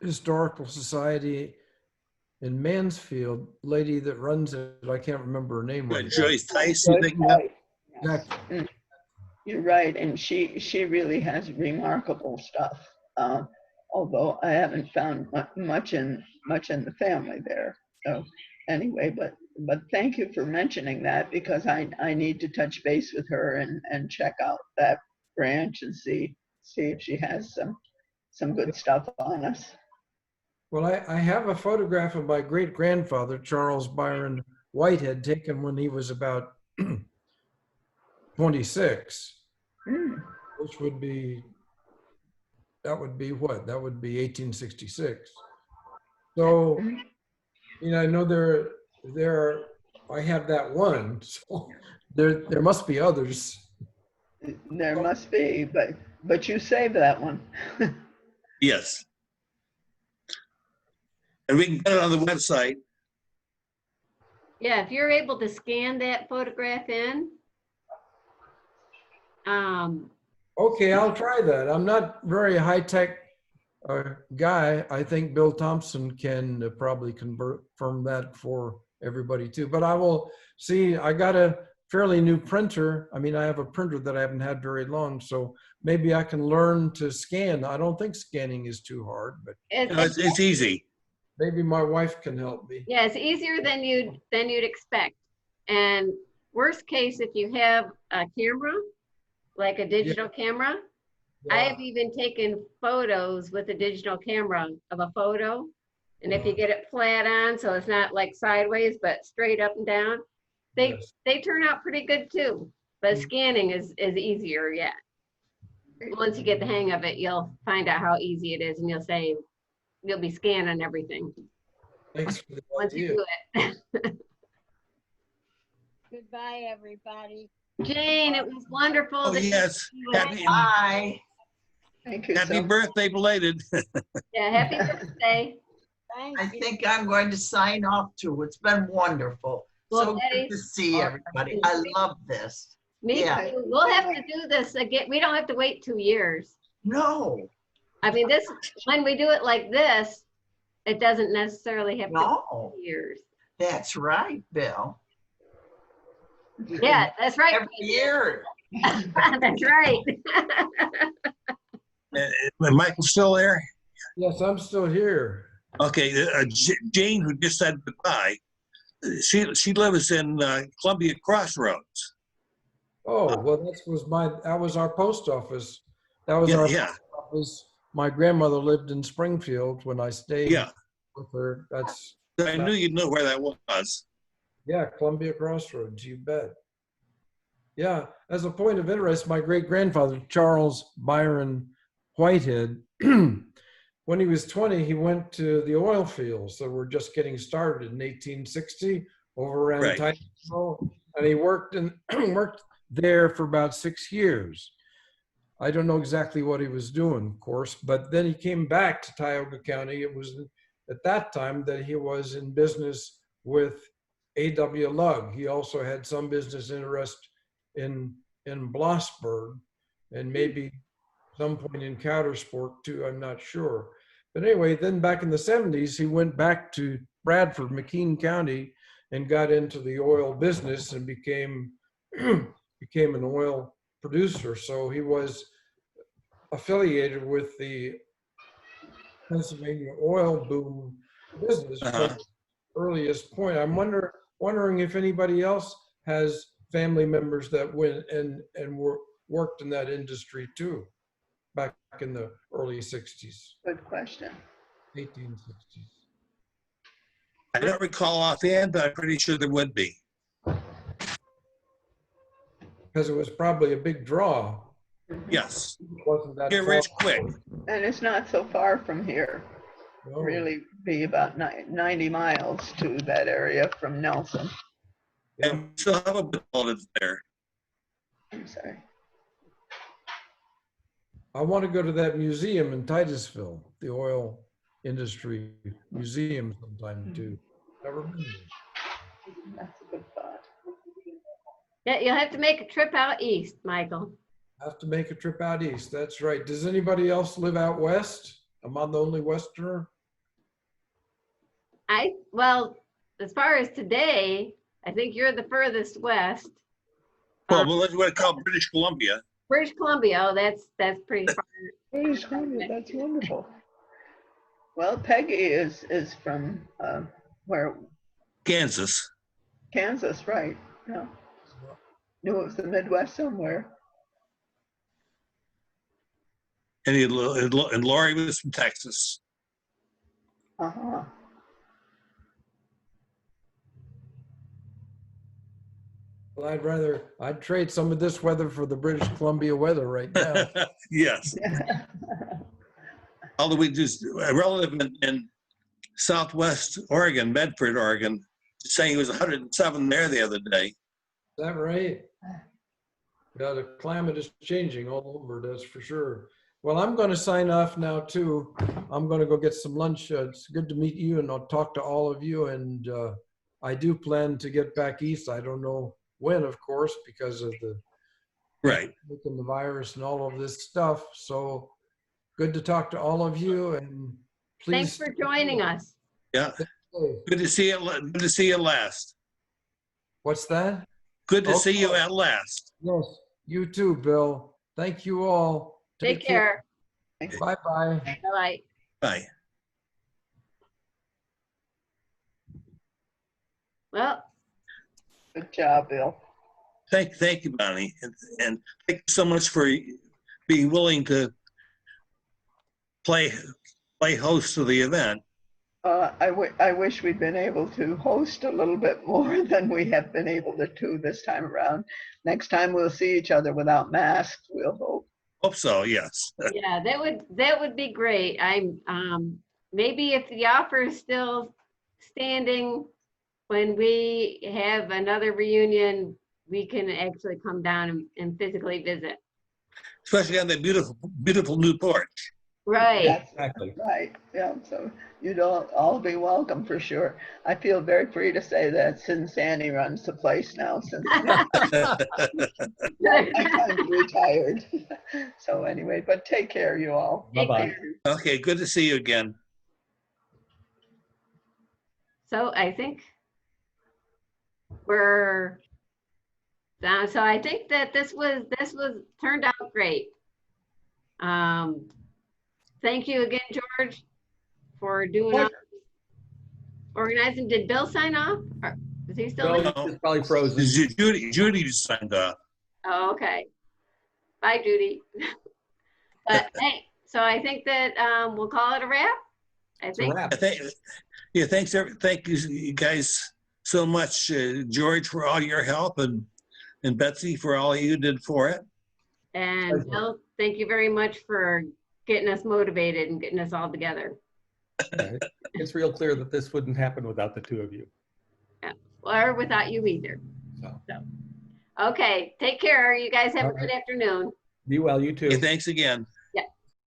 J: historical society in Mansfield, lady that runs it. I can't remember her name. Right
G: Joyce Tice,
T: Exactly. You're right, and she really has remarkable stuff. Although I haven't found much in the family there. So anyway, but thank you for mentioning that, because I need to touch base with her and check out that branch and see if she has some good stuff on us.
J: Well, I have a photograph of my great-grandfather, Charles Byron Whitehead, taken when he was about 26, which would be, that would be what? That would be 1866. So, I know there I have that one, so there must be others.
T: There must be, but you saved that one.
G: Yes. And we can get it on the website.
D: Yeah, if you're able to scan that photograph in.
J: Okay, I'll try that. I'm not very high-tech guy. I think Bill Thompson can probably confirm that for everybody too. But I will see. I got a fairly new printer. I mean, I have a printer that I haven't had very long, so maybe I can learn to scan. I don't think scanning is too hard, but
G: it's easy.
J: Maybe my wife can help me.
D: Yeah, it's easier than you'd expect. And worst case, if you have a camera, like a digital camera, I have even taken photos with a digital camera of a photo. And if you get it flat on, so it's not like sideways, but straight up and down, they turn out pretty good too. But scanning is easier yet. Once you get the hang of it, you'll find out how easy it is, and you'll be scanning everything.
J: Thanks for the
D: Once you do it.
E: Goodbye, everybody.
D: Jane, it was wonderful.
G: Oh, yes.
A: Bye.
T: Thank you.
G: Happy birthday belated.
D: Yeah, happy birthday.
A: I think I'm going to sign off too. It's been wonderful.
D: Well,
A: So good to see everybody. I love this.
D: Me too. We'll have to do this again. We don't have to wait 2 years.
A: No.
D: I mean, when we do it like this, it doesn't necessarily have to
A: No.
D: be 2 years.
A: That's right, Bill.
D: Yeah, that's right.
A: Every year.
D: That's right.
G: Michael's still there?
J: Yes, I'm still here.
G: Okay, Jane, who just said goodbye, she lives in Columbia Crossroads.
J: Oh, well, that was our post office. That was our post office. My grandmother lived in Springfield when I stayed with her.
G: I knew you'd know where that was.
J: Yeah, Columbia Crossroads, you bet. Yeah, as a point of interest, my great-grandfather, Charles Byron Whitehead, when he was 20, he went to the oil fields that were just getting started in 1860 over around Titusville, and he worked there for about 6 years. I don't know exactly what he was doing, of course, but then he came back to Tioga County. It was at that time that he was in business with A.W. Lugg. He also had some business interest in Blossburg and maybe some point in Coudersport too, I'm not sure. But anyway, then back in the 70s, he went back to Bradford, McKean County, and got into the oil business and became an oil producer. So he was affiliated with the Pennsylvania oil boom business from the earliest point. I'm wondering if anybody else has family members that went and worked in that industry too, back in the early 60s.
T: Good question.
J: 1860s.
G: I don't recall offhand, but I'm pretty sure there would be.
J: Because it was probably a big draw.
G: Yes.
J: It wasn't that
G: Get rich quick.
T: And it's not so far from here.
J: No.
T: Really be about 90 miles to that area from Nelson.
G: And we still have a building there.
T: I'm sorry.
J: I want to go to that museum in Titusville, the oil industry museum sometime too. Never been there.
T: That's a good thought.
D: Yeah, you'll have to make a trip out east, Michael.
J: Have to make a trip out east. That's right. Does anybody else live out west? Am I the only Westerner?
D: Well, as far as today, I think you're the furthest west.
G: Well, that's what I call British Columbia.
D: British Columbia, oh, that's pretty far.
T: British Columbia, that's wonderful. Well, Peggy is from where?
G: Kansas.
T: Kansas, right. Yeah. Knew it was the Midwest somewhere.
G: And Laurie was from Texas.
T: Uh-huh.
J: Well, I'd trade some of this weather for the British Columbia weather right now.
G: Yes. Although we just, a relative in Southwest Oregon, Medford, Oregon, saying it was 107 there the other day.
J: Is that right? Yeah, the climate is changing all over, that's for sure. Well, I'm going to sign off now too. I'm going to go get some lunch. It's good to meet you, and I'll talk to all of you. And I do plan to get back east. I don't know when, of course, because of the and the virus and all of this stuff. So good to talk to all of you, and please.
D: Thanks for joining us.
G: Yeah. Good to see you. Good to see you last.
J: What's that?
G: Good to see you at last.
J: Yes, you too, Bill. Thank you all.
D: Take care.
J: Bye-bye.
D: Bye-bye.
G: Bye.
D: Well,
T: good job, Bill.
G: Thank you, Bonnie, and thank you so much for being willing to play host to the event.
T: I wish we'd been able to host a little bit more than we have been able to do this time around. Next time we'll see each other without masks, we'll hope.
G: Hope so, yes.
D: Yeah, that would be great. Maybe if the offer is still standing, when we have another reunion, we can actually come down and physically visit.
G: Especially on that beautiful new porch.
D: Right.
H: Exactly.
T: Right. Yeah. So you'd all be welcome for sure. I feel very free to say that since Annie runs the place now, since I kind of retired. So anyway, but take care, you all.
G: Bye-bye. Okay, good to see you again.
D: So I think we're done. So I think that this was turned out great. Thank you again, George, for doing organizing. Did Bill sign off? Or is he still there?
G: No, probably frozen. Judy just signed off.
D: Oh, okay. Bye, Judy. But hey, so I think that we'll call it a wrap. I think.
G: Yeah, thanks. Thank you guys so much, George, for all your help, and Betsy for all you did for it.
D: And Bill, thank you very much for getting us motivated and getting us all together.
H: It's real clear that this wouldn't happen without the two of you.
D: Yeah. Or without you either. So, okay, take care. You guys have a good afternoon.
H: Be well, you too.
G: Okay, thanks again.